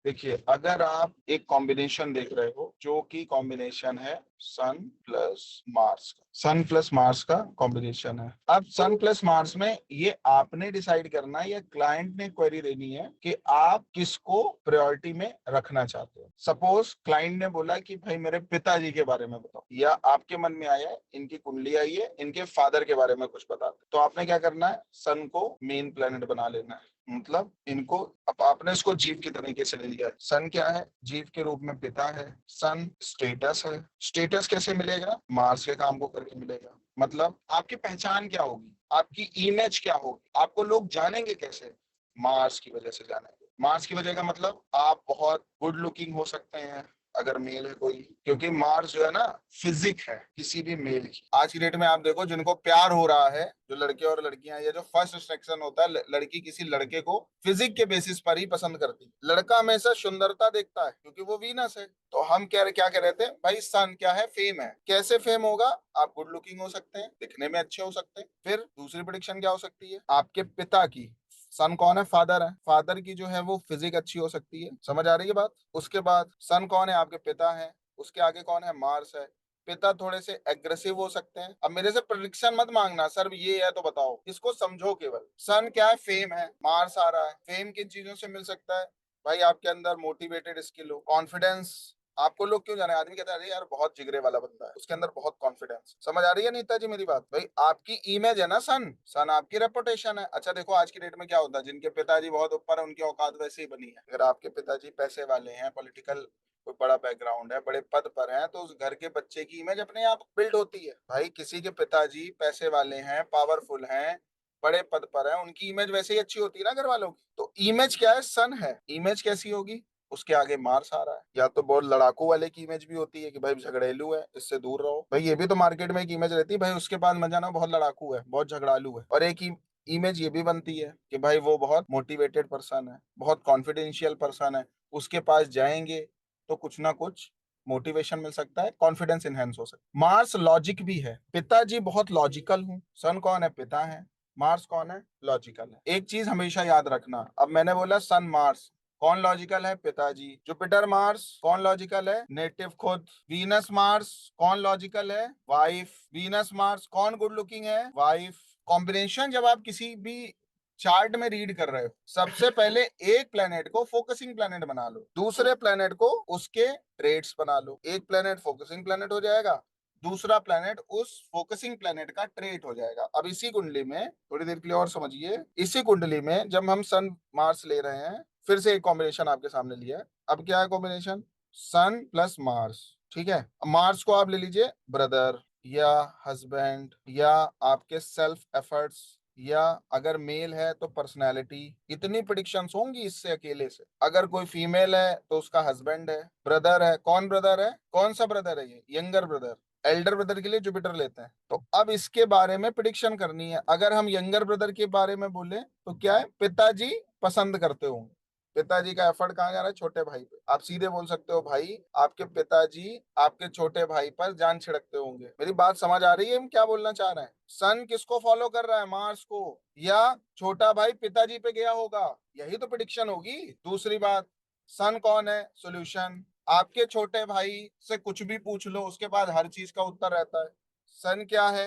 देखिए, अगर आप एक कॉम्बिनेशन देख रहे हो जो कि कॉम्बिनेशन है सन प्लस मार्स का, सन प्लस मार्स का कॉम्बिनेशन है। अब सन प्लस मार्स में ये आपने डिसाइड करना है या क्लाइंट ने क्वेरी देनी है कि आप किसको प्रायोरिटी में रखना चाहते हो। सपोज क्लाइंट ने बोला कि भाई मेरे पिताजी के बारे में बताओ, या आपके मन में आया है इनकी कुंडली आई है, इनके फादर के बारे में कुछ बता दो, तो आपने क्या करना है, सन को मेन प्लेनेट बना लेना है। मतलब इनको अब आपने इसको जीव के तरीके से ले लिया है। सन क्या है, जीव के रूप में पिता है। सन स्टेटस है। स्टेटस कैसे मिलेगा, मार्स के काम को करके मिलेगा। मतलब आपकी पहचान क्या होगी, आपकी इमेज क्या होगी, आपको लोग जानेंगे कैसे, मार्स की वजह से जानेंगे। मार्स की वजह का मतलब आप बहुत गुड लुकिंग हो सकते हैं अगर मेल है कोई, क्योंकि मार्स जो है ना फिजिक है किसी भी मेल की। आज की डेट में आप देखो जिनको प्यार हो रहा है, जो लड़के और लड़कियां, ये जो फर्स्ट सिलेक्शन होता है, लड़की किसी लड़के को फिजिक के बेसिस पर ही पसंद करती है। लड़का हमेशा सुंदरता देखता है क्योंकि वो वीनस है। तो हम क्या कह रहे थे भाई, सन क्या है, फेम है। कैसे फेम होगा, आप गुड लुकिंग हो सकते हैं, दिखने में अच्छे हो सकते हैं। फिर दूसरी प्रेडिक्शन क्या हो सकती है, आपके पिता की, सन कौन है, फादर है, फादर की जो है वो फिजिक अच्छी हो सकती है। समझ आ रही है बात। उसके बाद सन कौन है, आपके पिता है। उसके आगे कौन है, मार्स है। पिता थोड़े से एग्रेसिव हो सकते हैं। अब मेरे से प्रेडिक्शन मत मांगना सर ये है तो बताओ, इसको समझो केवल। सन क्या है, फेम है। मार्स आ रहा है, फेम किन चीजों से मिल सकता है भाई, आपके अंदर मोटिवेटेड स्किल हो, कॉन्फिडेंस। आपको लोग क्यों जाने, आदमी कहता है अरे यार बहुत जिगरे वाला बंदा है, उसके अंदर बहुत कॉन्फिडेंस। समझ आ रही है नीता जी मेरी बात। भाई आपकी इमेज है ना सन, सन आपकी रेपुटेशन है। अच्छा देखो आज की डेट में क्या होता है, जिनके पिताजी बहुत ऊपर है उनकी औकात वैसे ही बनी है। अगर आपके पिताजी पैसे वाले हैं, पॉलिटिकल कोई बड़ा बैकग्राउंड है, बड़े पद पर हैं, तो उस घर के बच्चे की इमेज अपने आप बिल्ड होती है। भाई किसी के पिताजी पैसे वाले हैं, पावरफुल हैं, बड़े पद पर हैं, उनकी इमेज वैसे ही अच्छी होती है ना घर वालों की। तो इमेज क्या है, सन है, इमेज कैसी होगी, उसके आगे मार्स आ रहा है। या तो बहुत लड़ाकू वाले की इमेज भी होती है कि भाई झगड़ेलू है, इससे दूर रहो। भाई ये भी तो मार्केट में एक इमेज रहती है, भाई उसके पास मत जाना, बहुत लड़ाकू है, बहुत झगड़ालू है। और एक इमेज ये भी बनती है कि भाई वो बहुत मोटिवेटेड पर्सन है, बहुत कॉन्फिडेंशियल पर्सन है, उसके पास जाएंगे तो कुछ ना कुछ मोटिवेशन मिल सकता है, कॉन्फिडेंस इनहेंस हो सकता है। मार्स लॉजिक भी है, पिताजी बहुत लॉजिकल हूँ। सन कौन है, पिता है। मार्स कौन है, लॉजिकल है। एक चीज हमेशा याद रखना, अब मैंने बोला सन मार्स, कौन लॉजिकल है, पिताजी। जुपिटर मार्स कौन लॉजिकल है, नेटिव खुद। वीनस मार्स कौन लॉजिकल है, वाइफ। वीनस मार्स कौन गुड लुकिंग है, वाइफ। कॉम्बिनेशन जब आप किसी भी चार्ट में रीड कर रहे हो, सबसे पहले एक प्लेनेट को फोकसिंग प्लेनेट बना लो, दूसरे प्लेनेट को उसके ट्रेड्स बना लो। एक प्लेनेट फोकसिंग प्लेनेट हो जाएगा, दूसरा प्लेनेट उस फोकसिंग प्लेनेट का ट्रेट हो जाएगा। अब इसी कुंडली में थोड़ी देर के लिए और समझिए, इसी कुंडली में जब हम सन मार्स ले रहे हैं, फिर से एक कॉम्बिनेशन आपके सामने लिया है। अब क्या है कॉम्बिनेशन, सन प्लस मार्स। ठीक है, मार्स को आप ले लीजिए ब्रदर या हस्बैंड या आपके सेल्फ एफर्ट्स, या अगर मेल है तो पर्सनैलिटी। इतनी प्रिडिक्शंस होंगी इससे अकेले से। अगर कोई फीमेल है तो उसका हस्बैंड है। ब्रदर है, कौन ब्रदर है, कौन सा ब्रदर है, ये यंगर ब्रदर। एल्डर ब्रदर के लिए जुपिटर लेते हैं। तो अब इसके बारे में प्रिडिक्शन करनी है। अगर हम यंगर ब्रदर के बारे में बोले तो क्या है, पिताजी पसंद करते होंगे। पिताजी का एफर्ट कहाँ जा रहा है, छोटे भाई पे। आप सीधे बोल सकते हो भाई आपके पिताजी आपके छोटे भाई पर जान छिड़कते होंगे। मेरी बात समझ आ रही है हम क्या बोलना चाह रहे हैं। सन किसको फॉलो कर रहा है, मार्स को, या छोटा भाई पिताजी पे गया होगा, यही तो प्रिडिक्शन होगी। दूसरी बात, सन कौन है, सॉल्यूशन। आपके छोटे भाई से कुछ भी पूछ लो, उसके बाद हर चीज का उत्तर रहता है। सन क्या है,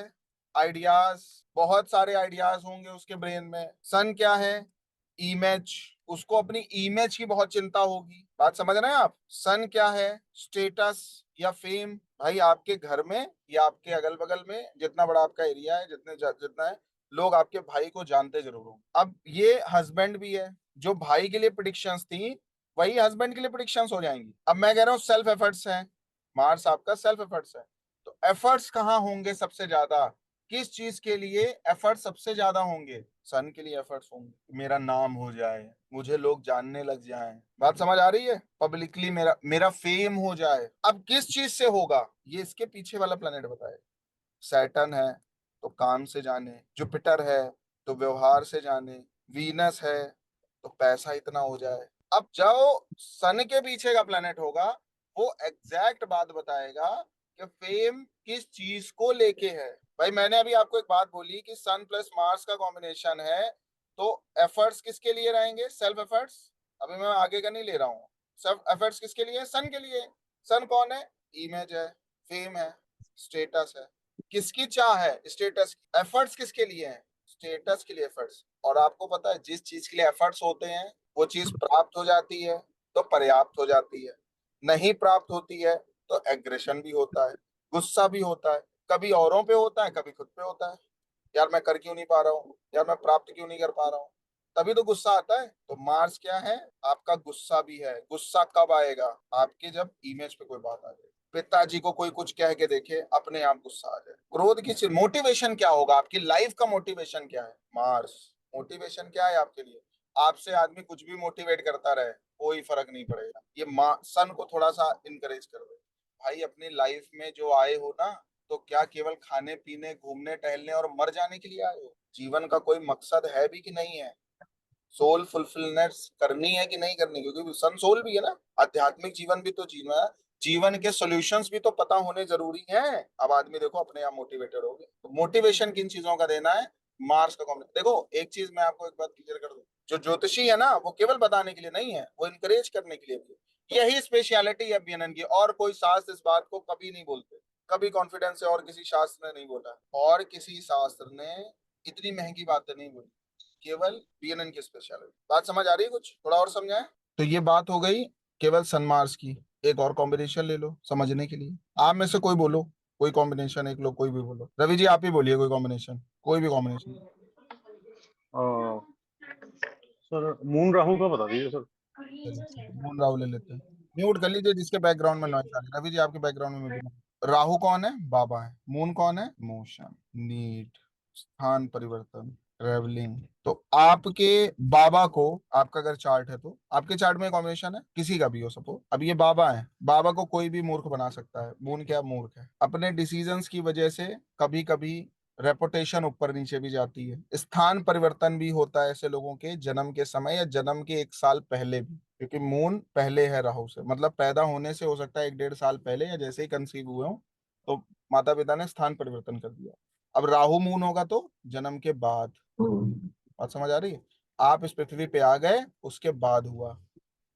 आइडियाज, बहुत सारे आइडियाज होंगे उसके ब्रेन में। सन क्या है, इमेज, उसको अपनी इमेज की बहुत चिंता होगी। बात समझ रहे हैं आप। सन क्या है, स्टेटस या फेम। भाई आपके घर में या आपके अगल बगल में जितना बड़ा आपका एरिया है, जितना है, लोग आपके भाई को जानते जरूर होंगे। अब ये हस्बैंड भी है, जो भाई के लिए प्रिडिक्शंस थी वही हस्बैंड के लिए प्रिडिक्शंस हो जाएंगी। अब मैं कह रहा हूँ सेल्फ एफर्ट्स हैं, मार्स आपका सेल्फ एफर्ट्स है। तो एफर्ट्स कहाँ होंगे सबसे ज्यादा, किस चीज के लिए एफर्ट सबसे ज्यादा होंगे, सन के लिए एफर्ट्स होंगे, मेरा नाम हो जाए, मुझे लोग जानने लग जाएं। बात समझ आ रही है, पब्लिकली मेरा मेरा फेम हो जाए। अब किस चीज से होगा, ये इसके पीछे वाला प्लेनेट बताए। सैटर्न है तो काम से जाने, जुपिटर है तो व्यवहार से जाने, वीनस है तो पैसा इतना हो जाए। अब जो सन के पीछे का प्लेनेट होगा वो एग्जैक्ट बात बताएगा कि फेम किस चीज को लेके है। भाई मैंने अभी आपको एक बात बोली कि सन प्लस मार्स का कॉम्बिनेशन है, तो एफर्ट्स किसके लिए रहेंगे, सेल्फ एफर्ट्स। अभी मैं आगे का नहीं ले रहा हूँ, सब एफर्ट्स किसके लिए है? सन के लिए। सन कौन है? इमेज है, फेम है, स्टेटस है। किसकी चाह है? स्टेटस। एफर्ट्स किसके लिए है? स्टेटस के लिए एफर्ट्स। और आपको पता है जिस चीज के लिए एफर्ट्स होते हैं वो चीज प्राप्त हो जाती है तो पर्याप्त हो जाती है, नहीं प्राप्त होती है तो एग्रेशन भी होता है, गुस्सा भी होता है, कभी औरों पे होता है कभी खुद पे होता है। यार मैं कर क्यों नहीं पा रहा हूँ, यार मैं प्राप्त क्यों नहीं कर पा रहा हूँ, तभी तो गुस्सा आता है। तो मार्स क्या है? आपका गुस्सा भी है। गुस्सा कब आएगा? आपके जब इमेज पे कोई बात आ जाए, पिताजी को कोई कुछ कह के देखे, अपने आप गुस्सा आ जाए। क्रोध की मोटिवेशन क्या होगा? आपकी लाइफ का मोटिवेशन क्या है? मार्स। मोटिवेशन क्या है आपके लिए? आपसे आदमी कुछ भी मोटिवेट करता रहे, कोई फर्क नहीं पड़ेगा। ये सन को थोड़ा सा इनकरेज कर दो। भाई अपनी लाइफ में जो आए हो ना, तो क्या केवल खाने पीने घूमने टहलने और मर जाने के लिए आए हो? जीवन का कोई मकसद है भी कि नहीं है? सोल फुलफिलनेस करनी है कि नहीं करनी? क्योंकि सन सोल भी है ना, आध्यात्मिक जीवन भी तो जीना है। जीवन के सॉल्यूशंस भी तो पता होने जरूरी हैं। अब आदमी देखो अपने आप मोटिवेटेड हो गए। तो मोटिवेशन किन चीजों का देना है? मार्स का कॉम्बिनेशन। देखो एक चीज मैं आपको एक बात क्लियर कर दूं, जो ज्योतिषी है ना वो केवल बताने के लिए नहीं है, वो इनकरेज करने के लिए भी है। यही स्पेशलिटी है बीएनएन की। और कोई शास्त्र इस बात को कभी नहीं बोलते, कभी कॉन्फिडेंस से और किसी शास्त्र ने नहीं बोला, और किसी शास्त्र ने इतनी महंगी बातें नहीं बोली, केवल बीएनएन की स्पेशलिटी। बात समझ आ रही है? कुछ थोड़ा और समझाएं। तो ये बात हो गई केवल सन मार्स की। एक और कॉम्बिनेशन ले लो समझने के लिए। आप में से कोई बोलो कोई कॉम्बिनेशन, एक लोग कोई भी बोलो। रवि जी आप ही बोलिए कोई कॉम्बिनेशन, कोई भी कॉम्बिनेशन। सर मून राहु का बता दीजिए सर। मून राहु ले लेते हैं। म्यूट कर लीजिए जिसके बैकग्राउंड में नॉइस आ रही है। रवि जी आपके बैकग्राउंड में भी राहु कौन है? बाबा है। मून कौन है? मोशन, नीड, स्थान परिवर्तन, ट्रेवलिंग। तो आपके बाबा को, आपका अगर चार्ट है तो आपके चार्ट में कॉम्बिनेशन है, किसी का भी हो सपो, अब ये बाबा है, बाबा को कोई भी मूर्ख बना सकता है। मून क्या मूर्ख है? अपने डिसीजंस की वजह से कभी कभी रेपुटेशन ऊपर नीचे भी जाती है। स्थान परिवर्तन भी होता है ऐसे लोगों के जन्म के समय या जन्म के 1 साल पहले भी, क्योंकि मून पहले है राहु से। मतलब पैदा होने से हो सकता है 1-1.5 साल पहले या जैसे ही कंसीव हुए हो तो माता पिता ने स्थान परिवर्तन कर दिया। अब राहु मून होगा तो जन्म के बाद। बात समझ आ रही है? आप इस पृथ्वी पे आ गए उसके बाद हुआ।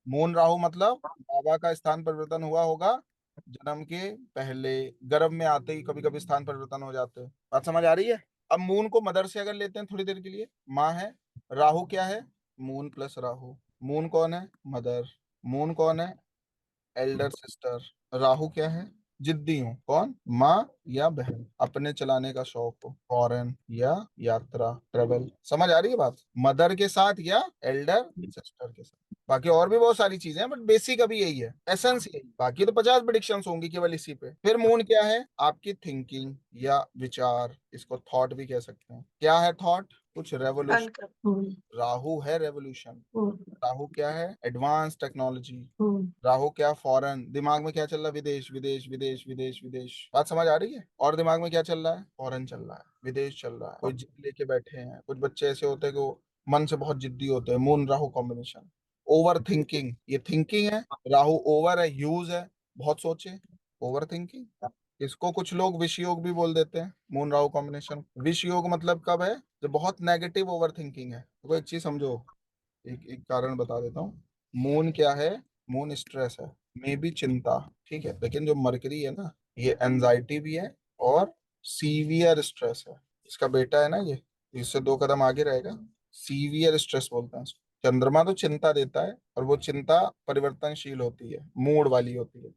मून राहु मतलब बाबा का स्थान परिवर्तन हुआ होगा जन्म के पहले, गर्भ में आते ही कभी कभी स्थान परिवर्तन हो जाते हैं। बात समझ आ रही है? अब मून को मदर से अगर लेते हैं थोड़ी देर के लिए, माँ है। राहु क्या है? Moon plus Rahu. मून कौन है? मदर। मून कौन है? Elder sister. राहु क्या है? जिद्दी हूँ। कौन? माँ या बहन। अपने चलाने का शौक हो, फॉरेन या यात्रा, ट्रेवल। समझ आ रही है बात? मदर के साथ या एल्डर सिस्टर के साथ। बाकी और भी बहुत सारी चीजें हैं बट बेसिक अभी यही है, एसेंस यही। बाकी तो 50 प्रिडिक्शंस होंगी केवल इसी पे। फिर मून क्या है? आपकी थिंकिंग या विचार, इसको थॉट भी कह सकते हैं। क्या है थॉट? कुछ रेवोल्यूशन। राहु है रेवोल्यूशन। राहु क्या है? Advance technology. राहु क्या? फॉरेन। दिमाग में क्या चल रहा है? विदेश विदेश विदेश विदेश विदेश। बात समझ आ रही है? और दिमाग में क्या चल रहा है? फॉरेन चल रहा है, विदेश चल रहा है। कोई जिद लेके बैठे हैं। कुछ बच्चे ऐसे होते हैं कि वो मन से बहुत जिद्दी होते हैं। Moon Rahu combination. Over thinking, ये थिंकिंग है। राहु ओवर है, ह्यूज है, बहुत सोचे, ओवर थिंकिंग। इसको कुछ लोग विष योग भी बोल देते हैं। मून राहु कॉम्बिनेशन विष योग मतलब कब है? जब बहुत नेगेटिव ओवर थिंकिंग है। तो एक चीज समझो, एक एक कारण बता देता हूँ। मून क्या है? मून स्ट्रेस है, मे बी चिंता, ठीक है। लेकिन जो मरकरी है ना, ये एंजाइटी भी है और सीवियर स्ट्रेस है। इसका बेटा है ना ये, इससे 2 कदम आगे रहेगा। सीवियर स्ट्रेस बोलते हैं इसको। चंद्रमा तो चिंता देता है और वो चिंता परिवर्तनशील होती है, मूड वाली होती है।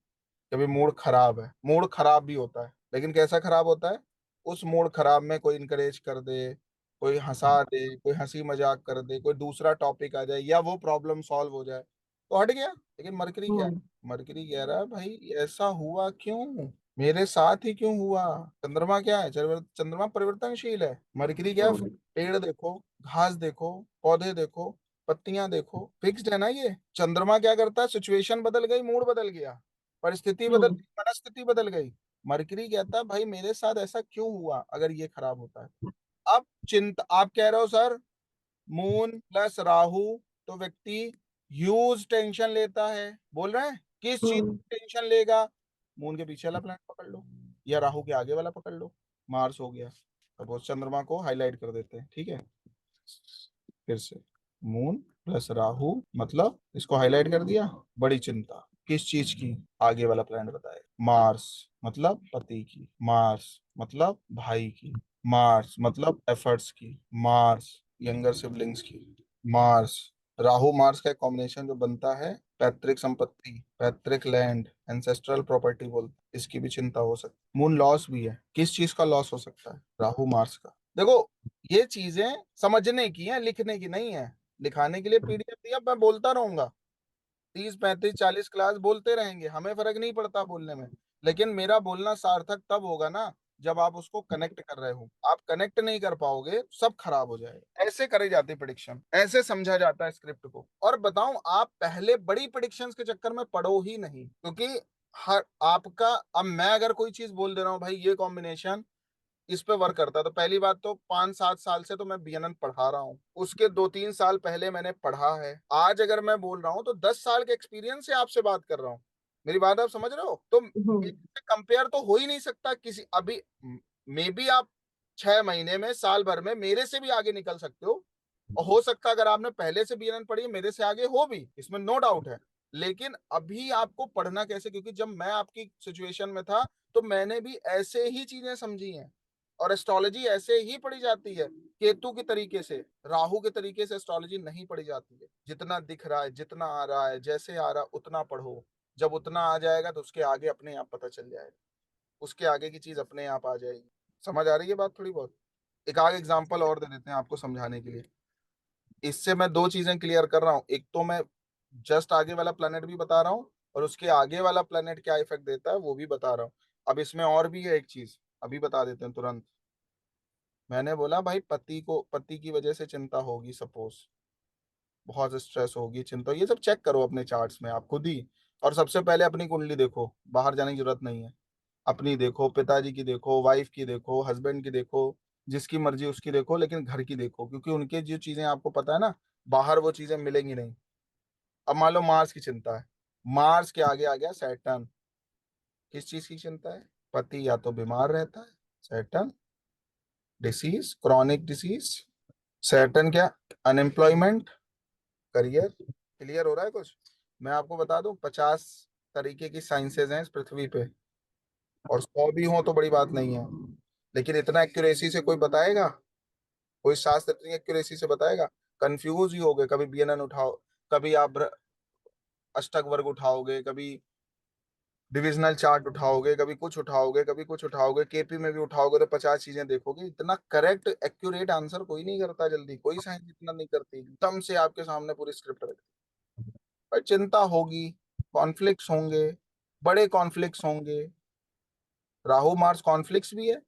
कभी मूड खराब है, मूड खराब भी होता है, लेकिन कैसा खराब होता है? उस मूड खराब में कोई इंकरेज कर दे, कोई हंसा दे, कोई हंसी मजाक कर दे, कोई दूसरा टॉपिक आ जाए या वो प्रॉब्लम सॉल्व हो जाए तो हट गया। लेकिन मरकरी क्या है? मरकरी कह रहा है भाई ऐसा हुआ क्यों, मेरे साथ ही क्यों हुआ। चंद्रमा क्या है? चंद्रमा परिवर्तनशील है। मरकरी क्या है? पेड़ देखो, घास देखो, पौधे देखो, पत्तियां देखो, फिक्स्ड है ना ये। चंद्रमा क्या करता है? सिचुएशन बदल गई, मूड बदल गया, परिस्थिति बदल गई, मनस्थिति बदल गई। मरकरी कहता है भाई मेरे साथ ऐसा क्यों हुआ अगर ये खराब होता है। अब चिंता, आप कह रहे हो सर मून प्लस राहु तो व्यक्ति ह्यूज टेंशन लेता है, बोल रहे हैं किस चीज की टेंशन लेगा? मून के पीछे वाला प्लैनेट पकड़ लो या राहु के आगे वाला पकड़ लो। मार्स हो गया। अब उस चंद्रमा को हाईलाइट कर देते हैं, ठीक है। फिर से मून प्लस राहु मतलब इसको हाईलाइट कर दिया, बड़ी चिंता किस चीज की, आगे वाला प्लैनेट बताए। मार्स मतलब पति की, मार्स मतलब भाई की, मार्स मतलब एफर्ट्स की, मार्स यंगर सिबलिंग्स की, मार्स राहु मार्स का कॉम्बिनेशन जो बनता है पैतृक संपत्ति, पैतृक लैंड, एंसेस्ट्रल प्रॉपर्टी बोलते, इसकी भी चिंता हो सकती। मून लॉस भी है, किस चीज का लॉस हो सकता है, राहु मार्स का। देखो ये चीजें समझने की है, लिखने की नहीं है। लिखाने के लिए पीडीएफ दिया, मैं बोलता रहूंगा 30 35 40 क्लास बोलते रहेंगे, हमें फर्क नहीं पड़ता बोलने में। लेकिन मेरा बोलना सार्थक तब होगा ना जब आप उसको कनेक्ट कर रहे हो। आप कनेक्ट नहीं कर पाओगे, सब खराब हो जाएगा। ऐसे करी जाती प्रिडिक्शन, ऐसे समझा जाता है स्क्रिप्ट को। और बताऊं, आप पहले बड़ी प्रिडिक्शंस के चक्कर में पढ़ो ही नहीं, क्योंकि हर आपका, अब मैं अगर कोई चीज बोल दे रहा हूँ भाई ये कॉम्बिनेशन इस पे वर्क करता है, तो पहली बात तो 5 7 साल से तो मैं बीएनएन पढ़ा रहा हूँ, उसके 2 3 साल पहले मैंने पढ़ा है। आज अगर मैं बोल रहा हूँ तो 10 साल के एक्सपीरियंस से आपसे बात कर रहा हूँ। मेरी बात आप समझ रहे हो? तो कंपेयर तो हो ही नहीं सकता किसी। अभी मे बी आप 6 महीने में, साल भर में मेरे से भी आगे निकल सकते हो, और हो सकता है अगर आपने पहले से बीएनएन पढ़ी है मेरे से आगे हो भी, इसमें नो डाउट है। लेकिन अभी आपको पढ़ना कैसे, क्योंकि जब मैं आपकी सिचुएशन में था तो मैंने भी ऐसे ही चीजें समझी हैं। और एस्ट्रोलॉजी ऐसे ही पढ़ी जाती है, केतु के तरीके से, राहु के तरीके से एस्ट्रोलॉजी नहीं पढ़ी जाती है। जितना दिख रहा है, जितना आ रहा है, जैसे आ रहा उतना पढ़ो। जब उतना आ जाएगा तो उसके आगे अपने आप पता चल जाएगा, उसके आगे की चीज अपने आप आ जाएगी। समझ आ रही है बात थोड़ी बहुत? एक आगे एग्जांपल और दे देते हैं आपको समझाने के लिए। इससे मैं दो चीजें क्लियर कर रहा हूँ, एक तो मैं जस्ट आगे वाला प्लेनेट भी बता रहा हूँ, और उसके आगे वाला प्लेनेट क्या इफेक्ट देता है वो भी बता रहा हूँ। अब इसमें और भी है एक चीज, अभी बता देते हैं तुरंत। मैंने बोला भाई पति की वजह से चिंता होगी, सपोज बहुत स्ट्रेस होगी, चिंता, ये सब चेक करो अपने चार्ट्स में आप खुद ही। और सबसे पहले अपनी कुंडली देखो, बाहर जाने की जरूरत नहीं है। अपनी देखो, पिताजी की देखो, वाइफ की देखो, हस्बैंड की देखो, जिसकी मर्जी उसकी देखो, लेकिन घर की देखो, क्योंकि उनके जो चीजें आपको पता है ना, बाहर वो चीजें मिलेंगी नहीं। अब मान लो मार्स की चिंता है, मार्स के आगे आ गया सैटर्न। किस चीज की चिंता है? पति या तो बीमार रहता है, Saturn disease, chronic disease, Saturn क्या, अनएम्प्लॉयमेंट, करियर। क्लियर हो रहा है कुछ? मैं आपको बता दूं 50 तरीके की साइंसेज हैं इस पृथ्वी पे, और 100 भी हो तो बड़ी बात नहीं है। लेकिन इतना एक्यूरेसी से कोई बताएगा? कोई शास्त्र इतनी एक्यूरेसी से बताएगा? कंफ्यूज ही हो गए, कभी बीएनएन उठाओ, कभी आप अष्टक वर्ग उठाओगे, कभी डिविजनल चार्ट उठाओगे, कभी कुछ उठाओगे, कभी कुछ उठाओगे, केपी में भी उठाओगे, तो 50 चीजें देखोगे। इतना करेक्ट एक्यूरेट आंसर कोई नहीं करता जल्दी, कोई साइंस इतना नहीं करती एकदम से आपके सामने पूरी स्क्रिप्ट रख। पर चिंता होगी, कॉन्फ्लिक्ट्स होंगे, बड़े कॉन्फ्लिक्ट्स होंगे। राहु मार्स कॉन्फ्लिक्ट्स भी है,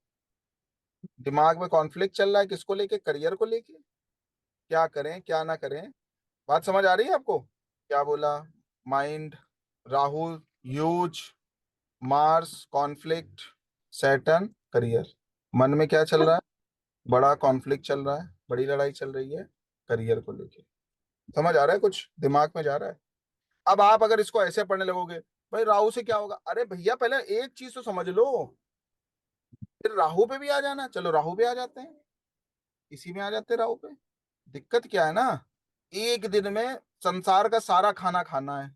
दिमाग में कॉन्फ्लिक्ट चल रहा है, किसको लेके, करियर को लेके, क्या करें क्या ना करें। बात समझ आ रही है आपको? क्या बोला? Mind, Rahu huge, Mars conflict, Saturn career. मन में क्या चल रहा है? बड़ा कॉन्फ्लिक्ट चल रहा है, बड़ी लड़ाई चल रही है करियर को लेके। समझ आ रहा है कुछ? दिमाग में जा रहा है? अब आप अगर इसको ऐसे पढ़ने लगोगे, भाई राहु से क्या होगा, अरे भैया पहले एक चीज तो समझ लो, फिर राहु पे भी आ जाना। चलो राहु पे आ जाते हैं, इसी में आ जाते हैं राहु पे। दिक्कत क्या है ना, एक दिन में संसार का सारा खाना खाना है।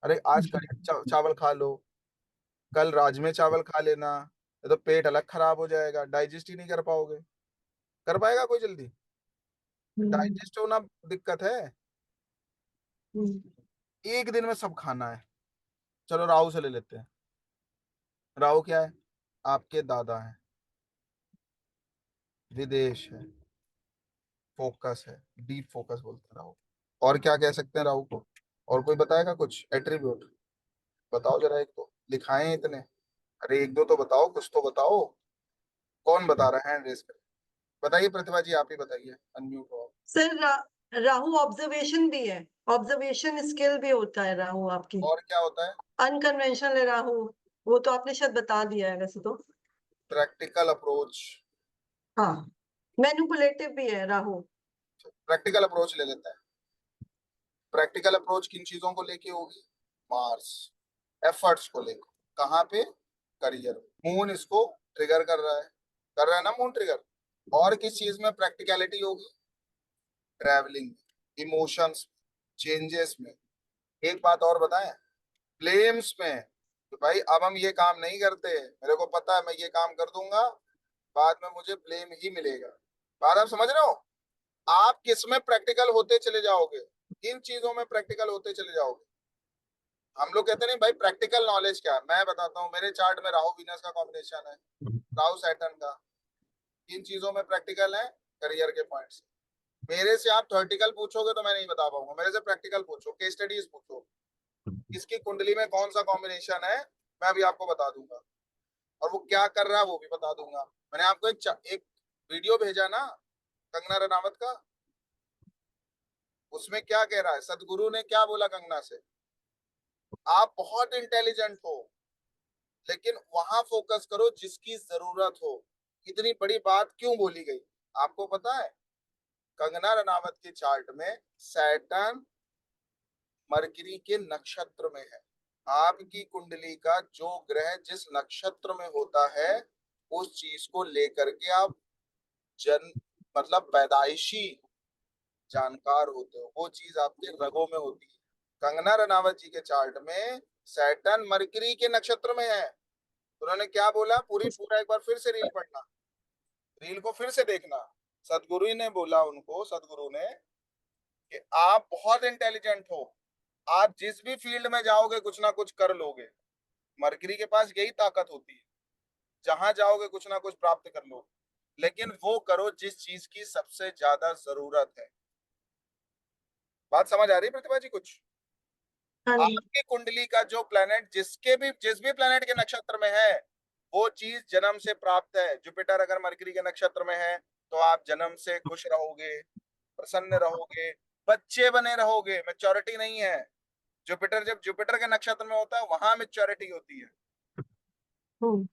अरे आज चावल खा लो, कल राजमे चावल खा लेना, ये तो पेट अलग खराब हो जाएगा, डाइजेस्ट ही नहीं कर पाओगे। कर पाएगा कोई जल्दी? हम्म, डाइजेस्ट होना दिक्कत है। हम्म, एक दिन में सब खाना है। चलो राहु से ले लेते हैं। राहु क्या है? आपके दादा है, विदेश है, फोकस है, डीप फोकस बोलते हैं राहु। और क्या कह सकते हैं राहु को? और कोई बताएगा कुछ एट्रीब्यूट? बताओ जरा, एक तो लिखाए हैं इतने। अरे एक दो तो बताओ, कुछ तो बताओ। कौन बता रहा है? हैंड रेस कर बताइए, प्रतिभा जी आप ही बताइए, अनम्यूट हो। सर राहु ऑब्जर्वेशन भी है, ऑब्जर्वेशन स्किल भी होता है राहु आपकी। और क्या होता है? अनकन्वेंशनल है राहु, वो तो आपने शायद बता दिया है वैसे तो। Practical approach. हाँ, मैनिपुलेटिव भी है राहु। प्रैक्टिकल अप्रोच ले लेते हैं। प्रैक्टिकल अप्रोच किन चीजों को लेके होगी? मार्स, एफर्ट्स को लेकर। कहाँ पे? करियर। मून इसको ट्रिगर कर रहा है, कर रहा है ना मून ट्रिगर। और किस चीज में प्रैक्टिकलिटी होगी? ट्रैवलिंग, इमोशंस, चेंजेस में। एक बात और बताएं, ब्लेम्स में तो भाई अब हम ये काम नहीं करते, मेरे को पता है मैं ये काम कर दूंगा, बाद में मुझे ब्लेम ही मिलेगा। बात आप समझ रहे हो? आप किस में प्रैक्टिकल होते चले जाओगे, किन चीजों में प्रैक्टिकल होते चले जाओगे। हम लोग कहते नहीं भाई प्रैक्टिकल नॉलेज क्या है, मैं बताता हूँ। मेरे चार्ट में राहु वीनस का कॉम्बिनेशन है, राहु सैटर्न का। किन चीजों में प्रैक्टिकल है? करियर के पॉइंट्स। मेरे से आप थ्योरेटिकल पूछोगे तो मैं नहीं बता पाऊंगा, मेरे से प्रैक्टिकल पूछो, केस स्टडीज पूछो, किसकी कुंडली में कौन सा कॉम्बिनेशन है, मैं भी आपको बता दूंगा। और वो क्या कर रहा है वो भी बता दूंगा। मैंने आपको एक वीडियो भेजा ना कंगना रनावत का, उसमें क्या कह रहा है, सदगुरु ने क्या बोला कंगना से, आप बहुत इंटेलिजेंट हो लेकिन वहां फोकस करो जिसकी जरूरत हो। इतनी बड़ी बात क्यों बोली गई आपको पता है? कंगना रनावत के चार्ट में सैटर्न मरकरी के नक्षत्र में है। आपकी कुंडली का जो ग्रह जिस नक्षत्र में होता है उस चीज को लेकर के आप जन मतलब पैदाइशी जानकार होते हो, वो चीज आपके रगों में होती है। कंगना रनावत जी के चार्ट में सैटर्न मरकरी के नक्षत्र में है। उन्होंने क्या बोला, पूरा एक बार फिर से रील पढ़ना, रील को फिर से देखना। सदगुरु ने बोला उनको, सदगुरु ने, कि आप बहुत इंटेलिजेंट हो, आप जिस भी फील्ड में जाओगे कुछ ना कुछ कर लोगे। मरकरी के पास यही ताकत होती है, जहां जाओगे कुछ ना कुछ प्राप्त कर लो, लेकिन वो करो जिस चीज की सबसे ज्यादा जरूरत है। बात समझ आ रही है प्रतिभा जी कुछ? हाँ जी। आपकी कुंडली का जो प्लेनेट जिस भी प्लेनेट के नक्षत्र में है वो चीज जन्म से प्राप्त है। जुपिटर अगर मरकरी के नक्षत्र में है तो आप जन्म से खुश रहोगे, प्रसन्न रहोगे, बच्चे बने रहोगे। मैच्योरिटी नहीं है। जुपिटर जब जुपिटर के नक्षत्र में होता है वहां मैच्योरिटी होती है। हम्म।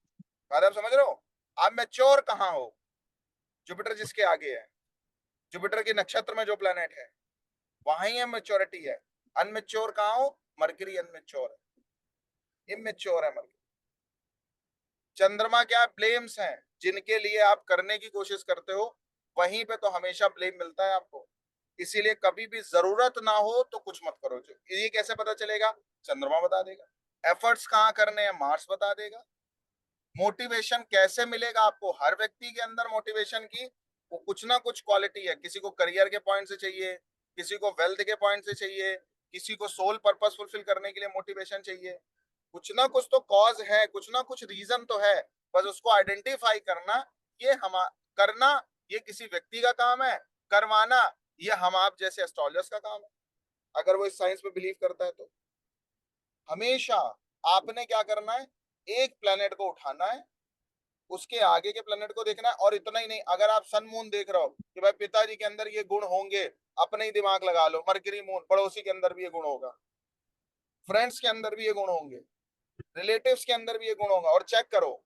बात आप समझ रहे हो? आप मैच्योर कहाँ हो? जुपिटर जिसके आगे है, जुपिटर के नक्षत्र में जो प्लेनेट है वहां ही मैच्योरिटी है। अनमेच्योर कहाँ हो? मरकरी अनमेच्योर है, इमेच्योर है मरकरी। चंद्रमा क्या ब्लेम्स हैं, जिनके लिए आप करने की कोशिश करते हो वहीं पे तो हमेशा ब्लेम मिलता है आपको। इसीलिए कभी भी जरूरत ना हो तो कुछ मत करो। जो ये कैसे पता चलेगा? चंद्रमा बता देगा। एफर्ट्स कहाँ करने हैं मार्स बता देगा। मोटिवेशन कैसे मिलेगा आपको? हर व्यक्ति के अंदर मोटिवेशन की वो कुछ ना कुछ क्वालिटी है। किसी को करियर के पॉइंट से चाहिए, किसी को वेल्थ के पॉइंट से चाहिए, किसी को सोल पर्पस फुलफिल करने के लिए मोटिवेशन चाहिए। कुछ ना कुछ तो कॉज है, कुछ ना कुछ रीजन तो है, बस उसको आइडेंटिफाई करना, ये हम करना ये किसी व्यक्ति का काम है, करवाना ये हम आप जैसे एस्ट्रोलजर्स का काम है, अगर वो इस साइंस में बिलीव करता है तो। हमेशा आपने क्या करना है, एक प्लेनेट को उठाना है, उसके आगे के प्लेनेट को देखना है। और इतना ही नहीं, अगर आप सन मून देख रहे हो कि भाई पिताजी के अंदर ये गुण होंगे, अपने ही दिमाग लगा लो, मरकरी मून पड़ोसी के अंदर भी ये गुण होगा, फ्रेंड्स के अंदर भी ये गुण होंगे, रिलेटिव्स के अंदर भी ये गुण होगा, और चेक करो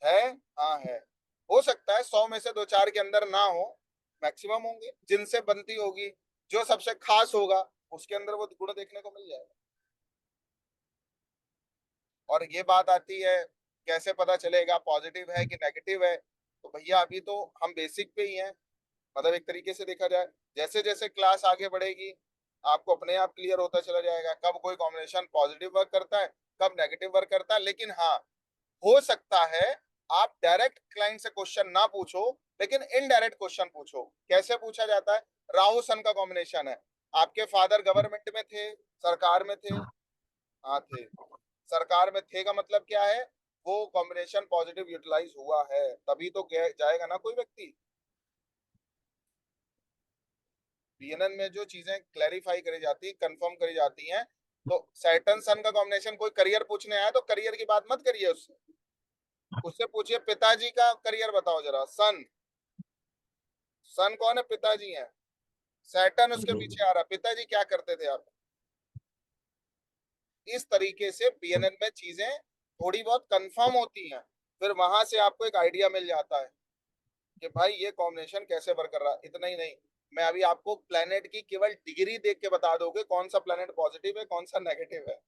है। हाँ है। हो सकता है 100 में से 2-4 के अंदर ना हो, मैक्सिमम होंगे जिनसे बनती होगी। जो सबसे खास होगा उसके अंदर वो गुण देखने को मिल जाएगा। और ये बात आती है कैसे पता चलेगा पॉजिटिव है कि नेगेटिव है? तो भैया अभी तो हम बेसिक पे ही हैं। मतलब एक तरीके से देखा जाए, जैसे जैसे क्लास आगे बढ़ेगी आपको अपने आप क्लियर होता चला जाएगा कब कोई कॉम्बिनेशन पॉजिटिव वर्क करता है, कब नेगेटिव वर्क करता है। लेकिन हाँ, हो सकता है आप डायरेक्ट क्लाइंट से क्वेश्चन ना पूछो लेकिन इनडायरेक्ट क्वेश्चन पूछो। कैसे पूछा जाता है? राहु सन का कॉम्बिनेशन है, आपके फादर गवर्नमेंट में थे, सरकार में थे? हाँ थे। सरकार में थे का मतलब क्या है? वो कॉम्बिनेशन पॉजिटिव यूटिलाइज हुआ है, तभी तो जाएगा ना कोई व्यक्ति। बीएनएन में जो चीजें क्लैरिफाई करी जाती है, कंफर्म करी जाती हैं, तो सैटर्न सन का कॉम्बिनेशन कोई करियर पूछने आया तो करियर की बात मत करिए उससे, उससे पूछिए पिताजी का करियर बताओ जरा। सन, सन कौन है? पिताजी हैं। सैटर्न उसके पीछे आ रहा, पिताजी क्या करते थे आप? इस तरीके से बीएनएन में चीजें थोड़ी बहुत कंफर्म होती हैं, फिर वहां से आपको एक आइडिया मिल जाता है कि भाई ये कॉम्बिनेशन कैसे वर्क कर रहा है। इतना ही नहीं, मैं अभी आपको प्लेनेट की केवल डिग्री देख के बता दोगे कौन सा प्लेनेट पॉजिटिव है कौन सा नेगेटिव है।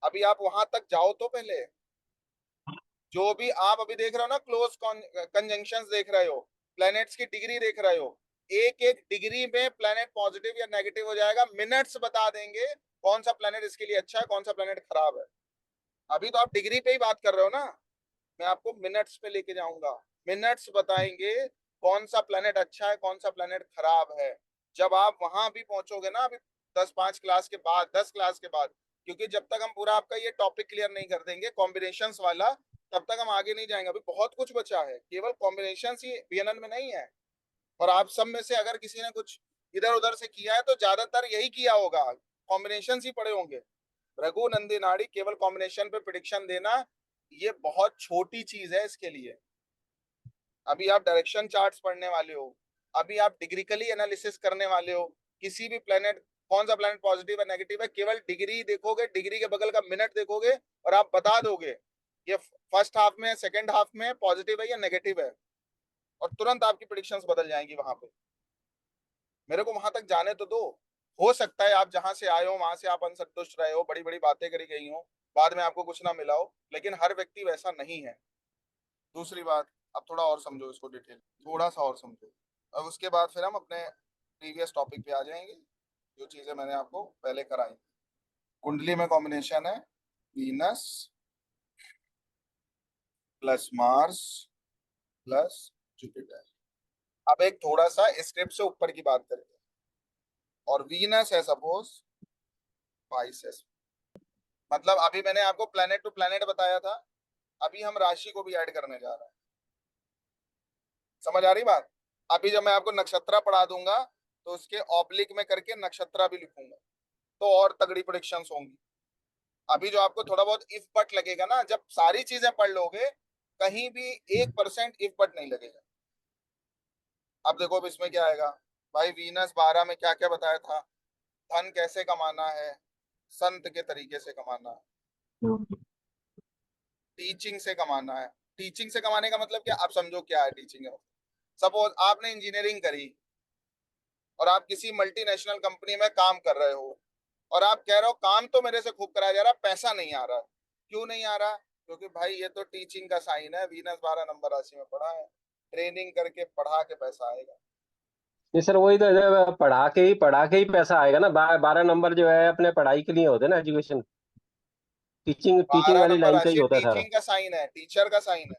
अभी आप वहां तक जाओ तो पहले। जो भी आप अभी देख रहे हो ना, क्लोज कंजंक्शंस देख रहे हो, प्लैनेट्स की डिग्री देख रहे हो, एक एक डिग्री में प्लेनेट पॉजिटिव या नेगेटिव हो जाएगा, मिनट्स बता देंगे कौन सा प्लेनेट इसके लिए अच्छा है, कौन सा प्लेनेट खराब है। अभी तो आप डिग्री पे ही बात कर रहे हो ना, मैं आपको मिनट्स पे लेके जाऊंगा। मिनट्स बताएंगे कौन सा प्लेनेट अच्छा है, कौन सा प्लेनेट खराब है। जब आप वहां भी पहुंचोगे ना, अभी 10 क्लास के बाद 10 क्लास के बाद, क्योंकि जब तक हम पूरा आपका ये टॉपिक क्लियर नहीं कर देंगे कॉम्बिनेशंस वाला, तब तक हम आगे नहीं जाएंगे। अभी बहुत कुछ बचा है, केवल कॉम्बिनेशंस ही बीएनएन में नहीं है। और आप सब में से अगर किसी ने कुछ इधर उधर से किया है तो ज्यादातर यही किया होगा, कॉम्बिनेशन ही पढ़े होंगे। रघु नंदी नाड़ी केवल कॉम्बिनेशन पे प्रिडिक्शन देना, ये बहुत छोटी चीज है इसके लिए। अभी आप डायरेक्शन चार्ट्स पढ़ने वाले हो, अभी आप डिग्रिकली एनालिसिस करने वाले हो, किसी भी प्लेनेट, कौन सा प्लेनेट पॉजिटिव है नेगेटिव है, केवल डिग्री देखोगे, डिग्री के बगल का मिनट देखोगे और आप बता दोगे ये फर्स्ट हाफ में, सेकेंड हाफ में पॉजिटिव है या नेगेटिव है, और तुरंत आपकी प्रिडिक्शंस बदल जाएंगी वहां पे। मेरे को वहां तक जाने तो दो। हो सकता है आप जहां से आए हो वहां से आप असंतुष्ट रहे हो, बड़ी बड़ी बातें करी गई हो, बाद में आपको कुछ ना मिला हो, लेकिन हर व्यक्ति वैसा नहीं है। दूसरी बात, अब थोड़ा और समझो इसको डिटेल, थोड़ा सा और समझो। अब उसके बाद फिर हम अपने प्रीवियस टॉपिक पे आ जाएंगे, जो चीजें मैंने आपको पहले कराई। कुंडली में कॉम्बिनेशन है Venus plus Mars plus Jupiter. अब एक थोड़ा सा स्क्रिप्ट से ऊपर की बात करते हैं। और वीनस है सपोज पाइसेस, मतलब अभी मैंने आपको प्लेनेट टू प्लेनेट बताया था, अभी हम राशि को भी ऐड करने जा रहे हैं। समझ आ रही बात? अभी जब मैं आपको नक्षत्र पढ़ा दूंगा तो उसके ऑब्लिक में करके नक्षत्र भी लिखूंगा, तो और तगड़ी प्रेडिक्शंस होंगी। अभी जो आपको थोड़ा बहुत इफ बट लगेगा ना, जब सारी चीजें पढ़ लोगे, कहीं भी 1% इफ बट नहीं लगेगा। अब देखो, अब इसमें क्या आएगा भाई, वीनस 12 में क्या क्या बताया था, धन कैसे कमाना है, संत के तरीके से कमाना है, टीचिंग से कमाना है। टीचिंग से कमाने का मतलब क्या, आप समझो क्या है टीचिंग है। सपोज आपने इंजीनियरिंग करी और आप किसी मल्टीनेशनल कंपनी में काम कर रहे हो, और आप कह रहे हो काम तो मेरे से खूब कराया जा रहा, पैसा नहीं आ रहा। क्यों नहीं आ रहा? क्योंकि भाई ये तो टीचिंग का साइन है, वीनस 12 नंबर राशि में पढ़ा है, ट्रेनिंग करके पढ़ा के पैसा आएगा। नहीं सर, वही तो जब पढ़ा के ही पैसा आएगा ना। 12 नंबर जो है अपने पढ़ाई के लिए होते हैं ना, एजुकेशन। टीचिंग टीचिंग 12 वाली नंबर लाइन का ही राशि होता है सारा। टीचिंग का साइन है, टीचर का साइन है।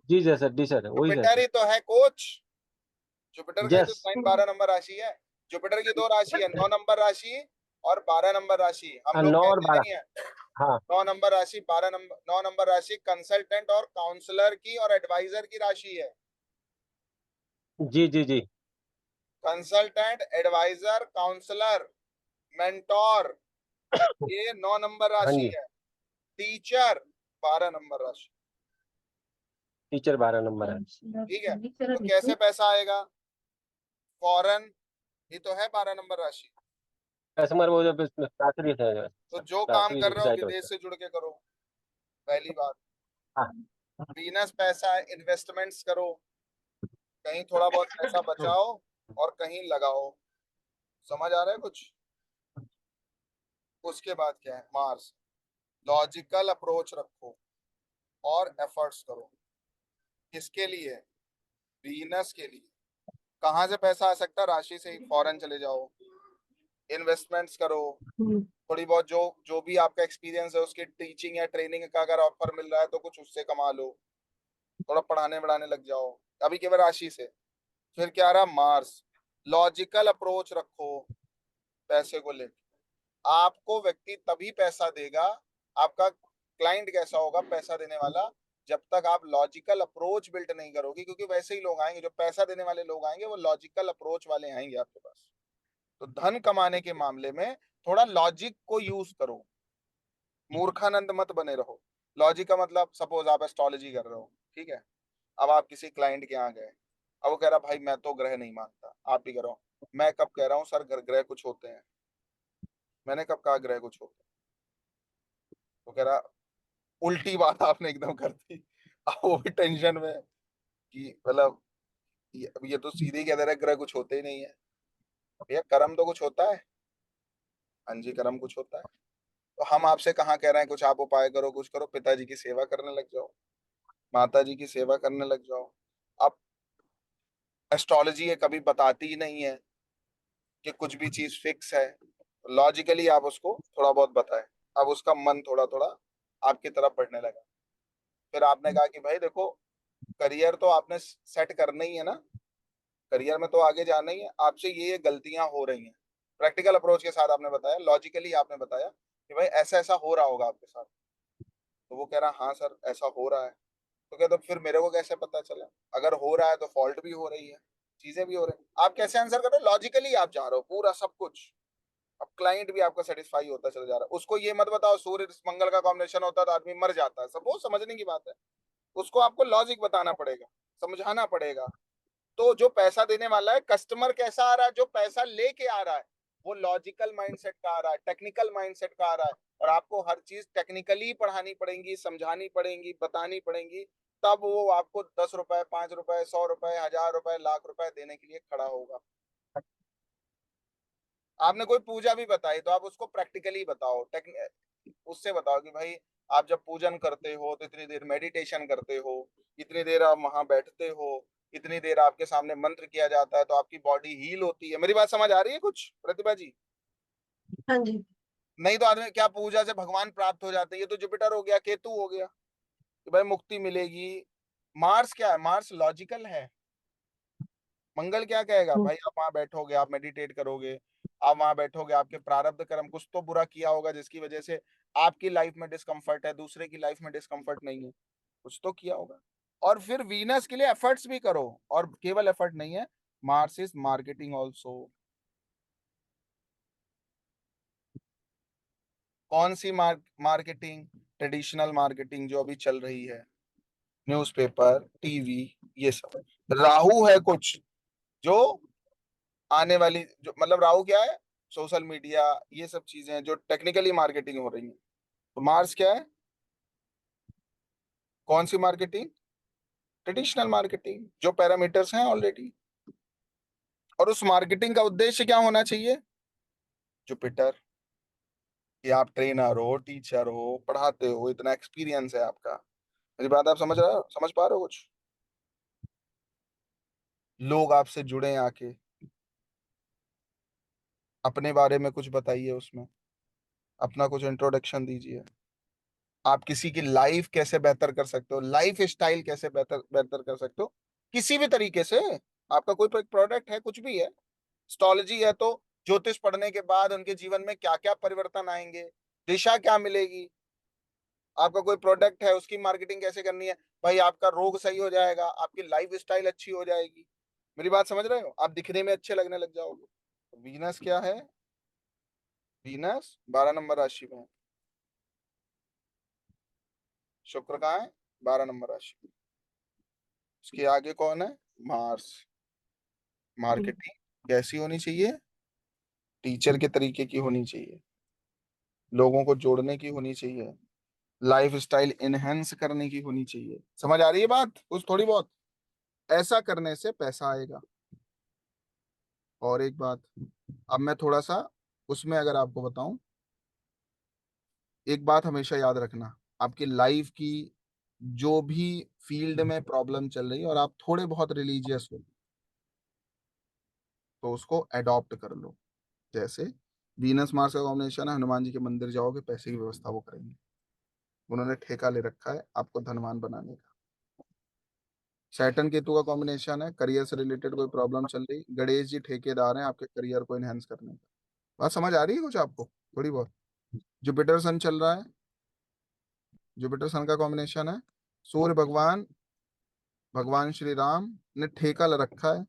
जी जी सर, जी सर, वही जुपिटर सर। ही तो है कोच, जुपिटर का ही तो यस। साइन 12 नंबर राशि है। जुपिटर की दो राशि है, 9 नंबर राशि और 12 नंबर राशि। हम हाँ, लोग 9 और कहते 12। नहीं है हाँ। 9 नंबर राशि, 12 नंबर, 9 नंबर राशि कंसल्टेंट और काउंसलर की और एडवाइजर की राशि है। जी जी जी। कंसल्टेंट, एडवाइजर, काउंसलर, मेंटोर, ये 9 नंबर हाँ राशि जी। है। टीचर 12 नंबर राशि। टीचर 12 नंबर है। ठीक है, तो कैसे पैसा आएगा? फॉरेन भी तो है 12 नंबर राशि। कस्टमर वो जो शास्त्री है, तो जो काम कर रहे हो साइट विदेश होता से जुड़ के करो, पहली बात। है। हाँ। बिजनेस पैसा है, इन्वेस्टमेंट्स करो, कहीं थोड़ा बहुत पैसा बचाओ और कहीं लगाओ। समझ आ रहा है कुछ? उसके बाद क्या है, मार्स, लॉजिकल अप्रोच रखो और एफर्ट्स करो। किसके लिए? बिजनेस के लिए। कहाँ से पैसा आ सकता है? राशि से ही। फॉरेन चले जाओ, इन्वेस्टमेंट्स करो, थोड़ी बहुत जो जो भी आपका एक्सपीरियंस है उसकी टीचिंग या ट्रेनिंग का अगर ऑफर मिल रहा है तो कुछ उससे कमा लो, थोड़ा पढ़ाने बढ़ाने लग जाओ। अभी केवल राशि से। फिर क्या रहा, मार्स, लॉजिकल अप्रोच रखो पैसे को लेकर। आपको व्यक्ति तभी पैसा देगा, आपका क्लाइंट कैसा होगा पैसा देने वाला, जब तक आप लॉजिकल अप्रोच बिल्ड नहीं करोगे। क्योंकि वैसे ही लोग आएंगे, जो पैसा देने वाले लोग आएंगे वो लॉजिकल अप्रोच वाले आएंगे आपके पास। तो धन कमाने के मामले में थोड़ा लॉजिक को यूज करो, मूर्खानंद मत बने रहो। लॉजिक का मतलब, सपोज आप एस्ट्रोलॉजी कर रहे हो, ठीक है, अब आप किसी क्लाइंट के यहाँ गए, अब वो कह रहा भाई मैं तो ग्रह नहीं मानता, आप भी कह रहे हो। मैं कब कह रहा हूँ सर ग्रह कुछ होते हैं? मैंने कब कहा ग्रह कुछ होते हैं? तो कह रहा उल्टी बात आपने एकदम कर दी। अब वो भी टेंशन में कि मतलब ये तो सीधे ही कह दे रहा है ग्रह कुछ होते ही नहीं है। भैया कर्म तो कुछ होता है। हाँ जी, कर्म कुछ होता है। तो हम आपसे कहाँ कह रहे हैं कुछ आप उपाय करो, कुछ करो, पिताजी की सेवा करने लग जाओ, माता जी की सेवा करने लग जाओ। आप एस्ट्रोलॉजी ये कभी बताती ही नहीं है कि कुछ भी चीज फिक्स है। लॉजिकली आप उसको थोड़ा बहुत बताएं। अब उसका मन थोड़ा थोड़ा आपकी तरफ बढ़ने लगा। फिर आपने कहा कि भाई देखो, करियर तो आपने सेट करना ही है ना, करियर में तो आगे जाना ही है, आपसे ये गलतियां हो रही हैं। प्रैक्टिकल अप्रोच के साथ आपने बताया, लॉजिकली आपने बताया कि भाई ऐसा ऐसा हो रहा होगा आपके साथ। तो वो कह रहा हाँ सर ऐसा हो रहा है। तो क्या, तो फिर मेरे को कैसे पता चला? अगर हो रहा है तो फॉल्ट भी हो रही है, चीजें भी हो रही हैं। आप कैसे आंसर कर रहे हो? लॉजिकली आप जा रहे हो पूरा सब कुछ। अब क्लाइंट भी आपका सेटिस्फाई होता चला जा रहा है। उसको ये मत बताओ सूर्य मंगल का कॉम्बिनेशन होता है तो आदमी मर जाता है, सब वो समझने की बात है। उसको आपको लॉजिक बताना पड़ेगा, समझाना पड़ेगा। तो जो पैसा देने वाला है, कस्टमर कैसा आ रहा है, जो पैसा लेके आ रहा है वो लॉजिकल माइंडसेट का आ रहा है, टेक्निकल माइंडसेट का आ रहा है। और आपको हर चीज टेक्निकली पढ़ानी पड़ेगी, समझानी पड़ेगी, बतानी पड़ेगी। तब वो आपको 10 रुपए, 5 रुपए, 100 रुपए, 1000 रुपए, लाख रुपए देने के लिए खड़ा होगा। आपने कोई पूजा भी बताई तो आप उसको प्रैक्टिकली बताओ, उससे बताओ कि भाई आप जब पूजन करते हो तो इतनी देर मेडिटेशन करते हो, इतनी देर आप वहां बैठते हो, इतनी देर आपके सामने मंत्र किया जाता है तो आपकी बॉडी हील होती है। मेरी बात समझ आ रही है कुछ प्रतिभा जी? हाँ जी। नहीं तो आदमी क्या पूजा से भगवान प्राप्त हो जाते हैं? ये तो जुपिटर हो गया, केतु हो गया कि भाई मुक्ति मिलेगी। मार्स क्या है? मार्स लॉजिकल है। मंगल क्या कहेगा? भाई आप वहां बैठोगे, आप मेडिटेट करोगे, आप वहां बैठोगे, आपके प्रारब्ध कर्म, कुछ तो बुरा किया होगा जिसकी वजह से आपकी लाइफ में डिस्कम्फर्ट है, दूसरे की लाइफ में डिस्कम्फर्ट नहीं है, कुछ तो किया होगा। और फिर वीनस के लिए एफर्ट्स भी करो। और केवल एफर्ट नहीं है, मार्स इज मार्केटिंग ऑल्सो। कौन सी मार्केटिंग? ट्रेडिशनल मार्केटिंग जो अभी चल रही है, न्यूज़पेपर, टीवी, ये सब। राहु है कुछ जो आने वाली, जो मतलब राहु क्या है? सोशल मीडिया, ये सब चीजें जो टेक्निकली मार्केटिंग हो रही है। तो मार्स क्या है? कौन सी मार्केटिंग? ट्रेडिशनल मार्केटिंग, जो पैरामीटर्स हैं ऑलरेडी। और उस मार्केटिंग का उद्देश्य क्या होना चाहिए? जुपिटर, कि आप ट्रेनर हो, टीचर हो, पढ़ाते हो, इतना एक्सपीरियंस है आपका। मेरी बात आप समझ रहे हो, समझ पा रहे हो कुछ? लोग आपसे जुड़े आके, अपने बारे में कुछ बताइए, उसमें अपना कुछ इंट्रोडक्शन दीजिए। आप किसी की लाइफ कैसे बेहतर कर सकते हो, लाइफ स्टाइल कैसे बेहतर बेहतर कर सकते हो, किसी भी तरीके से। आपका कोई प्रोडक्ट है, कुछ भी है, एस्ट्रोलॉजी है तो ज्योतिष पढ़ने के बाद उनके जीवन में क्या क्या परिवर्तन आएंगे, दिशा क्या मिलेगी। आपका कोई प्रोडक्ट है, उसकी मार्केटिंग कैसे करनी है, भाई आपका रोग सही हो जाएगा, आपकी लाइफ स्टाइल अच्छी हो जाएगी। मेरी बात समझ रहे हो? आप दिखने में अच्छे लगने लग जाओगे। वीनस क्या है? वीनस 12 नंबर राशि में है। शुक्र कहाँ है? 12 नंबर राशि में। उसके आगे कौन है? मार्स। मार्केटिंग कैसी होनी चाहिए? टीचर के तरीके की होनी चाहिए, लोगों को जोड़ने की होनी चाहिए, लाइफ स्टाइल इनहेंस करने की होनी चाहिए। समझ आ रही है बात कुछ थोड़ी बहुत? ऐसा करने से पैसा आएगा। और एक बात, अब मैं थोड़ा सा उसमें अगर आपको बताऊं, एक बात हमेशा याद रखना, आपकी लाइफ की जो भी फील्ड में प्रॉब्लम चल रही है और आप थोड़े बहुत रिलीजियस हो तो उसको अडॉप्ट कर लो। जैसे वीनस मार्स का कॉम्बिनेशन है, हनुमान जी के मंदिर जाओगे, पैसे की व्यवस्था वो करेंगे। उन्होंने ठेका ले रखा है आपको धनवान बनाने का। सैटर्न केतु का कॉम्बिनेशन है, करियर से रिलेटेड कोई प्रॉब्लम चल रही, गणेश जी ठेकेदार हैं आपके करियर को एनहेंस करने का। बात समझ आ रही है कुछ आपको थोड़ी बहुत? जुपिटर सन चल रहा है, जुपिटर सन का कॉम्बिनेशन है, सूर्य भगवान, भगवान श्री राम ने ठेका ले रखा है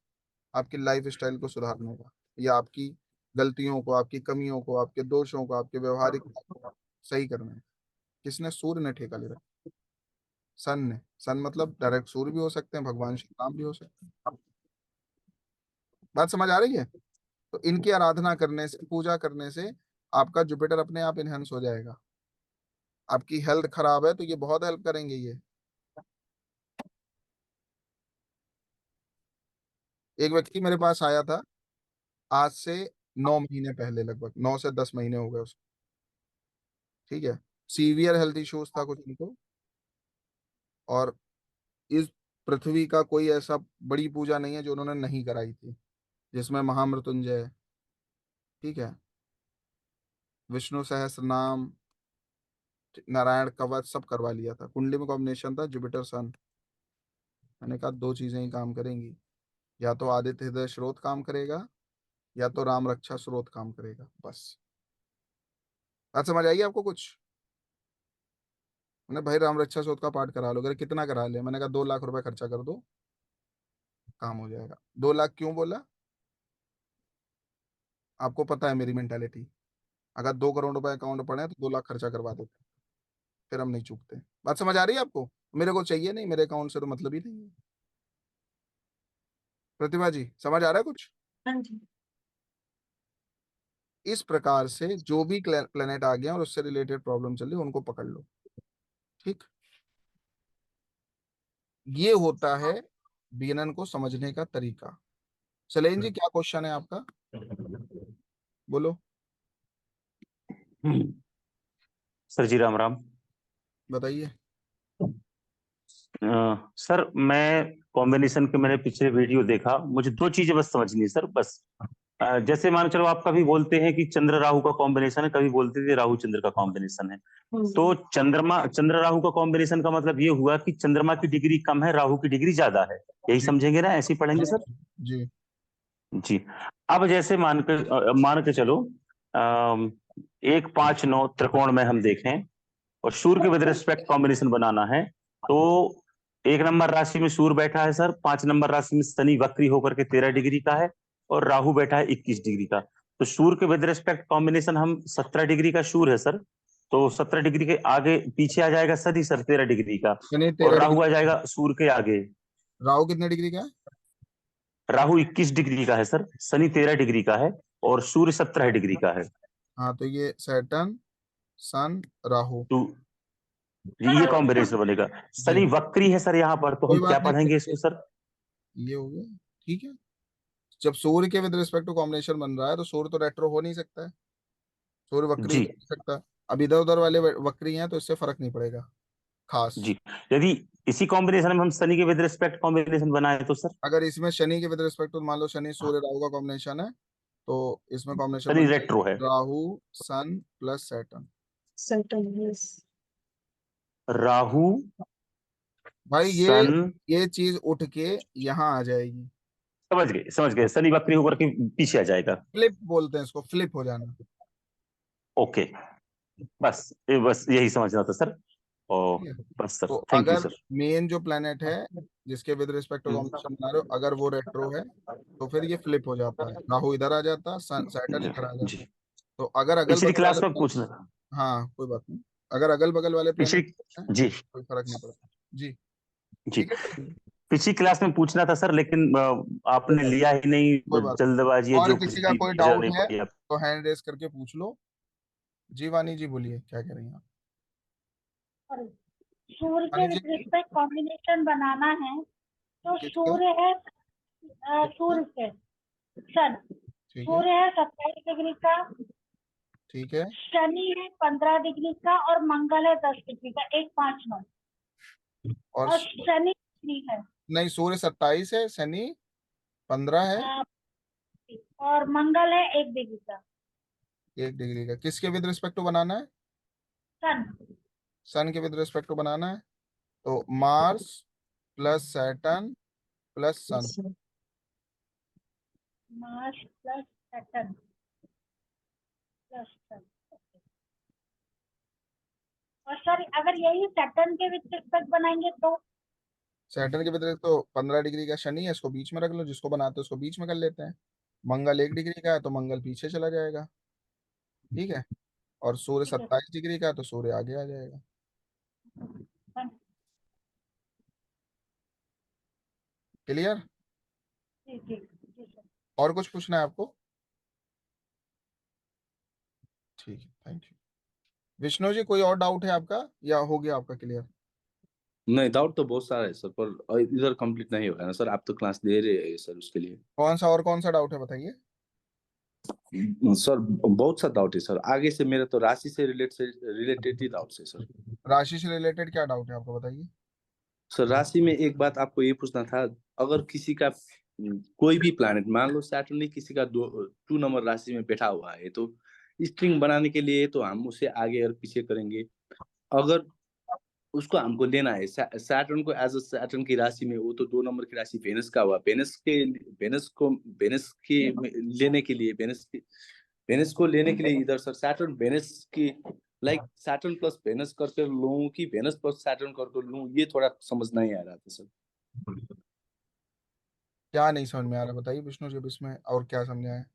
आपकी लाइफ स्टाइल को सुधारने का, या आपकी गलतियों को, आपकी कमियों को, आपके दोषों को, आपके व्यवहारिक को सही करने का। किसने? सूर्य ने ठेका ले रखा। सन ने, सन मतलब डायरेक्ट सूर्य भी हो सकते हैं, भगवान श्री राम भी हो सकते हैं। बात समझ आ रही है? तो इनकी आराधना करने से, पूजा करने से आपका जुपिटर अपने आप इनहेंस हो जाएगा। आपकी हेल्थ खराब है तो ये बहुत हेल्प करेंगे ये। एक व्यक्ति मेरे पास आया था आज से 9 महीने पहले, लगभग 9 से 10 महीने हो गए उसको। ठीक है, सीवियर हेल्थ इश्यूज था कुछ उनको, और इस पृथ्वी का कोई ऐसा बड़ी पूजा नहीं है जो उन्होंने नहीं कराई थी, जिसमें महामृत्युंजय, ठीक है, विष्णु सहस्त्र नाम, नारायण कवच सब करवा लिया था। कुंडली में कॉम्बिनेशन था जुपिटर सन। मैंने कहा दो चीजें ही काम करेंगी, या तो आदित्य हृदय स्रोत काम करेगा या तो राम रक्षा स्रोत काम करेगा। बस बात समझ आएगी आपको कुछ? मैंने भाई राम रक्षा स्रोत का पाठ करा लो। अगर कितना करा लिया? मैंने कहा 2 लाख रुपए खर्चा कर दो, काम हो जाएगा। 2 लाख क्यों बोला? आपको पता है मेरी मेंटालिटी, अगर 2 करोड़ रुपए अकाउंट पड़े तो 2 लाख खर्चा करवा देते, फिर हम नहीं चूकते। बात समझ आ रही है आपको? मेरे को चाहिए नहीं, मेरे अकाउंट से तो मतलब ही नहीं है। प्रतिभा जी समझ आ रहा है कुछ? हाँ जी। इस प्रकार से जो भी प्लेनेट आ गया और उससे रिलेटेड प्रॉब्लम चल रही है उनको पकड़ लो, ठीक। ये होता है बीएनएन को समझने का तरीका। शैलेंद्र जी क्या क्वेश्चन है आपका, बोलो। सर जी राम राम। बताइए। सर मैं कॉम्बिनेशन के मैंने पिछले वीडियो देखा, मुझे दो चीजें बस समझनी है सर, बस। जैसे मान चलो आप कभी बोलते हैं कि चंद्र राहु का कॉम्बिनेशन है, कभी बोलते थे राहु चंद्र का कॉम्बिनेशन है। तो चंद्रमा चंद्र राहु का कॉम्बिनेशन का मतलब ये हुआ कि चंद्रमा की डिग्री कम है, राहु की डिग्री ज्यादा है, यही जी समझेंगे ना? ऐसे ही पढ़ेंगे सर? जी जी। अब जैसे मान के चलो 1 5 9 त्रिकोण में हम देखें और सूर्य के विद रिस्पेक्ट कॉम्बिनेशन बनाना है, तो 1 नंबर राशि में सूर्य बैठा है सर, 5 नंबर राशि में शनि वक्री होकर के 13 डिग्री का है, और राहु बैठा है 21 डिग्री का। तो सूर्य के विद रिस्पेक्ट कॉम्बिनेशन हम 17 डिग्री का सूर्य है सर, तो 17 डिग्री के आगे पीछे आ जाएगा शनि सर 13 डिग्री का, शनि और 13 राहु आ डिग्री जाएगा सूर्य के आगे। राहु कितने डिग्री का है? राहु 21 डिग्री का है सर, शनि 13 डिग्री का है, और सूर्य 17 डिग्री का है। हाँ तो ये सैटर्न सन राहु, तो ये कॉम्बिनेशन बनेगा। जी शनि वक्री है सर यहाँ पर, तो हम कोई क्या बात नहीं, पढ़ेंगे इसको सर? ये हो गया, ठीक है। जब सूर्य के विद रिस्पेक्ट टू कॉम्बिनेशन बन रहा है तो सूर्य तो रेट्रो हो नहीं सकता है, सूर्य वक्री जी तो नहीं सकता। अब इधर उधर वाले वक्री हैं तो इससे फर्क नहीं पड़ेगा खास। जी। यदि इसी कॉम्बिनेशन में हम शनि के विद रिस्पेक्ट कॉम्बिनेशन बनाए तो सर? अगर इसमें शनि के विद रिस्पेक्ट टू मान लो शनि सूर्य राहु का कॉम्बिनेशन है, तो इसमें कॉम्बिनेशन शनि बन रेट्रो है। Rahu sun plus Saturn. Saturn, yes. Rahu भाई सन, ये चीज उठ के यहाँ आ जाएगी। समझ गए, शनि वक्री होकर के पीछे आ जाएगा। फ्लिप बोलते हैं इसको, फ्लिप हो जाना। ओके, बस यही समझना था सर। ओ, ठीक है। बस सर, तो थैंक यू अगर सर। मेन जो प्लेनेट है जिसके विद रिस्पेक्ट टू कॉम्बिनेशन बना रहे हो, अगर वो रेट्रो है तो फिर ये फ्लिप हो जाता है, राहु इधर आ जाता, सैटर्न इधर आ जी, जाता। तो अगर अगल पिछली बगल क्लास में वाले, पूछना था। हाँ कोई बात नहीं, अगर अगल बगल वाले पिछली प्लेनेट है जी कोई फर्क नहीं पड़ता। जी जी, ठीक है, पिछली क्लास में पूछना था सर, लेकिन कोई आपने बात लिया ही नहीं, कोई बात जल्दबाजी है और जो कुछ किसी का भी कोई नजर डाउट नहीं है पड़ी आप। तो हैंड रेस करके पूछ लो। जी वानी जी बोलिए क्या कह रही हैं आप? सूर्य के वानी जी रिस्पेक्ट कॉम्बिनेशन बनाना है, तो किसका? सूर्य है किसका? सूर्य से सन, ठीक है, सूर्य है 27 डिग्री का, ठीक है। शनि है 15 डिग्री का, और मंगल है 10 डिग्री का, 1 5 9, और और शनि है नहीं, सूर्य 27 है, शनि 15 है, अ, और मंगल है 1 डिग्री का। 1 डिग्री का। किसके विद रिस्पेक्ट टू बनाना है? सन, सन के विद रिस्पेक्ट टू बनाना है, तो मार्स प्लस सैटर्न प्लस सन। मार्स प्लस सैटर्न प्लस सन। और सर अगर यही सैटर्न के विद रिस्पेक्ट बनाएंगे तो? सैटर्न के विद रिस्पेक्ट तो 15 डिग्री का शनि है, इसको बीच में रख लो, जिसको बनाते हैं उसको बीच में कर लेते हैं। मंगल 1 डिग्री का है तो मंगल पीछे चला जाएगा, ठीक है। और सूर्य ठीक है 27 डिग्री का है तो सूर्य आगे आ जाएगा। सन। क्लियर? जी जी जी सर। और कुछ पूछना है आपको? ठीक है, थैंक यू। विष्णु जी कोई और डाउट है आपका या हो गया आपका क्लियर? नहीं, डाउट तो बहुत सारा है सर, पर इधर कंप्लीट नहीं होगा ना सर, आप तो क्लास दे रहे हैं सर उसके लिए। कौन सा डाउट है बताइए। सर बहुत सा डाउट है सर, आगे से मेरा तो राशि से रिलेटेड ही डाउट है सर। राशि से रिलेटेड क्या डाउट है आपको बताइए। सर राशि में एक बात आपको ये पूछना था, अगर किसी का कोई भी प्लैनेट, मान लो सैटर्न ही किसी का 2 नंबर राशि में बैठा हुआ है, तो स्ट्रिंग बनाने के लिए तो हम उसे आगे और पीछे करेंगे। अगर उसको हमको लेना है सैटर्न को एज अ सैटर्न की राशि में, वो तो 2 नंबर की राशि वेनस का हुआ, वेनस को लेने के लिए इधर सर सैटर्न वेनस की, लाइक सैटर्न प्लस वेनस करके लूं कि वेनस प्लस सैटर्न करके लूं, ये थोड़ा समझ नहीं आ रहा था सर। क्या नहीं समझ में आ रहा बताइए विष्णु जी, अब इसमें और क्या समझा है?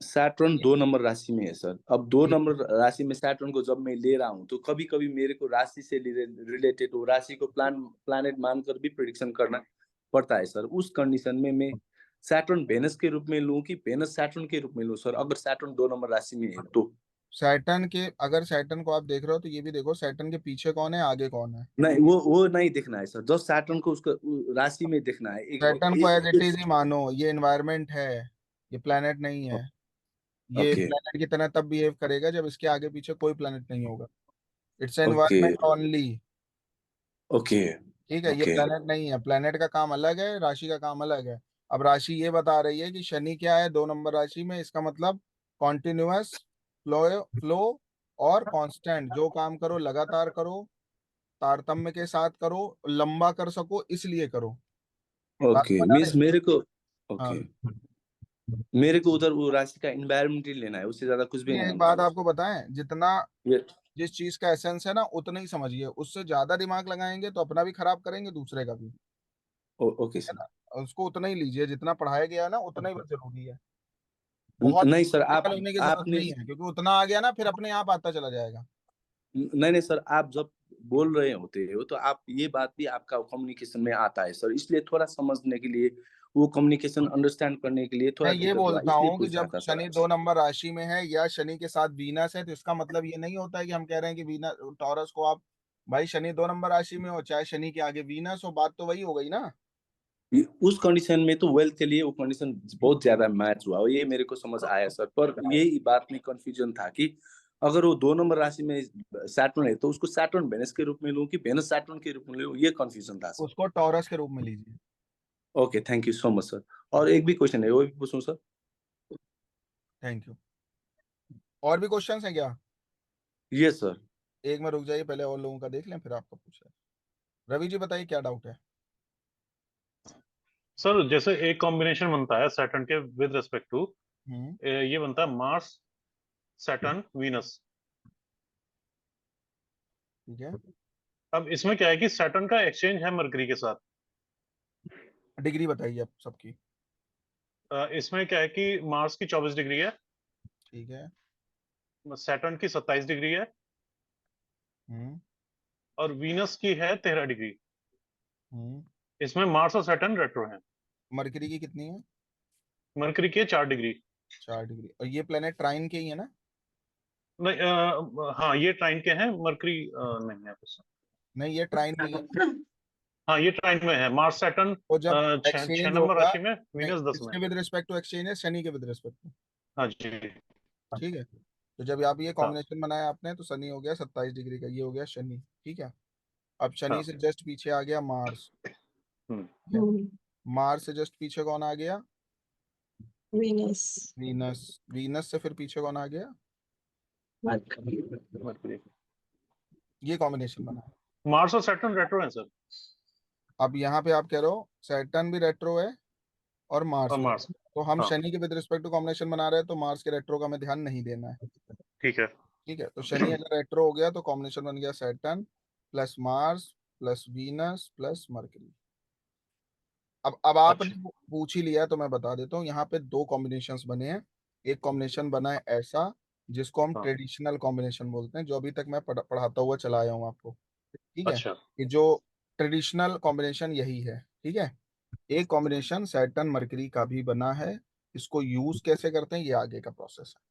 सैटर्न 2 नंबर राशि में है सर। अब 2 नंबर राशि में सैटर्न को जब मैं ले रहा हूँ, तो कभी कभी मेरे को राशि से रिलेटेड वो राशि को प्लानेट मानकर भी प्रिडिक्शन करना पड़ता है सर। उस कंडीशन में मैं सैटर्न वेनस के रूप में लूं कि वेनस सैटर्न के रूप में लूं सर, अगर सैटर्न 2 नंबर राशि में है तो? सैटर्न के, अगर सैटर्न को आप देख रहे हो तो ये भी देखो सैटर्न के पीछे कौन है, आगे कौन है। नहीं, वो नहीं देखना है सर, जस्ट सैटर्न को उसका राशि में देखना है। सैटर्न को एज इट इज ही मानो, ये एनवायरमेंट है, ये प्लेनेट नहीं है। ये ओके प्लेनेट की तरह तब बिहेव करेगा जब इसके आगे पीछे कोई प्लेनेट नहीं होगा। It's okay environment only. Okay ठीक है, ये ओके प्लेनेट नहीं है, प्लेनेट का काम अलग है, राशि का काम अलग है। अब राशि ये बता रही है कि शनि क्या है 2 नंबर राशि में, इसका मतलब कॉन्टिन्यूअस फ्लो फ्लो और कांस्टेंट, जो काम करो लगातार करो, तारतम्य के साथ करो, लंबा कर सको इसलिए करो। बात ओके समझ आ मीन्स रही है? मेरे को, ओके, हाँ। मेरे को उधर वो राशि का एनवायरमेंट ही लेना है, उससे ज्यादा कुछ भी ये नहीं एक होना बात चाहिए। आपको बताएं, जितना ये जिस चीज का एसेंस है ना उतना ही समझिए, उससे ज्यादा दिमाग लगाएंगे तो अपना भी खराब करेंगे, दूसरे का भी। ओके है सर। ना? उसको उतना ही लीजिए, जितना पढ़ाया गया है ना उतना ही बस जरूरी है। बहुत नहीं सर, टेक्निकल होने की जरूरत आपने नहीं है, क्योंकि उतना आ गया ना फिर अपने आप आता चला जाएगा। नहीं सर, आप जब बोल रहे होते हो तो आप ये बात भी आपका कम्युनिकेशन में आता है सर, इसलिए थोड़ा समझने के लिए, वो कम्युनिकेशन अंडरस्टैंड करने के लिए थोड़ा मैं ये दिक्कत हुआ, बोलता इसलिए हूँ कि पूछ रहा जब था सर शनि आपसे। 2 नंबर राशि में है या शनि के साथ वीनस है, तो इसका मतलब ये नहीं होता है कि हम कह रहे हैं कि वीनस टॉरस को आप, भाई शनि 2 नंबर राशि में हो चाहे शनि के आगे वीनस हो, बात तो वही हो गई ना। उस कंडीशन में तो वेल्थ के लिए वो कंडीशन बहुत ज्यादा मैच हुआ, और ये मेरे को समझ आया सर। पर यही बात में कंफ्यूजन था कि अगर वो 2 नंबर राशि में सैटर्न है, तो उसको सैटर्न वेनस के रूप में लूं कि वेनस सैटर्न के रूप में लूं, ये कंफ्यूजन था सर। उसको टॉरस के रूप में लीजिए। Okay, thank you so much sir. और एक भी क्वेश्चन है, वो भी पूछूं सर? Thank you. और भी क्वेश्चंस हैं क्या? Yes sir. एक में रुक जाइए, पहले और लोगों का देख लें फिर आपका पूछे। रवि जी बताइए क्या डाउट है। सर जैसे एक कॉम्बिनेशन बनता है सैटर्न के विद रिस्पेक्ट टू, हम्म। ये बनता है मार्स सैटर्न वीनस। ठीक है। अब इसमें क्या है कि सैटर्न का एक्सचेंज है मरकरी के साथ। डिग्री बताइए आप सबकी। इसमें क्या है कि मार्स की 24 डिग्री है, ठीक है। सैटर्न की 27 डिग्री है, हम्म। और वीनस की है 13 डिग्री। हम्म। इसमें मार्स और सैटर्न रेट्रो हैं। मरकरी की कितनी है? मरकरी की है 4 डिग्री। 4 डिग्री। और ये प्लेनेट ट्राइन के ही है ना? नहीं, हाँ ये ट्राइन के हैं, मरकरी नहीं है कुछ। नहीं, ये ट्राइन में ही है। हाँ ये ट्राइन में है, मार्स सैटर्न तो जब छह एक्सचेंज नंबर होगा, राशि में, नहीं वीनस 10 में। किसके विद रिस्पेक्ट टू एक्सचेंज है? शनि के विद रिस्पेक्ट टू। हाँ जी। ठीक है। तो जब आप ये हाँ कॉम्बिनेशन बनाया आपने तो शनि हो गया 27 डिग्री का, ये हो गया शनि। ठीक है। अब शनि हाँ। से जस्ट पीछे आ गया मार्स। हम्म। ठीक है। मार्स से जस्ट पीछे कौन आ गया? वीनस। वीनस। वीनस से फिर पीछे कौन आ गया? मरकरी। ये कॉम्बिनेशन बना है। मार्स और सैटर्न रेट्रो है सर। अब यहाँ पे आप कह रहे हो सैटर्न भी रेट्रो है और मार्स और भी मार्स। रेट्रो, तो हम हाँ शनि के विद रिस्पेक्ट टू कॉम्बिनेशन बना रहे हैं, तो मार्स के रेट्रो का हमें ध्यान नहीं देना है। ठीक है। ठीक है, तो शनि अगर रेट्रो हो गया तो कॉम्बिनेशन बन गया Saturn plus Mars plus Venus plus mercury. अब आपने अच्छा। पूछ ही लिया है, तो मैं बता देता हूँ, यहाँ पे 2 कॉम्बिनेशंस बने हैं। एक कॉम्बिनेशन बना है ऐसा, जिसको हम हाँ। ट्रेडिशनल कॉम्बिनेशन बोलते हैं, जो अभी तक मैं पढ़ाता हुआ चला आया हूँ आपको। ठीक है। अच्छा। ये जो ट्रेडिशनल कॉम्बिनेशन यही है। ठीक है। एक कॉम्बिनेशन सैटर्न मरकरी का भी बना है। इसको यूज कैसे करते हैं ये आगे का प्रोसेस है,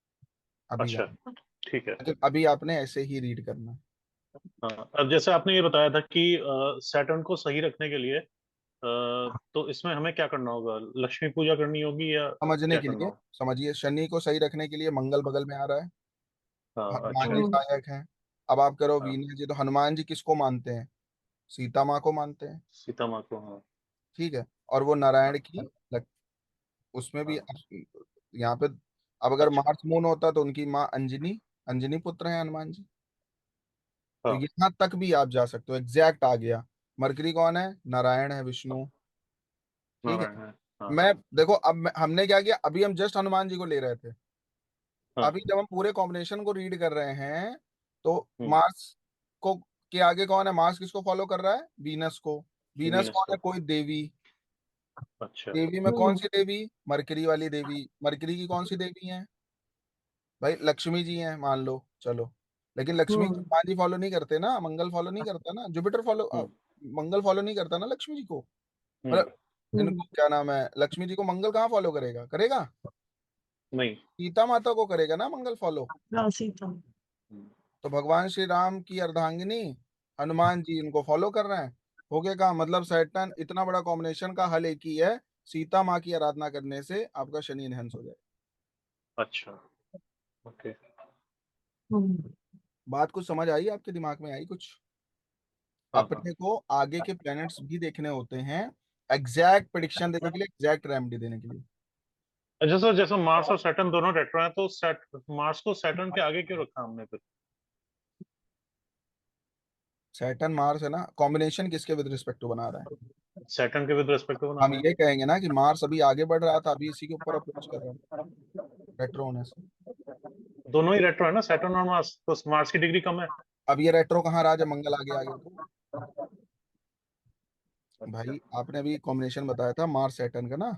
अभी अच्छा। ठीक है। लेकिन अभी आपने ऐसे ही रीड करना है। हाँ, अब जैसे आपने ये बताया था कि सैटर्न को सही रखने के लिए तो इसमें हमें क्या करना होगा, लक्ष्मी पूजा करनी होगी या समझने क्या के करना लिए होगा? समझिए, शनि को सही रखने के लिए मंगल बगल में आ रहा है, हाँ हनुमान अच्छा। जी सहायक हैं। अब आप करो हाँ वीना जी, तो हनुमान जी किसको मानते हैं? सीता माँ को मानते हैं, सीता माँ को, हाँ। ठीक है। और वो नारायण की उसमें भी यहाँ पे अब अगर अच्छा, मार्स मून होता तो उनकी माँ अंजनी, अंजनी पुत्र है हनुमान जी। तो हाँ, यहाँ तक भी आप जा सकते हो, एग्जैक्ट आ गया। मरकरी कौन है? नारायण है, विष्णु, ठीक है। नारायण है, हाँ, मैं देखो अब हमने क्या किया, अभी हम जस्ट हनुमान जी को ले रहे थे, हाँ, अभी जब हम पूरे कॉम्बिनेशन को रीड कर रहे हैं तो हम्म, मार्स को के आगे कौन है? मार्स किसको फॉलो कर रहा है? वीनस को। वीनस वीनस कौन है? को, कोई देवी। अच्छा, देवी में कौन सी देवी? मरकरी वाली देवी। मरकरी की कौन सी देवी है भाई? लक्ष्मी जी हैं मान लो, चलो। लेकिन लक्ष्मी को हनुमान जी फॉलो नहीं करते ना, मंगल फॉलो नहीं करता ना, जुपिटर फॉलो हम्म, मंगल फॉलो नहीं करता ना लक्ष्मी जी को। हम्म, मतलब इनको क्या नाम है, लक्ष्मी जी को मंगल कहाँ फॉलो करेगा? करेगा नहीं, सीता माता को करेगा ना मंगल फॉलो। हाँ, सीता। हम्म, तो भगवान श्री राम की अर्धांगिनी हनुमान जी इनको फॉलो कर रहे हैं। हो गया कहा, मतलब सैटर्न इतना बड़ा कॉम्बिनेशन का हल एक ही है, सीता माँ की आराधना करने से आपका शनि इनहेंस हो जाए। अच्छा, ओके, बात कुछ समझ आई? आपके दिमाग में आई कुछ? हाँ, हाँ। अपने को आगे के प्लैनेट्स भी देखने होते हैं, एग्जैक्ट प्रिडिक्शन देने के लिए, एग्जैक्ट रेमेडी देने के लिए। अच्छा सर, जैसे मार्स और सैटर्न दोनों रेट्रो हैं, तो मार्स को सैटर्न के आगे क्यों रखा हमने फिर? सैटर्न मार्स है ना, कॉम्बिनेशन किसके विद रिस्पेक्ट टू बना रहा है? सैटर्न के विद रिस्पेक्ट टू हम बनाना है। ये कहेंगे ना कि मार्स अभी आगे बढ़ रहा था, अभी इसी के ऊपर अप्रोच कर रहा है रेट्रो होने से। दोनों ही रेट्रो है ना, सैटर्न और मार्स, तो मार्स की डिग्री कम है। अब ये रेट्रो कहाँ रहा जब मंगल आगे आ गया तो? अच्छा, भाई आपने अभी कॉम्बिनेशन बताया था मार्स सैटर्न का ना,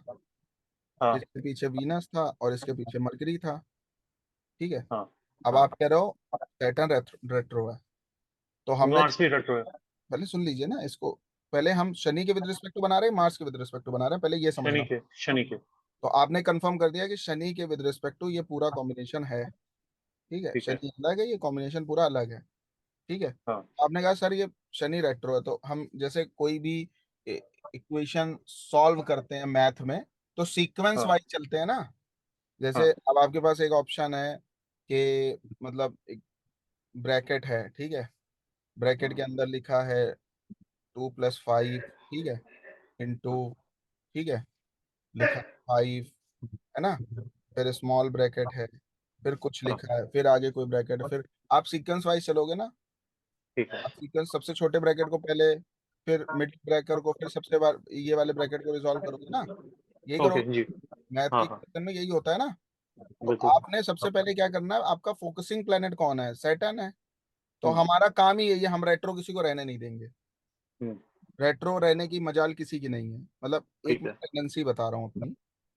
हाँ, इसके पीछे वीनस था और इसके पीछे मरकरी था, ठीक है। हाँ, अब हाँ, आप कह रहे हो सैटर्न रेट्रो है, तो हमने मार्स भी रेट्रो है। पहले सुन लीजिए ना इसको। पहले हम शनि के विद रिस्पेक्ट टू बना रहे हैं, मार्स के विद रिस्पेक्ट टू बना रहे हैं, पहले ये समझना। शनि के, तो आपने कंफर्म कर दिया कि शनि के विद रिस्पेक्ट टू ये पूरा कॉम्बिनेशन है, ठीक है। ठीक है, शनि अलग है, ये कॉम्बिनेशन पूरा अलग है, ठीक है। हाँ, आपने कहा सर ये शनि रेट्रो है, तो हम जैसे कोई भी इक्वेशन सॉल्व करते हैं मैथ में तो सीक्वेंस हाँ, वाइज चलते हैं ना। जैसे हाँ, अब आपके पास एक ऑप्शन है कि मतलब एक ब्रैकेट है, ठीक है। ब्रैकेट के अंदर लिखा है 2+5, ठीक है, इंटू, ठीक है, लिखा 5, है ना। फिर स्मॉल ब्रैकेट है, फिर कुछ हाँ, लिखा है, फिर आगे कोई ब्रैकेट है, फिर आप सीक्वेंस वाइज चलोगे ना। ठीक है, आप सीक्वेंस सबसे छोटे ब्रैकेट को पहले, फिर मिडिल ब्रैकेट को, फिर सबसे बार ये वाले ब्रैकेट को रिजॉल्व करोगे ना, यही ओके करोगे। जी, मैथ हाँ, की हाँ, क्वेश्चन में यही होता है ना। तो बिल्कुल, आपने सबसे पहले क्या करना है, आपका फोकसिंग प्लेनेट कौन है? सैटर्न है। तो हम्म, हमारा काम ही यही है, हम रेट्रो किसी को रहने नहीं देंगे। हम्म, रेट्रो रहने की मजाल किसी की नहीं है, मतलब एक ठीक मैं है, टेंडेंसी बता रहा हूँ अपनी,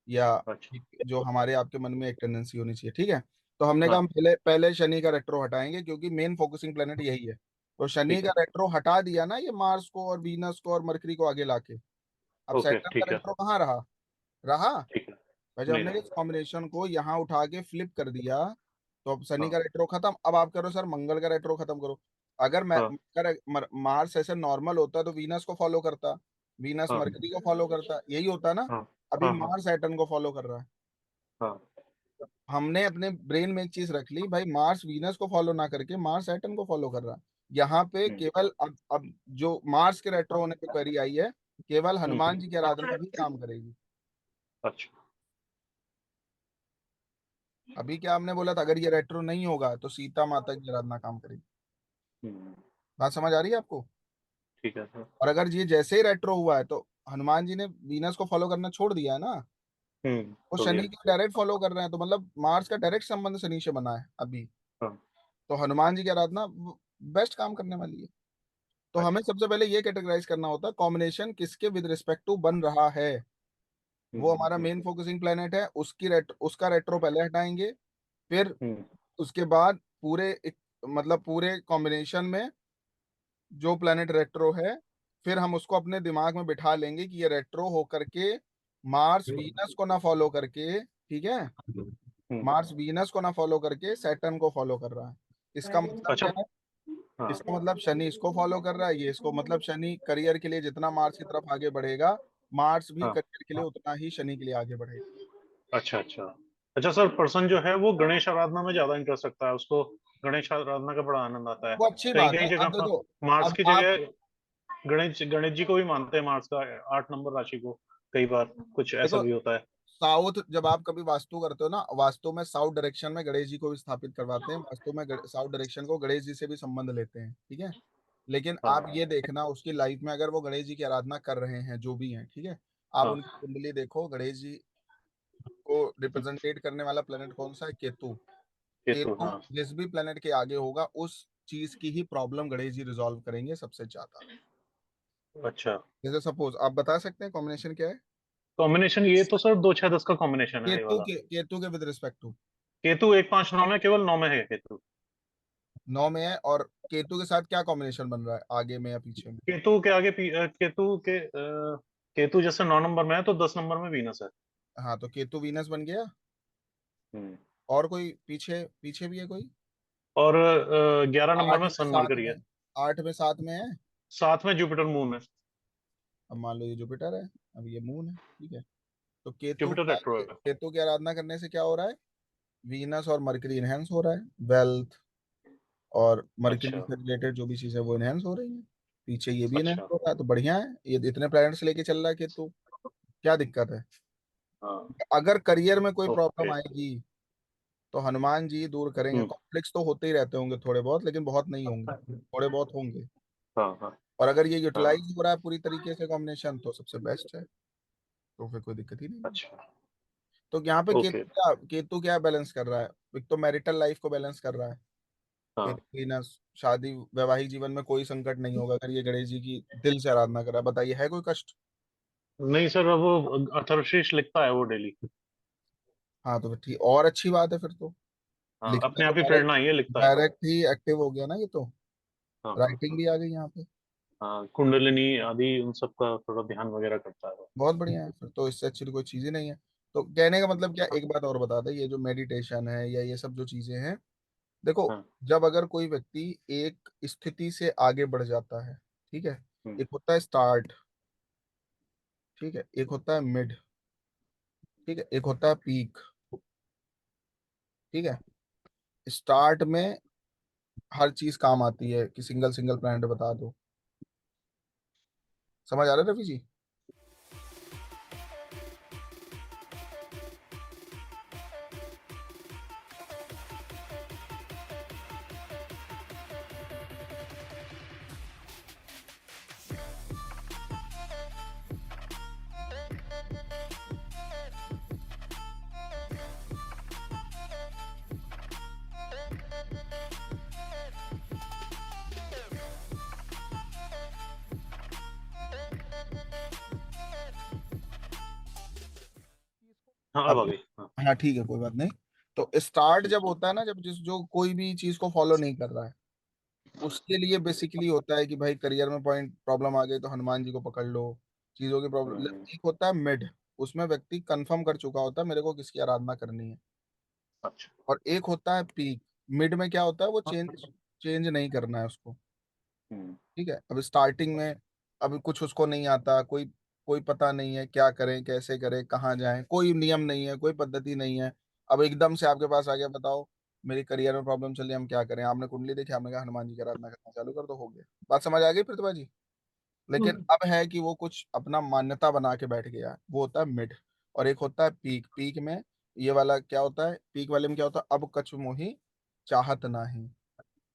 या अच्छा, जो हमारे आपके मन में एक टेंडेंसी होनी चाहिए, ठीक है। तो हमने कहा हम हाँ, पहले पहले शनि का रेट्रो हटाएंगे क्योंकि मेन फोकसिंग प्लेनेट यही है। तो शनि ठीक का है, रेट्रो हटा दिया ना, ये मार्स को और वीनस को और मरकरी को आगे लाके, अब ओके, सैटर्न का ठीक है, रेट्रो कहाँ रहा? रहा ठीक है, भाई जब नहीं हमने रहा, इस कॉम्बिनेशन को यहाँ उठा के फ्लिप कर दिया तो अब शनि हाँ, का रेट्रो खत्म। अब आप करो सर मंगल का रेट्रो खत्म करो। अगर मैं हाँ, मार्स ऐसे नॉर्मल होता तो वीनस को फॉलो करता, वीनस हाँ, मरकरी को फॉलो करता, यही होता ना। हाँ, अभी हाँ, हाँ, मार्स सैटर्न को फॉलो कर रहा है। हाँ, हमने अपने ब्रेन में एक चीज रख ली भाई, मार्स वीनस को फॉलो ना करके मार्स सैटर्न को फॉलो कर रहा है। यहाँ पे हम्म, केवल अब जो मार्स के रेट्रो होने पे क्वेरी आई है, केवल हनुमान हम्म, जी की आराधना भी काम करेगी। अच्छा, अभी क्या हमने बोला था, अगर ये रेट्रो नहीं होगा तो सीता माता की आराधना काम करेगी। हम्म, बात समझ आ रही है आपको? ठीक है सर, और अगर ये जैसे ही रेट्रो हुआ है तो हनुमान जी ने वीनस को फॉलो करना छोड़ दिया है ना, वो हो गया, शनि को डायरेक्ट फॉलो कर रहे हैं, तो मतलब मार्स का डायरेक्ट संबंध शनि से बना है अभी। हाँ, तो हनुमान जी की आराधना बेस्ट काम करने वाली है। तो हमें अच्छा, सबसे पहले ये कैटेगराइज करना होता है कॉम्बिनेशन किसके विद रिस्पेक्ट टू बन रहा है। वो हमारा मेन फोकसिंग प्लेनेट है, उसका रेट्रो पहले हटाएंगे। फिर हम्म, उसके बाद मतलब पूरे कॉम्बिनेशन में जो प्लेनेट रेट्रो है, फिर हम उसको अपने दिमाग में बिठा लेंगे कि ये रेट्रो होकर के मार्स वीनस को ना फॉलो करके, ठीक है, हम्म, मार्स वीनस को ना फॉलो करके सैटर्न को फॉलो कर रहा है। इसका मतलब अच्छा, क्या है? हाँ, इसका मतलब शनि इसको फॉलो कर रहा है, ये इसको, मतलब शनि करियर के लिए जितना मार्स की तरफ आगे बढ़ेगा, मार्स भी हाँ, करियर के लिए उतना ही शनि के लिए आगे बढ़ेगा। अच्छा, अच्छा, अच्छा सर, पर्सन जो है वो गणेश आराधना में ज्यादा इंटरेस्ट रखता है, उसको गणेश आराधना का बड़ा आनंद आता है, वो अच्छी कहीं बात है। कहीं अब जगह देखो, मार्स अब की आप जगह गणेश जी को भी मानते हैं मार्स का 8 नंबर राशि को, कई बार कुछ ऐसा देखो भी होता है। साउथ, जब आप कभी वास्तु करते हो ना, वास्तु में साउथ डायरेक्शन में गणेश जी को भी स्थापित करवाते हैं, वास्तु में साउथ डायरेक्शन को गणेश जी से भी संबंध लेते हैं, ठीक है। लेकिन आप हाँ ये देखना उसकी लाइफ में अगर वो गणेश जी की आराधना कर रहे हैं, जो भी हैं, ठीक है, आप हाँ उनकी कुंडली देखो, गणेश जी को रिप्रेजेंटेट करने वाला प्लेनेट कौन सा है? केतु। केतु, केतु हाँ जिस भी प्लेनेट के आगे होगा उस चीज की ही प्रॉब्लम गणेश जी रिजॉल्व करेंगे सबसे ज्यादा। अच्छा। जैसे सपोज आप बता सकते हैं कॉम्बिनेशन क्या है? कॉम्बिनेशन ये तो सर 2 6 10 का कॉम्बिनेशन है ये वाला। केतु के विद रिस्पेक्ट टू केतु 1 5 9 में, केवल 9 में है केतु। 9 में है, और केतु के साथ क्या कॉम्बिनेशन बन रहा है, आगे में या पीछे में? केतु के आगे केतु जैसे 9 नंबर में है तो 10 नंबर में वीनस है। हाँ, तो केतु वीनस बन गया। हम्म। और कोई पीछे पीछे भी है कोई? और 11 नंबर 8 में में सन 7 मरकरी में, है। 8 में 7 में है। 7 में जुपिटर मून है। अब मान लो ये जुपिटर है, अब ये मून है, ठीक है। तो केतु जुपिटर का, रेट्रो है। केतु की आराधना करने से क्या हो रहा है? वीनस और मरकरी इनहेंस हो रहा है, वेल्थ और मरकरी अच्छा से रिलेटेड जो भी चीज है वो इनहेंस हो रही है। पीछे ये भी इनहेंस अच्छा। हो रहा है, तो बढ़िया है, ये इतने प्लैनेट्स लेके चल रहा है केतु, क्या दिक्कत है? हाँ अगर करियर में कोई प्रॉब्लम ओके। आएगी तो हनुमान जी दूर करेंगे। हम्म। कॉन्फ्लिक्ट्स तो होते ही रहते होंगे थोड़े बहुत, लेकिन बहुत नहीं होंगे, थोड़े बहुत होंगे। हाँ हाँ और अगर ये हाँ। यूटिलाइज हो रहा है पूरी तरीके से कॉम्बिनेशन, तो सबसे बेस्ट है, तो फिर कोई दिक्कत ही नहीं है। अच्छा तो यहाँ पे ओके। केतु क्या बैलेंस कर रहा है? एक तो मैरिटल लाइफ को बैलेंस कर रहा है, हाँ केतु वीनस, शादी वैवाहिक जीवन में कोई संकट नहीं होगा अगर ये गणेश जी की दिल से आराधना कर रहा है। बताइए, है कोई कष्ट? नहीं सर, अब वो अथर्वशीष लिखता है वो डेली। हाँ, तो फिर ठीक, और अच्छी बात है फिर तो। हाँ लिखना अपने तो आप ही डायरेक्ट, प्रेरणा है, लिखता है। डायरेक्ट ही एक्टिव हो गया ना ये तो, हाँ हाँ राइटिंग हाँ। भी आ गई यहाँ पे। हाँ कुंडलिनी आदि उन सब का थोड़ा ध्यान वगैरह करता है वो। बहुत बढ़िया है, फिर तो इससे अच्छी तो कोई चीज ही नहीं है। तो कहने का मतलब क्या, एक बात और बता दें, ये जो मेडिटेशन है या ये सब जो चीजें हैं, देखो, हाँ। जब अगर कोई व्यक्ति एक स्थिति से आगे बढ़ जाता है, ठीक है, हम्म। एक होता है स्टार्ट, ठीक है, एक होता है मिड, ठीक है, एक होता है पीक, ठीक है। स्टार्ट में हर चीज काम आती है कि सिंगल सिंगल प्लैनेट बता दो। समझ आ रहा है रवि जी? हाँ अब अब आ गई हाँ। हाँ, ठीक है, कोई बात नहीं। तो स्टार्ट जब होता है ना, जब जिस जो कोई भी चीज को फॉलो नहीं कर रहा है, उसके लिए बेसिकली होता है कि भाई करियर में पॉइंट प्रॉब्लम आ गई तो हनुमान जी को पकड़ लो, चीजों की प्रॉब्लम। हम्म। एक होता है मिड, उसमें व्यक्ति कंफर्म कर चुका होता है मेरे को किसकी आराधना करनी है। अच्छा। और एक होता है पीक। मिड में क्या होता है, वो चेंज चेंज नहीं करना है उसको, हम्म। ठीक है। अब स्टार्टिंग में अभी कुछ उसको नहीं आता, कोई कोई पता नहीं है क्या करें, कैसे करें, कहाँ जाएं, कोई नियम नहीं है, कोई पद्धति नहीं है। अब एकदम से आपके पास आ गया, बताओ मेरी करियर में प्रॉब्लम चल रही है, हम क्या करें? आपने कुंडली देखी, आपने कहा हनुमान जी की आराधना करना चालू कर दो, हो गया। बात समझ आ गई प्रतिभा जी? लेकिन अब है कि वो कुछ अपना मान्यता बना के बैठ गया है, वो होता है मिड। और एक होता है पीक। पीक में ये वाला क्या होता है, पीक वाले में क्या होता है, अब कछु मोहि चाहत नाही,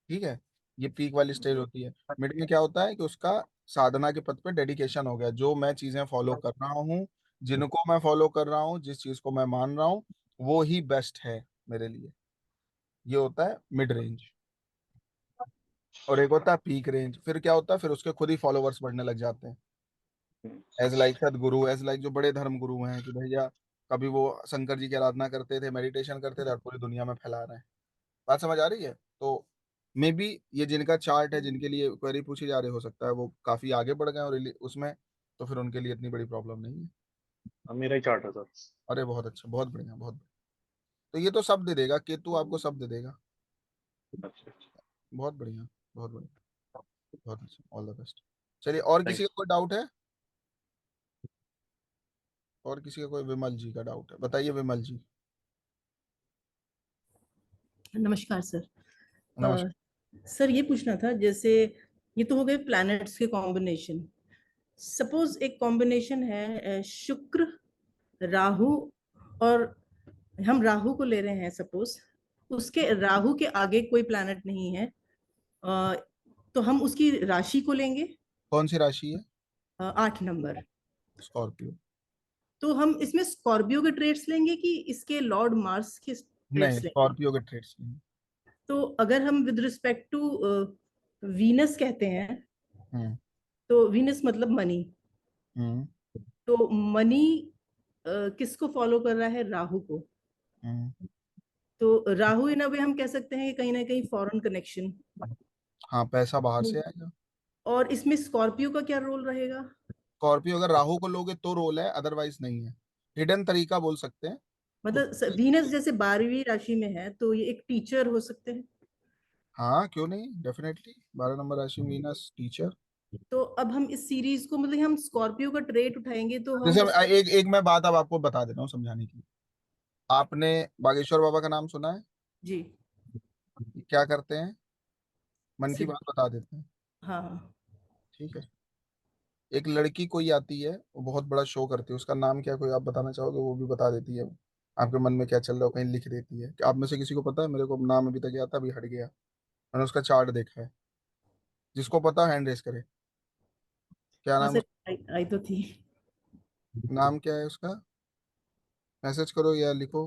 ठीक है, ये पीक वाली स्टेज होती है। मिड में क्या होता है कि उसका साधना के पथ पे डेडिकेशन हो गया, जो मैं चीजें फॉलो कर रहा हूँ, जिनको मैं फॉलो कर रहा हूँ, जिस चीज को मैं मान रहा हूँ, वो ही बेस्ट है मेरे लिए। ये होता है मिड रेंज। और एक होता है पीक रेंज। फिर क्या होता है, फिर उसके खुद ही फॉलोवर्स बढ़ने लग जाते हैं, हम्म। एज लाइक सदगुरु, एज लाइक जो बड़े धर्म गुरु हैं, कि भैया कभी वो शंकर जी की आराधना करते थे, मेडिटेशन करते थे, और पूरी दुनिया में फैला रहे हैं। बात समझ आ रही है? तो मे बी ये जिनका चार्ट है, जिनके लिए क्वेरी पूछी जा रही, हो सकता है वो काफी आगे बढ़ गए और उसमें, तो फिर उनके लिए इतनी बड़ी प्रॉब्लम नहीं है। अब मेरा ही चार्ट है सर। अरे बहुत अच्छा, बहुत बढ़िया, बहुत बढ़िया। तो ये तो सब दे देगा, केतु आपको सब दे देगा। अच्छा अच्छा। बहुत बढ़िया, बहुत बढ़िया, बहुत अच्छा, ऑल द बेस्ट। चलिए, और किसी थैंक्स। का कोई डाउट है? और किसी का कोई, विमल जी का डाउट है, बताइए विमल जी। नमस्कार सर। नमस्कार। सर ये पूछना था, जैसे ये तो हो गए प्लैनेट्स के कॉम्बिनेशन। सपोज एक कॉम्बिनेशन है शुक्र, राहु, और हम राहु को ले रहे हैं सपोज, उसके राहु के आगे कोई प्लैनेट नहीं है, तो हम उसकी राशि को लेंगे। कौन सी राशि है? 8 नंबर। स्कॉर्पियो। तो हम इसमें स्कॉर्पियो के ट्रेड्स लेंगे कि इसके लॉर्ड मार्स के नहीं, ट्रेड्स लेंगे? स्कॉर्पियो के ट्रेड्स नहीं। तो अगर हम विद रिस्पेक्ट टू वीनस कहते हैं, हम्म तो वीनस मतलब मनी, हम्म तो मनी किसको फॉलो कर रहा है? राहु को। हम्म तो राहु इन अ वे हम कह सकते हैं कि कहीं ना कहीं फॉरेन कनेक्शन। हाँ, पैसा बाहर से आएगा। और इसमें स्कॉर्पियो का क्या रोल रहेगा? स्कॉर्पियो अगर राहु को लोगे तो रोल है, अदरवाइज नहीं है। हिडन तरीका बोल सकते हैं। मतलब वीनस जैसे 12वीं राशि में है, तो ये एक टीचर हो सकते हैं। हाँ, क्यों नहीं, डेफिनेटली 12 नंबर राशि वीनस टीचर। तो अब हम इस सीरीज को, मतलब हम स्कॉर्पियो का ट्रेट उठाएंगे तो हम जैसे उस, एक एक मैं बात अब आपको बता दे रहा हूँ समझाने के लिए। आपने बागेश्वर बाबा का नाम सुना है? जी, क्या करते हैं? मन की सिद्ध, बात बता देते हैं। हाँ, ठीक है। एक लड़की कोई आती है, वो बहुत बड़ा शो करती है, उसका नाम क्या है, कोई आप बताना चाहोगे? वो भी बता देती है आपके मन में क्या चल रहा है, कहीं लिख देती है। क्या आप में से किसी को पता है? मेरे को नाम अभी तक याद था, अभी हट गया। मैंने उसका चार्ट देखा है। जिसको पता हैंड रेस करे। क्या हाँ नाम सर, आई तो थी। नाम क्या है उसका? मैसेज करो या लिखो।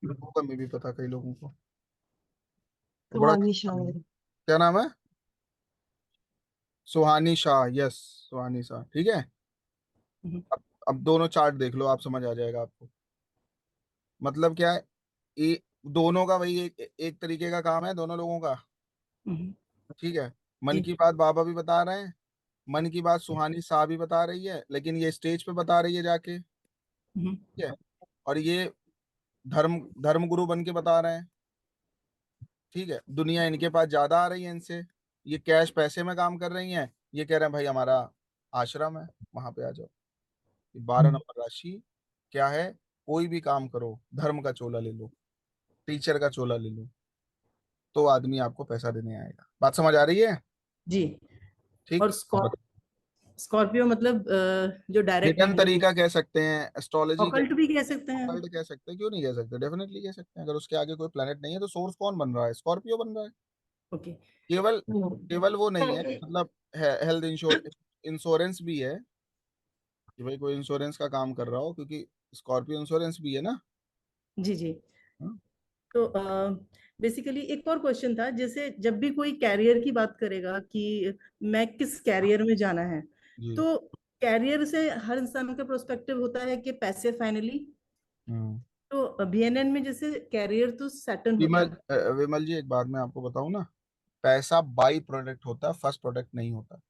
होगा मैं भी पता कई लोगों को। वो बड़ा सुहानी शाह। क्या नाम है? सुहानी शाह, यस। सुहानी शाह, ठीक है। हम्म, अब दोनों चार्ट देख लो, आप समझ आ जाएगा आपको। मतलब क्या है? दोनों का वही एक तरीके का काम है दोनों लोगों का। हम्म, ठीक है। मन जी, की बात बाबा भी बता रहे हैं, मन की बात सुहानी शाह भी बता रही है, लेकिन ये स्टेज पे बता रही है जाके। हम्म, ठीक है। और ये धर्म धर्म गुरु बन के बता रहे हैं। ठीक है। दुनिया इनके पास ज्यादा आ रही है इनसे। ये कैश पैसे में काम कर रही हैं। ये कह रहे हैं भाई हमारा आश्रम है, वहां पे आ जाओ। 12 नंबर राशि क्या है? कोई भी काम करो, धर्म का चोला ले लो, टीचर का चोला ले लो, तो आदमी आपको पैसा देने आएगा। बात समझ आ रही है? जी। ठीक। और स्कॉर्पियो मतलब जो डायरेक्ट हिडन है, तरीका कह सकते हैं, एस्ट्रोलॉजी कह, ऑकल्ट भी कह सकते हैं। occult कह सकते हैं, क्यों नहीं कह सकते? डेफिनेटली कह सकते हैं। अगर उसके आगे कोई प्लेनेट नहीं है तो सोर्स कौन बन रहा है? स्कॉर्पियो बन रहा है। ओके। केवल केवल वो नहीं है, मतलब हेल्थ इंश्योरेंस भी है कि भाई कोई इंश्योरेंस का काम कर रहा हो, क्योंकि स्कॉर्पियो इंश्योरेंस भी है ना। जी जी। हाँ? तो बेसिकली एक और क्वेश्चन था, जैसे जब भी कोई कैरियर की बात करेगा कि मैं किस कैरियर में जाना है, जी। तो कैरियर से हर इंसान का प्रोस्पेक्टिव होता है कि पैसे फाइनली। हम्म तो बीएनएन में जैसे कैरियर तो सैटर्न होता विमल है। विमल जी, एक बात मैं आपको बताऊं ना। पैसा बाई प्रोडक्ट होता है, फर्स्ट प्रोडक्ट नहीं होता। तो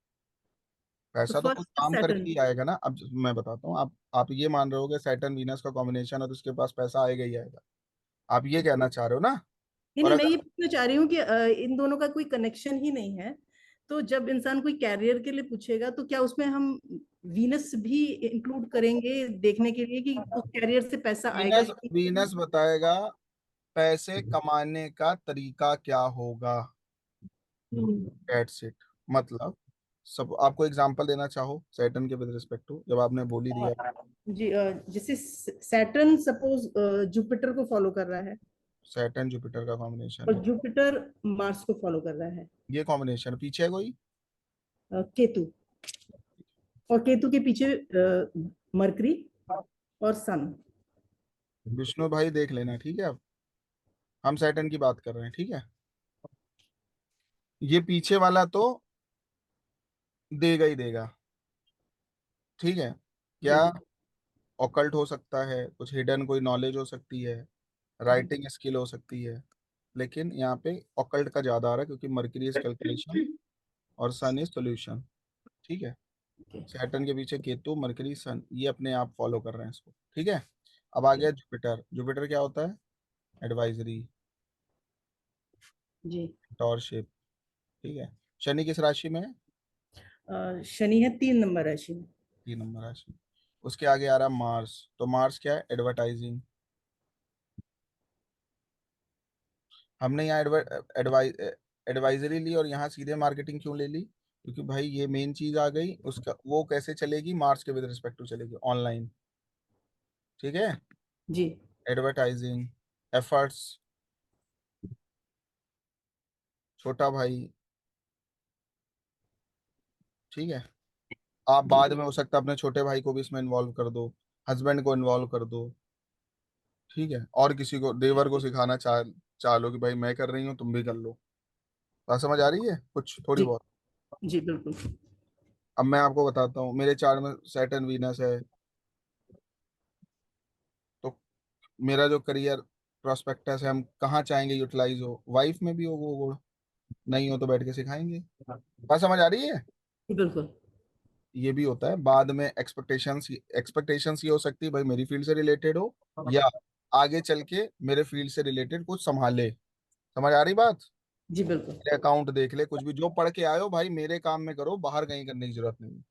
पैसा तो कुछ फर्स्ट काम करके सैटर्न। ही आएगा ना। अब मैं बताता हूँ, आप ये मान रहे हो कि सैटर्न वीनस का कॉम्बिनेशन है तो उसके पास पैसा आएगा ही आएगा। आप ये कहना चाह रहे हो ना? नहीं और नहीं, मैं ये अगर पूछना चाह रही हूँ कि इन दोनों का कोई कनेक्शन ही नहीं है। तो जब इंसान कोई कैरियर के लिए पूछेगा, तो क्या उसमें हम वीनस भी इंक्लूड करेंगे देखने के लिए कि उस कैरियर से पैसा आएगा वीनस कि नहीं? वीनस बताएगा पैसे कमाने का तरीका क्या होगा। That's it. मतलब सब आपको एग्जांपल देना चाहो सैटर्न के विद रिस्पेक्ट टू, जब आपने बोल ही दिया। जी, जैसे सैटर्न सपोज जुपिटर को फॉलो कर रहा है, सैटर्न जुपिटर का कॉम्बिनेशन और है। जुपिटर मार्स को फॉलो कर रहा है। ये कॉम्बिनेशन पीछे है कोई? केतु, और केतु के पीछे मरकरी और सन। विष्णु भाई देख लेना, ठीक है। अब हम सैटर्न की बात कर रहे हैं, ठीक है। ये पीछे वाला तो देगा ही देगा। ठीक है। जी क्या ऑकल्ट हो सकता है, कुछ हिडन कोई नॉलेज हो सकती है, राइटिंग स्किल हो सकती है, लेकिन यहाँ पे ऑकल्ट का ज्यादा आ रहा है क्योंकि मर्क्यूरी इज कैलकुलेशन और सन इज सोल्यूशन। ठीक है। सैटर्न के पीछे केतु, मरकरी, सन, ये अपने आप फॉलो कर रहे हैं इसको। ठीक है। अब आ गया जुपिटर। जुपिटर क्या होता है? एडवाइजरी, जी। टॉरशिप। ठीक है। शनि किस राशि में है? शनि है 3 नंबर राशि में। 3 नंबर राशि। उसके आगे आ रहा है मार्स। तो मार्स क्या है? एडवर्टाइजिंग। हमने यहाँ एडवाइज एडवाइजरी ली और यहाँ सीधे मार्केटिंग क्यों ले ली? क्योंकि भाई ये मेन चीज आ गई, उसका वो कैसे चलेगी, मार्च के विद रिस्पेक्ट टू चलेगी ऑनलाइन, ठीक है। जी एडवर्टाइजिंग एफर्ट्स, छोटा भाई, ठीक है। आप बाद में हो सकता है अपने छोटे भाई को भी इसमें इन्वॉल्व कर दो, हस्बैंड को इन्वॉल्व कर दो, ठीक है। और किसी को, देवर को सिखाना चाह लो कि भाई मैं कर रही हूँ तुम भी कर लो। बात समझ आ रही है कुछ थोड़ी जी बहुत? जी बिल्कुल। अब मैं आपको बताता हूँ, मेरे चार्ट में सैटर्न वीनस है, तो मेरा जो करियर प्रोस्पेक्टस है, हम कहाँ चाहेंगे यूटिलाइज हो, वाइफ में भी हो वो गुण, नहीं हो तो बैठ के सिखाएंगे। बात समझ आ रही है? बिल्कुल। ये भी होता है बाद में। एक्सपेक्टेशंस ये हो सकती है भाई मेरी फील्ड से रिलेटेड हो, या आगे चल के मेरे फील्ड से रिलेटेड कुछ संभाले। समझ आ रही बात? जी बिल्कुल। मेरे अकाउंट देख ले, कुछ भी जो पढ़ के आए हो भाई मेरे काम में करो, बाहर कहीं करने की जरूरत नहीं।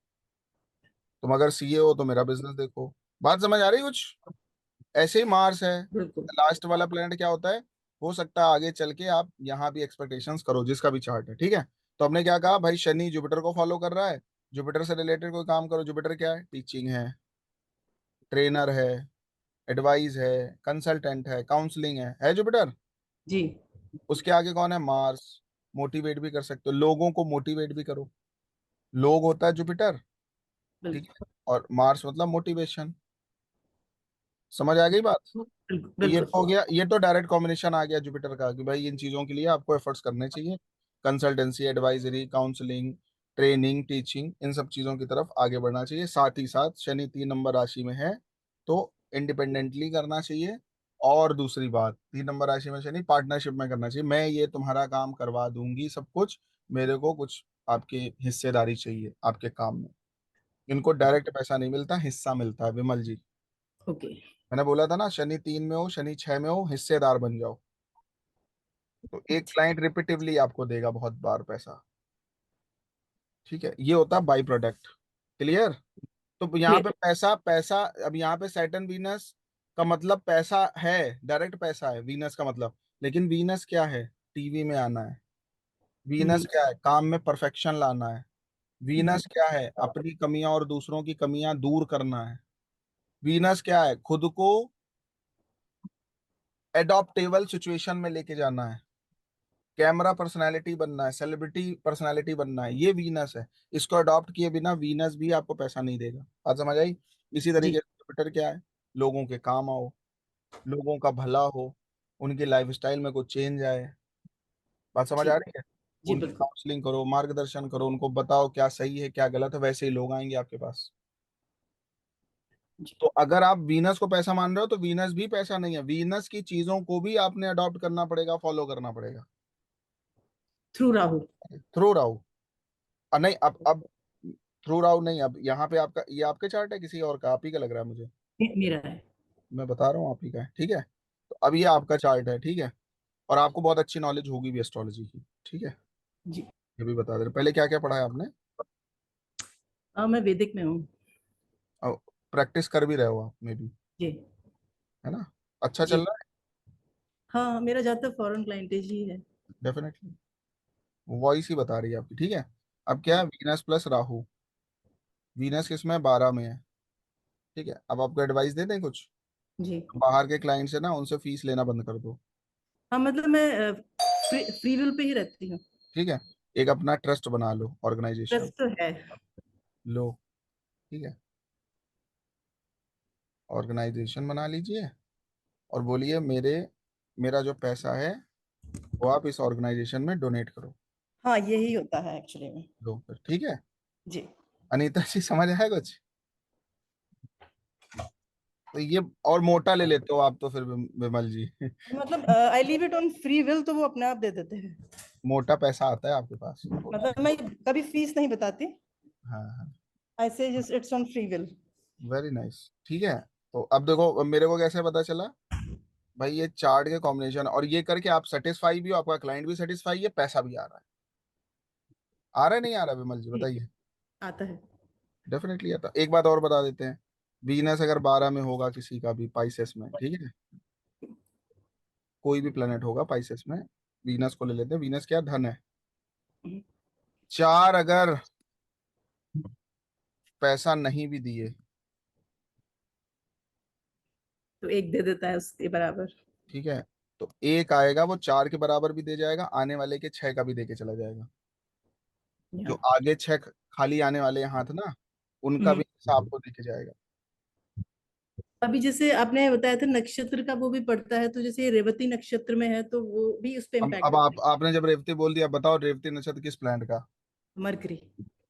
तुम अगर सीए हो तो मेरा बिजनेस देखो। बात समझ आ रही कुछ? ऐसे ही मार्स है, बिल्कुल। लास्ट वाला प्लेनेट क्या होता है, हो सकता है आगे चल के आप यहाँ भी एक्सपेक्टेशंस करो, जिसका भी चार्ट है, ठीक है। तो हमने क्या कहा भाई, शनि जुपिटर को फॉलो कर रहा है, जुपिटर से रिलेटेड कोई काम करो। जुपिटर क्या है? टीचिंग ट्रेनर है, एडवाइस है, कंसल्टेंट है, काउंसलिंग है जुपिटर। जी उसके आगे कौन है? मार्स। मोटिवेट भी कर सकते हो, लोगों को मोटिवेट भी करो, लोग होता है जुपिटर, ठीक बिल्कुल। है। और मार्स मतलब मोटिवेशन। समझ आ गई बात? बिल्कुल तो ये बिल्कुल। तो हो गया, ये तो डायरेक्ट कॉम्बिनेशन आ गया जुपिटर का कि भाई इन चीजों के लिए आपको एफर्ट्स करने चाहिए, consultancy, advisory, counselling, training, teaching, इन सब चीजों की तरफ आगे बढ़ना चाहिए। साथ ही साथ शनि 3 नंबर राशि में है तो इंडिपेंडेंटली करना चाहिए। और दूसरी बात, 3 नंबर राशि में शनि, पार्टनरशिप में करना चाहिए। मैं ये तुम्हारा काम करवा दूंगी सब कुछ, मेरे को कुछ आपकी हिस्सेदारी चाहिए आपके काम में। इनको डायरेक्ट पैसा नहीं मिलता, हिस्सा मिलता है विमल जी। ओके। मैंने बोला था ना, शनि 3 में हो, शनि 6 में हो, हिस्सेदार बन जाओ, तो एक क्लाइंट रिपीटिवली आपको देगा बहुत बार पैसा, ठीक है। ये होता है बाई प्रोडक्ट। क्लियर? तो यहाँ पे क्लियर। पैसा पैसा, अब यहाँ पे सैटर्न वीनस का मतलब पैसा है, डायरेक्ट पैसा है वीनस का मतलब। लेकिन वीनस क्या है? टीवी में आना है। वीनस क्या है? काम में परफेक्शन लाना है। वीनस क्या है? अपनी कमियां और दूसरों की कमियां दूर करना है। वीनस क्या है? खुद को एडॉप्टेबल सिचुएशन में लेके जाना है, कैमरा पर्सनालिटी बनना है, सेलिब्रिटी पर्सनालिटी बनना है, ये वीनस है। इसको अडॉप्ट किए बिना वीनस भी आपको पैसा नहीं देगा। बात समझ आई? इसी तरीके जी से जुपिटर क्या है? लोगों के काम आओ, लोगों का भला हो, उनके लाइफस्टाइल में कुछ चेंज आए। बात समझ आ ठीक। रही है? जी उनकी बिल्कुल। काउंसलिंग करो, मार्गदर्शन करो, उनको बताओ क्या सही है क्या गलत है, वैसे ही लोग आएंगे आपके पास। जी तो अगर आप वीनस को पैसा मान रहे हो तो वीनस भी पैसा नहीं है, वीनस की चीजों को भी आपने अडॉप्ट करना पड़ेगा, फॉलो करना पड़ेगा थ्रू राहु। थ्रू राहु। नहीं, अब थ्रू राउंड नहीं, अब यहाँ पे आपका, ये आपके चार्ट है किसी और का? आप ही का लग रहा है मुझे। मेरा है। मैं बता रहा हूँ आप ही का है, ठीक है। तो अब ये आपका चार्ट है, ठीक है। और आपको बहुत अच्छी नॉलेज होगी भी एस्ट्रोलॉजी की, ठीक है। जी। ये भी बता दे रहे, पहले क्या क्या पढ़ा है आपने? मैं वैदिक में हूँ। अब प्रैक्टिस कर भी रहे हो आप में भी, जी है ना? अच्छा चल जी। रहा हाँ मेरा ज्यादातर फॉरेन क्लाइंटेज ही है। है? डेफिनेटली, वॉइस ही बता रही है आपकी, ठीक है। अब क्या है? Venus plus Rahu. वीनस किसमें है? 12 में है, ठीक है। अब आपको एडवाइस दे दें कुछ, जी। बाहर के क्लाइंट से ना उनसे फीस लेना बंद कर दो, हाँ मतलब मैं फ्री विल पे ही रहती हूँ। ठीक है। एक अपना ट्रस्ट बना लो, ऑर्गेनाइजेशन ट्रस्ट तो है। लो, ठीक है। ऑर्गेनाइजेशन बना लीजिए और बोलिए मेरा जो पैसा है वो आप इस ऑर्गेनाइजेशन में डोनेट करो। हाँ यही होता है एक्चुअली में। लो फिर, ठीक है। जी। अनीता जी समझ आया कुछ? तो ये और मोटा ले लेते हो आप तो फिर विमल जी मतलब I leave it on free will तो वो अपने आप दे देते हैं। मोटा पैसा आता है आपके पास। मतलब मैं कभी फीस नहीं बताती। हाँ हाँ, आई से just it's on free will. Very nice, ठीक है। तो अब देखो, अब मेरे को कैसे पता चला भाई, ये चार्ट के कॉम्बिनेशन और ये करके आप सेटिस्फाई भी हो, आपका क्लाइंट भी सेटिस्फाई है, पैसा भी आ रहा है नहीं आ रहा है विमल जी जी बताइए? आता है। डेफिनेटली आता। एक बात और बता देते हैं, वीनस अगर 12 में होगा किसी का भी पाइसेस में, ठीक है, कोई भी प्लेनेट होगा पाइसेस में, वीनस को ले लेते हैं। वीनस क्या धन है। 4 अगर पैसा नहीं भी दिए तो 1 दे देता है उसके बराबर। ठीक है, तो 1 आएगा वो 4 के बराबर भी दे जाएगा, आने वाले के 6 का भी दे के चला जाएगा। जो यहाँ। आगे 6 खाली आने वाले हैं हाथ ना, उनका भी हिस्सा आपको दे के जाएगा। अभी जैसे आपने बताया था नक्षत्र का वो भी पड़ता है, तो जैसे ये रेवती नक्षत्र में है तो वो भी उस पे इम्पैक्ट अब आपने जब रेवती बोल दिया, बताओ रेवती नक्षत्र किस प्लैनेट का। मरकरी।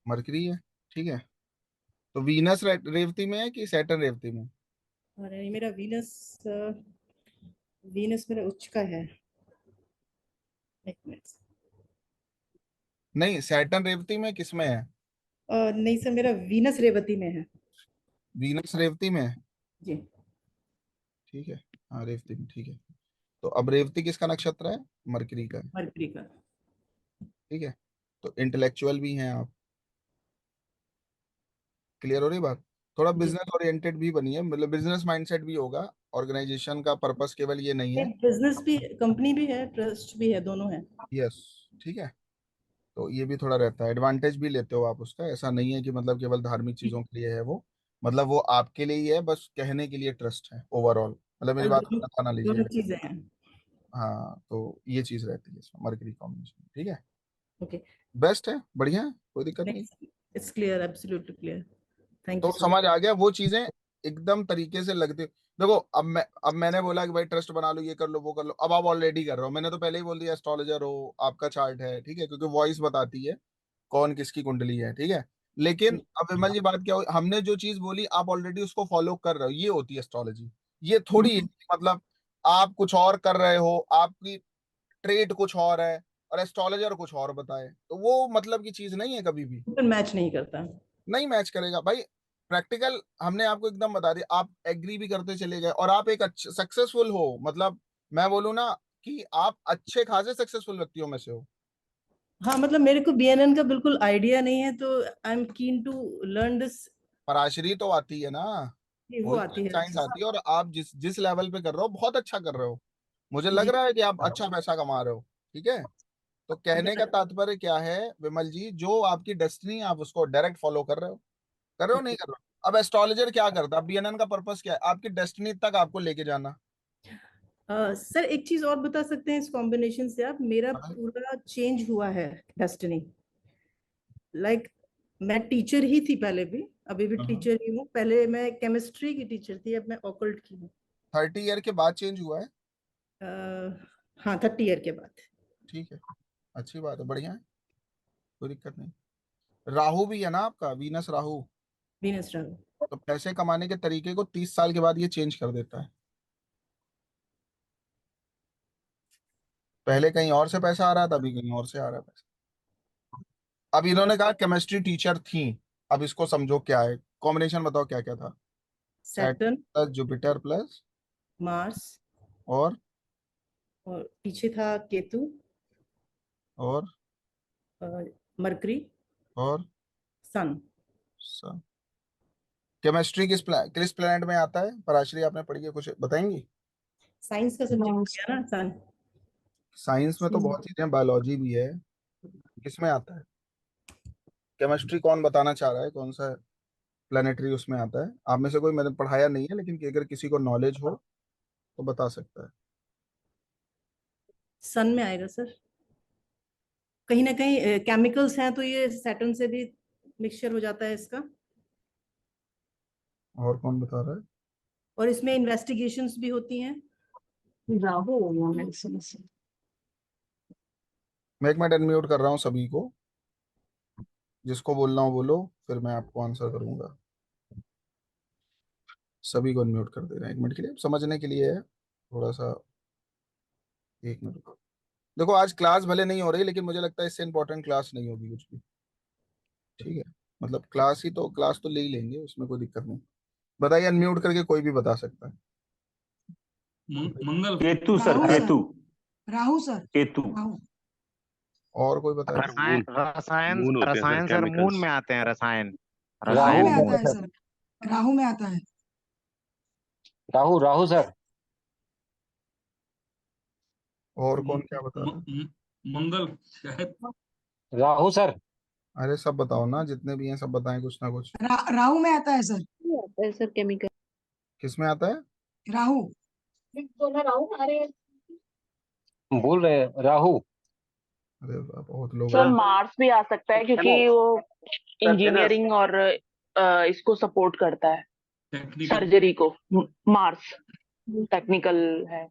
मरकरी है, ठीक है। तो वीनस रेवती में है कि सैटर्न रेवती में। और ये मेरा वीनस मेरा उच्च का है। एक मिनट। नहीं, सैटर्न रेवती में किस में है। नहीं सर, मेरा वीनस रेवती में है। वीनस रेवती में है, जी। ठीक है। हाँ रेवती में, ठीक है। तो अब रेवती किसका नक्षत्र है, मरकरी का है, मरकरी का। ठीक है। तो इंटेलेक्चुअल भी हैं आप, क्लियर हो रही बात। थोड़ा जी। बिजनेस ओरिएंटेड भी बनिए, मतलब बिजनेस माइंडसेट भी होगा। ऑर्गेनाइजेशन का पर्पस केवल ये नहीं है। बिजनेस भी, कंपनी भी है, ट्रस्ट भी है, दोनों है। यस, ठीक है। तो ये भी थोड़ा रहता है, एडवांटेज भी लेते हो आप उसका। ऐसा नहीं है कि मतलब केवल धार्मिक चीजों के लिए है वो, मतलब वो आपके लिए ही है, बस कहने के लिए ट्रस्ट है ओवरऑल। मतलब मेरी बात दोनों को ना दोनों लीजिएगा। चीजें हैं। हाँ, तो ये चीज रहती है इसमें मरकरी कॉम्बिनेशन, ठीक है। ओके। बेस्ट है, बढ़िया है, कोई दिक्कत नहीं। It's clear, absolutely clear. Thank तो यू सो मच। समझ आ गया, वो चीजें एकदम तरीके से लगती। देखो अब मैंने बोला कि भाई ट्रस्ट बना लो, ये कर लो वो कर लो, अब आप ऑलरेडी कर रहे हो। मैंने तो पहले ही बोल दिया एस्ट्रोलॉजर हो, आपका चार्ट है, ठीक है, क्योंकि वॉइस बताती है कौन किसकी कुंडली है, ठीक है। लेकिन अब विमल जी बात क्या हुई, हमने जो चीज बोली आप ऑलरेडी उसको फॉलो कर रहे हो, ये होती है एस्ट्रोलॉजी। ये थोड़ी है कि मतलब आप कुछ और कर रहे हो, आपकी ट्रेड कुछ और है और एस्ट्रोलॉजर कुछ और बताए, तो वो मतलब की चीज नहीं है कभी भी। मैच नहीं करता। नहीं मैच करेगा भाई। प्रैक्टिकल हमने आपको एकदम बता दिया, आप एग्री भी करते चले गए और आप एक अच्छे सक्सेसफुल हो, मतलब मैं बोलूँ ना कि आप अच्छे खासे सक्सेसफुल व्यक्तियों में से हो। हाँ, मतलब मेरे को बीएनएन का बिल्कुल आइडिया नहीं है, तो I am keen to learn this. Parashari तो आती है ना, वो वही आती है साइंस अच्छे आती है, और आप जिस जिस लेवल पे कर रहे हो बहुत अच्छा कर रहे हो। मुझे से। लग जी। रहा है कि आप अच्छा पैसा कमा रहे हो, ठीक है। तो कहने का तात्पर्य क्या है विमल जी, जो आपकी डेस्टिनी आप उसको डायरेक्ट फॉलो कर रहे हो नहीं कर रहे हो। अब एस्ट्रोलॉजर क्या करता है, बीएनएन का पर्पस क्या है, आपकी डेस्टिनी तक आपको लेके जाना। सर एक चीज और बता सकते हैं इस कॉम्बिनेशन से आप, मेरा हाँ। पूरा चेंज हुआ है डेस्टिनी। लाइक मैं टीचर ही थी पहले भी, अभी भी हाँ। टीचर ही हूँ। पहले मैं केमिस्ट्री की टीचर थी, अब मैं ऑकल्ट की हूँ। 30 ईयर के बाद चेंज हुआ है, हाँ, 30 ईयर के बाद। ठीक है, अच्छी बात है, बढ़िया है, कोई दिक्कत नहीं। राहु भी है ना आपका, वीनस राहु। वीनस राहु। तो पैसे कमाने के तरीके को 30 साल के बाद ये चेंज कर देता है। पहले कहीं और से पैसा आ रहा था, अभी कहीं और से आ रहा है पैसा। अब इन्होंने कहा केमिस्ट्री टीचर थी, अब इसको समझो क्या है कॉम्बिनेशन, बताओ क्या क्या था। Saturn Saturn, plus Jupiter plus Mars, और और पीछे था केतु, और मरकरी, और सन। केमिस्ट्री किस प्लेनेट में आता है, पराशरी आपने पढ़ी है, कुछ बताएंगी। साइंस का सब्जेक्ट किया ना सन। साइंस में तो बहुत चीजें, बायोलॉजी भी है, किसमें आता है। केमिस्ट्री कौन बताना चाह रहा है, कौन सा प्लानिटरी उसमें आता है। आप में से कोई, मैंने पढ़ाया नहीं है, लेकिन कि अगर किसी को नॉलेज हो तो बता सकता है। सन में आएगा सर। कहीं ना कहीं केमिकल्स हैं, तो ये सैटर्न से भी मिक्सचर हो जाता है इसका। और कौन बता रहा है। और इसमें इन्वेस्टिगेशंस भी होती हैं। राहु हो गया मेरे से। मैं 1 मिनट अनम्यूट कर रहा हूँ सभी को, जिसको बोलना हो बोलो, फिर मैं आपको आंसर करूंगा। सभी को अनम्यूट कर दे रहे हैं 1 मिनट के लिए, समझने के लिए है थोड़ा सा। 1 मिनट। देखो आज क्लास भले नहीं हो रही, लेकिन मुझे लगता है इससे इंपॉर्टेंट क्लास नहीं होगी कुछ भी, ठीक है। मतलब क्लास तो ले ही लेंगे, उसमें कोई दिक्कत नहीं। बताइए, अनम्यूट करके कोई भी बता सकता है। Mangal. Ketu sir, Rahu sir. Ketu. Rahu sir. Ketu. Rahu. और कोई बताए। रसायन रसायन मून होते हैं सर, रसायन सर मून केमिकल्स। में आते हैं रसायन। राहु राहु में रसायन आता मून। है सर। राहु में आता है। राहु राहु सर। और कौन क्या बता रहा है? मंगल शायद। राहु सर। अरे सब बताओ ना, जितने भी हैं सब बताएं कुछ ना कुछ। राहु में आता है सर। आता है सर केमिकल। किस में आता है? राहु। बोला राहु, अरे बोल रहे हैं राहु। अरे वाह, बहुत लोग सर हैं। मार्स भी आ सकता है क्योंकि वो इंजीनियरिंग और इसको सपोर्ट करता है, टेक्निकल। सर्जरी को। मार्स टेक्निकल है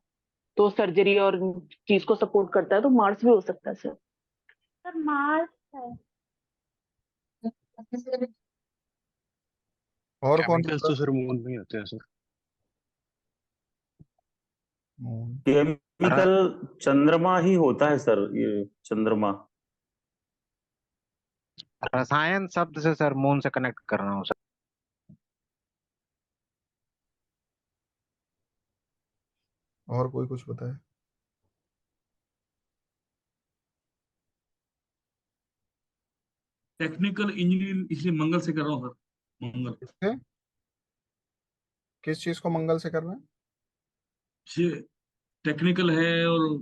तो सर्जरी और चीज को सपोर्ट करता है, तो मार्स भी हो सकता है सर। सर मार्स है। और कौन केमिकल्स तो सर मून में ही होते हैं सर। केमिकल चंद्रमा ही होता है सर, ये चंद्रमा। रसायन शब्द से सर मून से कनेक्ट कर रहा हूँ सर। और कोई कुछ बताए? टेक्निकल इंजीनियरिंग इसलिए मंगल से कर रहा हूँ सर। मंगल किससे? किस चीज को मंगल से करना है? से टेक्निकल है और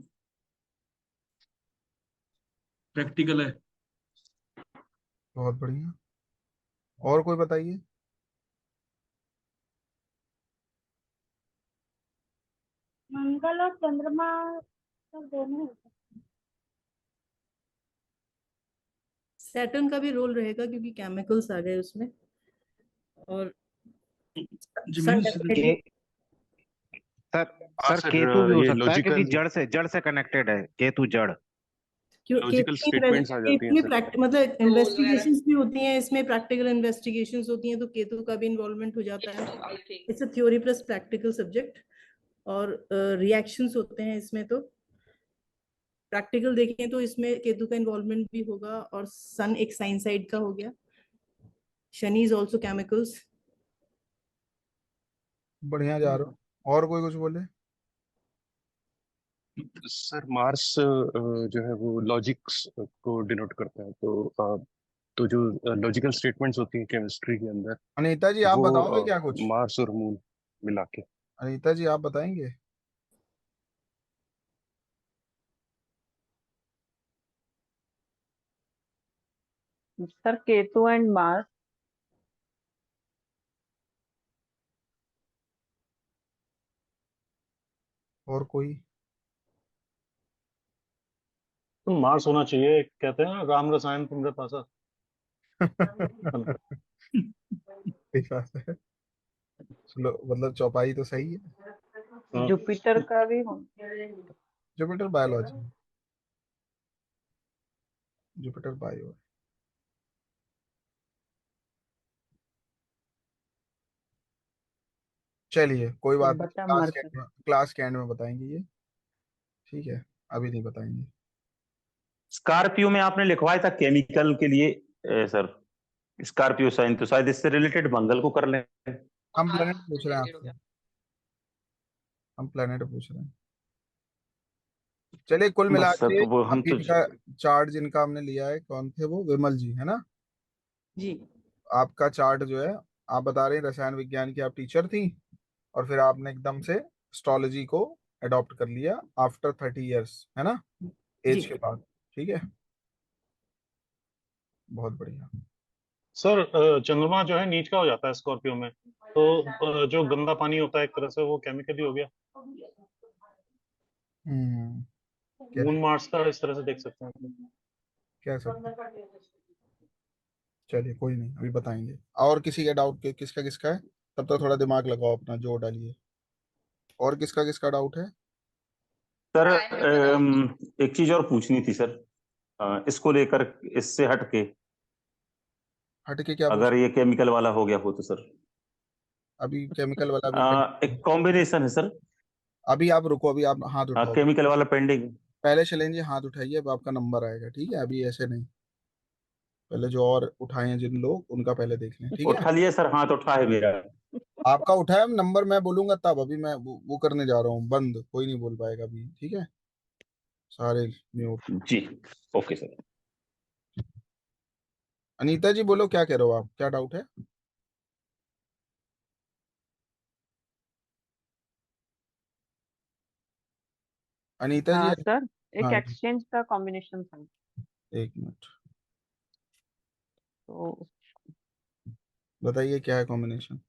प्रैक्टिकल है। बहुत बढ़िया। और कोई बताइए। मंगल और चंद्रमा सर दोनों हो सकते सैटर्न का भी रोल रहेगा क्योंकि केमिकल्स आ गए उसमें। और जमीन सन से डेफिनेटली सर हाँ सर सर, केतु भी हो ये सकता है क्योंकि लॉजिकल जड़ से कनेक्टेड है केतु, जड़। लॉजिकल स्टेटमेंट्स आ जाती हैं सर। मतलब इन्वेस्टिगेशंस भी होती हैं इसमें, प्रैक्टिकल इन्वेस्टिगेशंस होती हैं, तो केतु का भी इन्वॉल्वमेंट हो जाता है। It's a theory plus practical subject. और रिएक्शंस होते हैं इसमें, तो प्रैक्टिकल देखें तो इसमें केतु का इन्वॉल्वमेंट भी होगा। और सन एक साइन साइड का हो गया, शनि इज ऑल्सो केमिकल्स। बढ़िया जा रहे हो। और कोई कुछ बोले? सर मार्स जो है वो लॉजिक्स को डिनोट करता है, तो जो लॉजिकल स्टेटमेंट्स होती हैं केमिस्ट्री के अंदर, अनीता जी आप वो बताओगे क्या कुछ? मार्स और मून मिला के। अनीता जी आप बताएंगे? Sir Ketu and Mars. और कोई? तो मार्स होना चाहिए, कहते हैं ना राम रसायन तुम्हारे पास आ। ठीक बात है। चलो, मतलब चौपाई तो सही है। हाँ। जुपिटर का भी हो। Jupiter biology. Jupiter bio. चलिए कोई बात नहीं, बचा क्लास के मरकर। एंड में, क्लास के एंड में बताएंगे ये। ठीक है, अभी नहीं बताएंगे। स्कॉर्पियो में आपने लिखवाया था केमिकल के लिए सर, स्कॉर्पियो साइन, तो शायद इससे रिलेटेड मंगल को कर लें। हम प्लेनेट पूछ रहे हैं आपसे। हम प्लेनेट पूछ रहे हैं। चलिए कुल मिला बस सर, के तो वो हम अभी तो इनका चार्ट जिनका हमने लिया है, कौन थे वो? विमल जी है ना? जी। आपका चार्ट जो है, आप बता रहे हैं रसायन विज्ञान की आप टीचर थी, और फिर आपने एकदम से एस्ट्रोलॉजी को अडॉप्ट कर लिया आफ्टर 30 इयर्स, है ना? जी एज के बाद। ठीक है, बहुत बढ़िया। सर चंद्रमा जो है नीच का हो जाता है स्कॉर्पियो में, तो जो गंदा पानी होता है एक तरह से वो केमिकली हो गया। हम्म। क्या? मून मार्स का इस तरह से देख सकते हैं। क्या सब? चलिए कोई नहीं, अभी बताएंगे। और किसी का डाउट के किसका किसका है? तब तक थोड़ा दिमाग लगाओ अपना, जोर डालिए। और किसका किसका डाउट है? सर एक चीज और पूछनी थी सर, इसको लेकर, इससे हट के, हट के क्या पूछ? अगर ये केमिकल वाला हो गया हो तो सर। अभी केमिकल वाला भी pending एक है। कॉम्बिनेशन है सर। अभी आप रुको, अभी आप हाथ उठाओ। केमिकल वाला पेंडिंग। पहले शैलेंद्र जी हाथ उठाइए, अब आपका नंबर आएगा। ठीक है, अभी ऐसे नहीं। पहले जो और उठाए हैं जिन लोग, उनका पहले देख लें। ठीक है, उठा लिया सर, हाथ उठा है मेरा। आपका उठाया नंबर मैं बोलूंगा तब। अभी मैं वो करने जा रहा हूँ बंद, कोई नहीं बोल पाएगा अभी। ठीक है, सारे म्यूट। जी ओके सर। अनीता जी बोलो, क्या कह रहे हो आप? क्या डाउट है? अनीता जी। सर एक हाँ एक्सचेंज का कॉम्बिनेशन था, एक मिनट तो बताइए क्या है कॉम्बिनेशन।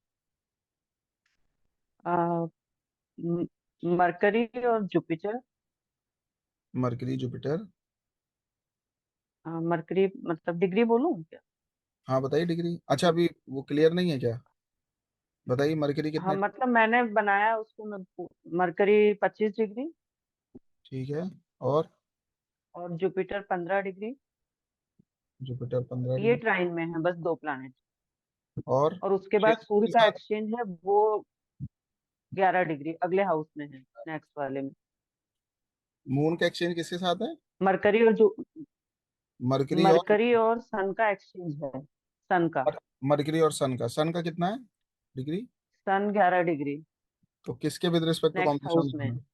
मरकरी और जुपिटर। Mercury Jupiter. मरकरी मतलब डिग्री बोलूं क्या? हाँ बताइए डिग्री। अच्छा अभी वो क्लियर नहीं है क्या? बताइए मरकरी हाँ कितने। मतलब मैंने बनाया उसको, मरकरी 25 डिग्री ठीक है। और और जुपिटर 15 डिग्री। जुपिटर 15 ये डिग्री। ट्राइन में है, बस 2 प्लैनेट। और और उसके बाद क्षेत्र सूर्य के का साथ एक्सचेंज है, वो 11 डिग्री अगले हाउस में है, नेक्स्ट वाले में। मून का एक्सचेंज किसके साथ है? मरकरी और जो मरकरी और मरकरी और सन का एक्सचेंज है, सन का। मरकरी और सन का कितना है डिग्री? सन 11 डिग्री तो किसके with respect to next combination house में। बनाना है?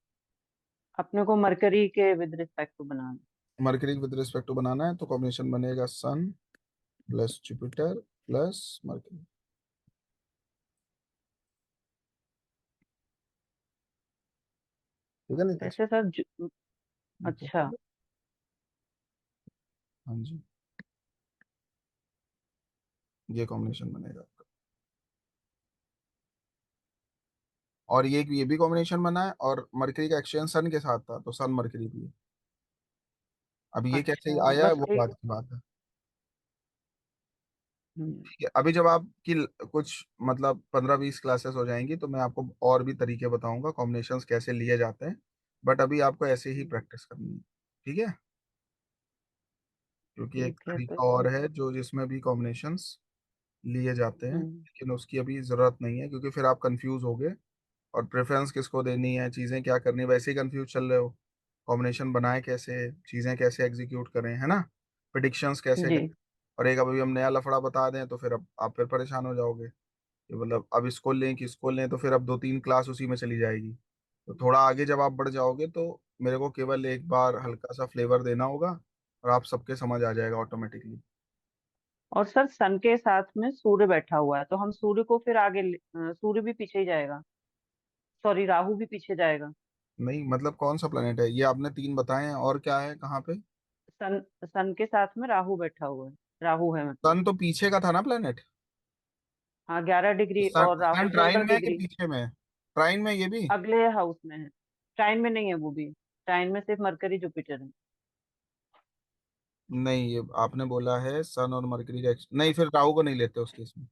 अपने को मरकरी के विद रिस्पेक्ट टू बनाना। मरकरी विद रिस्पेक्ट टू बनाना है तो कॉम्बिनेशन बनेगा sun plus Jupiter plus Mercury. ठीक है नहीं? ऐसे सर अच्छा। हाँ जी ये कॉम्बिनेशन बनेगा आपका। और ये भी कॉम्बिनेशन बना है और मरकरी का एक्सचेंज सन के साथ था तो सन मरकरी भी है। अब ये कैसे अच्छा आया है बस वो एक। बात की बात है। हम्म, ठीक है अभी जब आपकी कुछ मतलब 15-20 क्लासेस हो जाएंगी तो मैं आपको और भी तरीके बताऊंगा कॉम्बिनेशंस कैसे लिए जाते हैं। बट अभी आपको ऐसे ही प्रैक्टिस करनी है। ठीक है क्योंकि एक ठीक है फिर। तरीका और है जो जिसमें भी कॉम्बिनेशंस लिए जाते हैं हम्म, लेकिन उसकी अभी जरूरत नहीं है क्योंकि फिर आप कंफ्यूज होगे और प्रेफरेंस किसको देनी है चीजें क्या करनी है वैसे ही कंफ्यूज चल रहे हो। कॉम्बिनेशन बनाए कैसे चीजें कैसे एग्जीक्यूट करें है ना। प्रिडिक्शंस कैसे जी। करें। और एक अभी हम नया लफड़ा बता दें तो फिर अब आप फिर परेशान हो जाओगे कि मतलब अब इसको लें कि इसको लें तो फिर अब 2-3 क्लास उसी में चली जाएगी। तो थोड़ा आगे जब आप बढ़ जाओगे तो मेरे को केवल एक बार हल्का सा फ्लेवर देना होगा और आप सबके समझ आ जाएगा ऑटोमेटिकली। और सर सन के साथ में सूर्य बैठा हुआ है, तो हम सूर्य को फिर आगे सूर्य भी पीछे ही जाएगा, सॉरी राहु भी पीछे जाएगा। नहीं मतलब कौन सा प्लेनेट है ये आपने 3 बताए हैं और क्या है कहाँ पे? सन सन के साथ में राहु बैठा हुआ है, राहु है मतलब। सन तो पीछे का था ना प्लेनेट। हाँ 11 डिग्री सन और राहु सन ट्राइन 14 में है कि डिग्री पीछे में है? ट्राइन में ये भी? अगले हाउस में है। टाइन में नहीं है वो भी, टाइन में सिर्फ मरकरी जुपिटर है। नहीं ये आपने बोला है सन और मरकरी का नहीं फिर राहु को नहीं लेते उस केस में।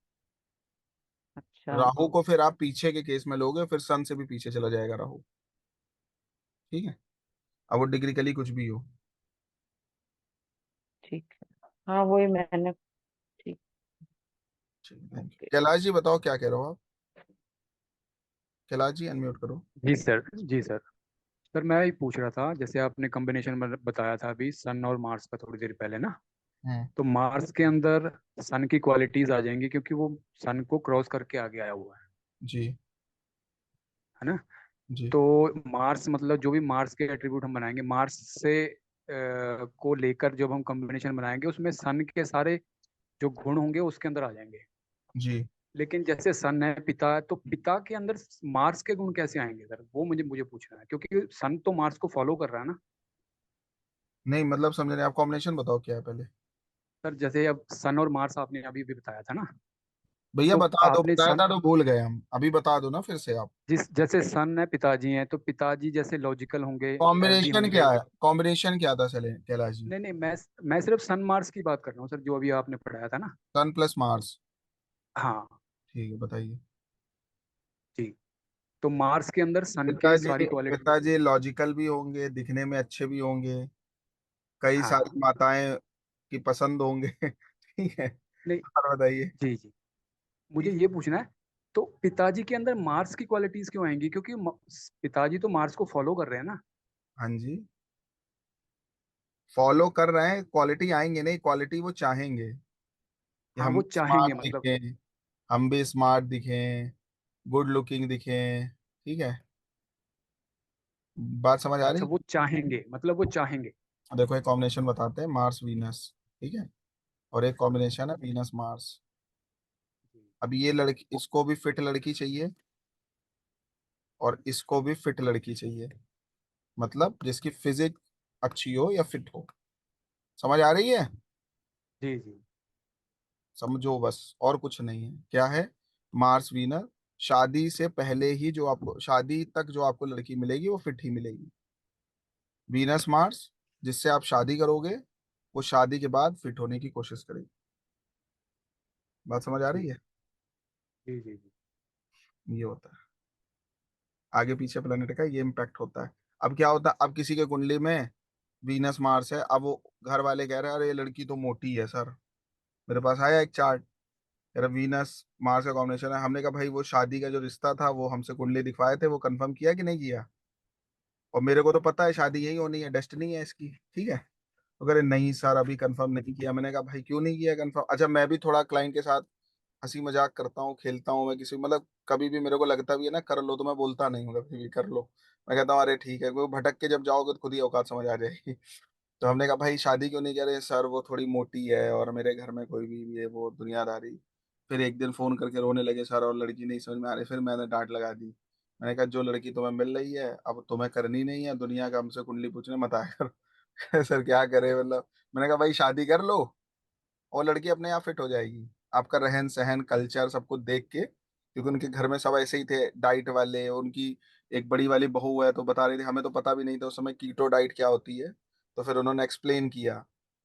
अच्छा राहु को फिर आप पीछे के केस में लोगे फिर सन से भी पीछे चला जाएगा राहु। ठीक है अब वो डिग्रिकली कुछ भी हो। ठीक है। हाँ वही मैंने। ठीक। ठीक thank you. Okay. Kailash ji बताओ क्या कह रहे हो आप? कैलाश जी अनम्यूट करो। जी सर, जी सर। सर मैं ये पूछ रहा था, जैसे आपने कॉम्बिनेशन बताया था अभी सन और मार्स का थोड़ी देर पहले ना, हम्म। तो मार्स के अंदर सन की क्वालिटीज आ जाएंगी क्योंकि वो सन को क्रॉस करके आगे आया हुआ जी है ना। जी तो मार्स मतलब जो भी मार्स के एट्रीब्यूट हम बनाएंगे, मार्स से को लेकर जब हम कॉम्बिनेशन बनाएंगे उसमें सन के सारे जो गुण होंगे उसके अंदर आ जाएंगे। जी। लेकिन जैसे सन है, पिता है, तो पिता के अंदर मार्स के गुण कैसे आएंगे सर, वो मुझे मुझे पूछना है क्योंकि सन तो मार्स को फॉलो कर रहा है ना। नहीं मतलब समझ रहे आप कॉम्बिनेशन बताओ क्या है पहले। सर जैसे अब सन और मार्स आपने अभी भी बताया था ना, भैया तो बता दो आपने बताया सन था तो भूल गए हम अभी बता दो ना फिर से आप। जिस जैसे सन है, पिताजी हैं, तो पिताजी जैसे लॉजिकल होंगे, हेल्दी कॉम्बिनेशन होंगे। क्या है कॉम्बिनेशन क्या था चले कैलाश जी? नहीं नहीं, मैं सिर्फ सन मार्स की बात कर रहा हूँ सर, जो अभी आपने पढ़ाया था ना। सन प्लस मार्स। हाँ। ठीक है बताइए। जी। तो मार्स के अंदर सन के पिताजी सारी क्वालिटी। पिताजी लॉजिकल भी होंगे दिखने में अच्छे भी होंगे कई हाँ। सारी माताएं की पसंद होंगे ठीक है नहीं। और बताइए। जी जी। मुझे ये पूछना है, तो पिताजी के अंदर मार्स की क्वालिटीज क्यों आएंगी, क्योंकि पिताजी तो मार्स को फॉलो कर रहे हैं ना। हाँ जी फॉलो कर रहे हैं क्वालिटी आएंगे नहीं क्वालिटी वो चाहेंगे कि हाँ हम वो भी चाहेंगे स्मार्ट मतलब। दिखें हम भी स्मार्ट दिखें गुड लुकिंग दिखें। ठीक है बात समझ आ अच्छा रही? वो चाहेंगे, मतलब वो चाहेंगे। देखो एक कॉम्बिनेशन बताते हैं मार्स वीनस। ठीक है और एक कॉम्बिनेशन है वीनस मार्स। अब ये लड़की इसको भी फिट लड़की चाहिए और इसको भी फिट लड़की चाहिए। मतलब जिसकी फिजिक अच्छी हो या फिट हो। समझ आ रही है? जी जी। समझो बस, और कुछ नहीं है। क्या है? मार्स वीनस, शादी से पहले ही जो आपको, शादी तक जो आपको लड़की मिलेगी वो फिट ही मिलेगी। वीनस मार्स, जिससे आप शादी करोगे, वो शादी के बाद फिट होने की कोशिश करेगी। बात समझ आ जी रही है? जी जी जी। ये होता है, आगे पीछे प्लेनेट का ये इम्पैक्ट होता है। अब क्या होता है, अब किसी के कुंडली में वीनस मार्स है, अब वो घर वाले कह रहे हैं अरे ये लड़की तो मोटी है सर। मेरे पास आया एक चार्ट, यार वीनस मार्स का कॉम्बिनेशन है। हमने कहा भाई वो शादी का जो रिश्ता था वो हमसे कुंडली दिखवाए थे, वो कंफर्म किया कि नहीं किया? और मेरे को तो पता है शादी यही होनी है, डेस्टिनी है इसकी, ठीक है। तो कह रहे नहीं सर अभी कंफर्म नहीं किया। मैंने कहा भाई क्यों नहीं किया कंफर्म? अच्छा, मैं भी थोड़ा क्लाइंट के साथ हंसी मजाक करता हूँ, खेलता हूँ। मैं किसी मतलब कभी भी मेरे को लगता भी है ना कर लो, तो मैं बोलता नहीं हूँ कभी भी कर लो। मैं कहता हूँ अरे ठीक है, वो भटक के जब जाओगे तो खुद ही औकात समझ आ जाएगी। तो हमने कहा भाई शादी क्यों नहीं करे? सर वो थोड़ी मोटी है और मेरे घर में कोई भी है वो दुनियादारी। फिर एक दिन फोन करके रोने लगे सर, और लड़की नहीं समझ में आ रही। फिर मैंने डांट लगा दी। मैंने कहा जो लड़की तुम्हें मिल रही है अब तुम्हें करनी नहीं है, दुनिया का हमसे कुंडली पूछने मत आया कर सर क्या करे मतलब। मैंने कहा भाई शादी कर लो और लड़की अपने आप फिट हो जाएगी। आपका रहन सहन कल्चर सब कुछ देख के, क्योंकि उनके घर में सब ऐसे ही थे डाइट वाले। उनकी एक बड़ी वाली बहू है तो बता रही थी, हमें तो पता भी नहीं था उस समय कीटो डाइट क्या होती है। तो फिर उन्होंने एक्सप्लेन किया।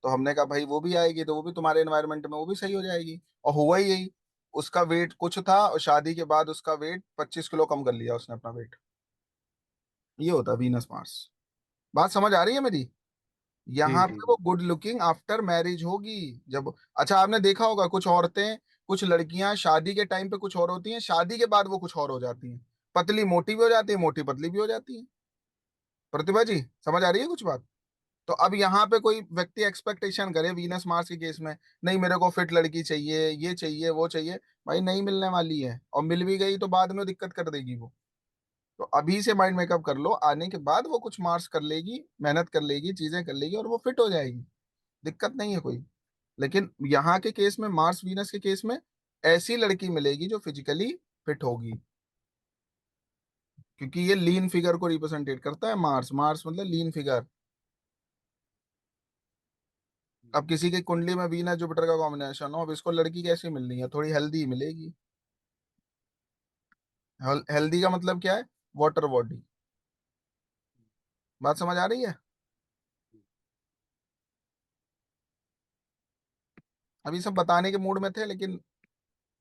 तो हमने कहा भाई वो भी आएगी तो वो भी तुम्हारे एनवायरनमेंट में वो भी सही हो जाएगी। और हुआ ही यही। उसका वेट कुछ था और शादी के बाद उसका वेट 25 किलो कम कर लिया उसने अपना वेट। ये होता है वीनस मार्स। बात समझ आ रही है मेरी? जी यहाँ जी पे जी। वो गुड लुकिंग आफ्टर मैरिज होगी जब। अच्छा आपने देखा होगा कुछ औरतें, कुछ लड़कियां शादी के टाइम पे कुछ और होती हैं, शादी के बाद वो कुछ और हो जाती हैं। पतली मोटी भी हो जाती है, मोटी पतली भी हो जाती है। प्रतिभा जी समझ आ रही है कुछ बात? तो अब यहाँ पे कोई व्यक्ति एक्सपेक्टेशन करे वीनस मार्स के केस में, नहीं मेरे को फिट लड़की चाहिए, ये चाहिए वो चाहिए, भाई नहीं मिलने वाली है। और मिल भी गई तो बाद में दिक्कत कर देगी वो। तो अभी से माइंड मेकअप कर लो, आने के बाद वो कुछ मार्स कर लेगी, मेहनत कर लेगी, चीजें कर लेगी और वो फिट हो जाएगी। दिक्कत नहीं है कोई। लेकिन यहाँ के केस में, मार्स वीनस के केस में, ऐसी लड़की मिलेगी जो फिजिकली फिट होगी। क्योंकि ये लीन फिगर को रिप्रेजेंटेट करता है मार्स। मार्स मतलब लीन फिगर। अब किसी की कुंडली में वीनस जुपिटर का कॉम्बिनेशन हो, अब इसको लड़की कैसी मिलनी है? थोड़ी हेल्दी मिलेगी। हेल्दी का मतलब क्या है? Water body. बात समझ आ रही है? अभी सब बताने के मूड में थे, लेकिन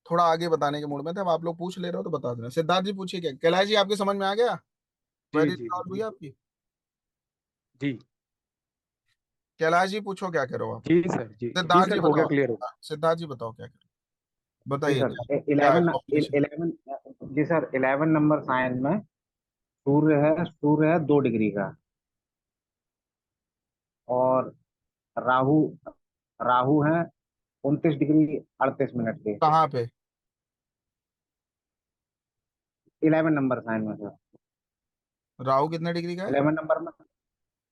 थोड़ा आगे बताने के मूड में थे। अब आप लोग पूछ ले रहे हो तो बता देना। सिद्धार्थ जी पूछिए, क्या कैलाश जी आपके समझ में आ गया? जी क्वेरी जी सॉल्व हुई जी आपकी? जी कैलाश जी पूछो क्या करो आप। जी सर। जी जी सिद्धार्थ सर, जी हो गया बताओ। क्लियर हो। सिद्धार्थ जी बताओ क्या करो। जी बताइए सर, क्या क्या है 11 कॉम्बिनेशन? 11 जी सर, 11 नंबर साइन में सूर्य है 2 डिग्री का। और राहु राहु है 29 डिग्री 38 मिनट के। कहाँ पे? 11 नंबर साइन में सर। राहु कितने डिग्री का है? 11 नंबर में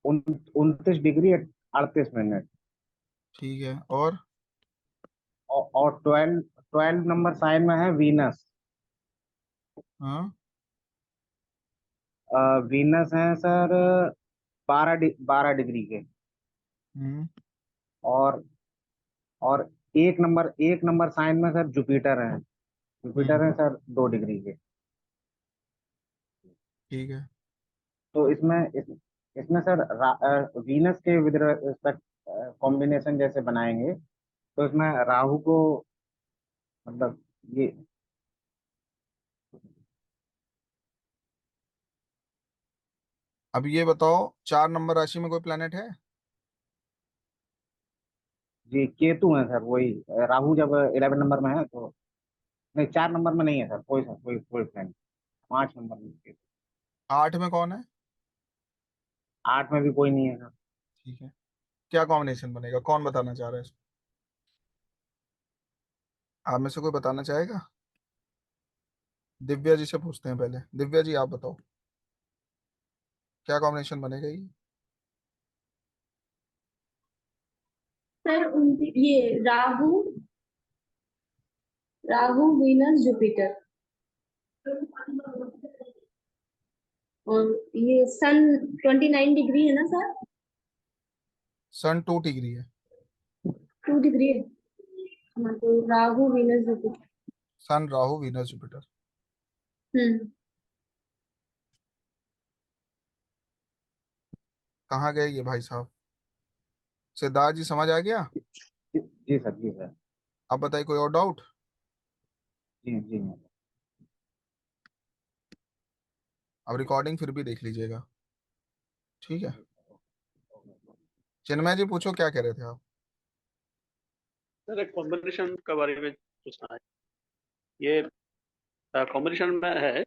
29 डिग्री 38 मिनट। ठीक है, और? और 12 नंबर साइन में है वीनस। हाँ। वीनस है सर 12 डिग्री के। हम्म। और और एक नंबर साइन में सर जुपिटर है। हम्म। जुपिटर है सर 2 डिग्री के। ठीक है। तो इसमें सर वीनस के विद रिस्पेक्ट कॉम्बिनेशन जैसे बनाएंगे, तो इसमें राहु को मतलब ये अब ये बताओ, 4 नंबर राशि में कोई प्लेनेट है? ये केतु है सर। वही राहु जब 11 नंबर में है तो नहीं, 4 नंबर में नहीं है सर कोई, सर कोई प्लान। 5 नंबर में केतु। 8 में कौन है? 8 में भी कोई नहीं है सर। ठीक है, क्या कॉम्बिनेशन बनेगा? कौन बताना चाह रहा है इसको? आप में से कोई बताना चाहेगा? दिव्या जी से पूछते हैं पहले। दिव्या जी आप बताओ, क्या कॉम्बिनेशन बनेगा ये? सर ये राहु राहु वीनस जुपिटर। और ये सन 29 डिग्री है ना सर? सन 2 डिग्री है। 2 डिग्री है। हाँ, तो राहु वीनस जुपिटर। सन, राहु, वीनस, जुपिटर। हम्म। कहाँ गए ये भाई साहब? सिद्धार्थ जी समझ आ गया? जी सर, जी सर। आप बताइए, कोई और डाउट? जी जी। अब रिकॉर्डिंग फिर भी देख लीजिएगा, ठीक है? चिन्मय जी पूछो, क्या कह रहे थे आप? सर एक कॉम्बिनेशन के बारे में पूछना है। ये कॉम्बिनेशन में है,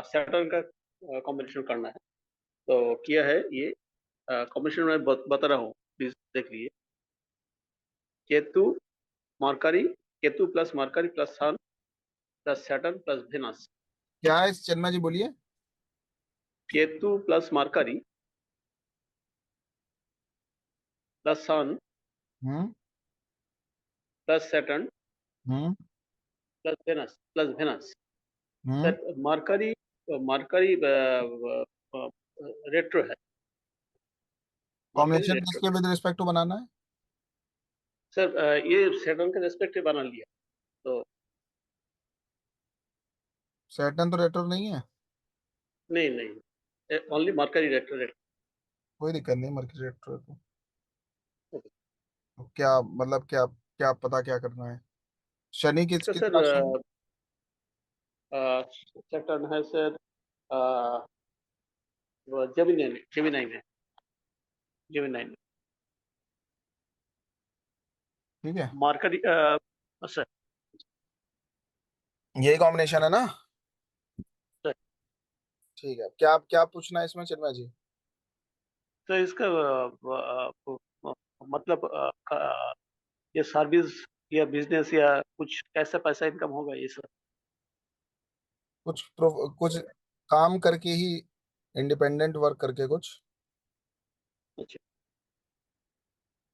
सैटर्न का कॉम्बिनेशन करना है, तो किया है ये कॉम्बिनेशन में बता रहा हूँ, प्लीज देख लीजिए। Ketu Mercury, Ketu plus Mercury plus Sun plus Saturn plus Venus. क्या है चिन्मय जी, बोलिए। Ketu plus Mercury plus Sun hmm plus Saturn hmm plus Venus plus Venus. Hmm sir Mercury Mercury retro है, मरकरी कॉम्बिनेशन रेट्रो। किसके विद रिस्पेक्ट टू बनाना है? Sir ये Saturn के respect बना लिया, तो सैटर्न तो रेट्रो नहीं है। नहीं नहीं, ओनली मरकरी रेट्रो रेट्रो। कोई दिक्कत नहीं, मर्क्यूरी रेट्रो है तो क्या मतलब, क्या क्या पता क्या करना है? शनि किस इसका किस सर राशि में? सैटर्न है सर जेमिनी में, जेमिनी में, जेमिनी में। ठीक है, मरकरी सर यही कॉम्बिनेशन है ना? सर ठीक है, क्या पूछना है इसमें चिन्मय जी? तो इसका मतलब ये सर्विस या बिजनेस या कुछ कैसे पैसा इनकम होगा ये सर? कुछ काम करके ही, इंडिपेंडेंट वर्क करके, कुछ अच्छा,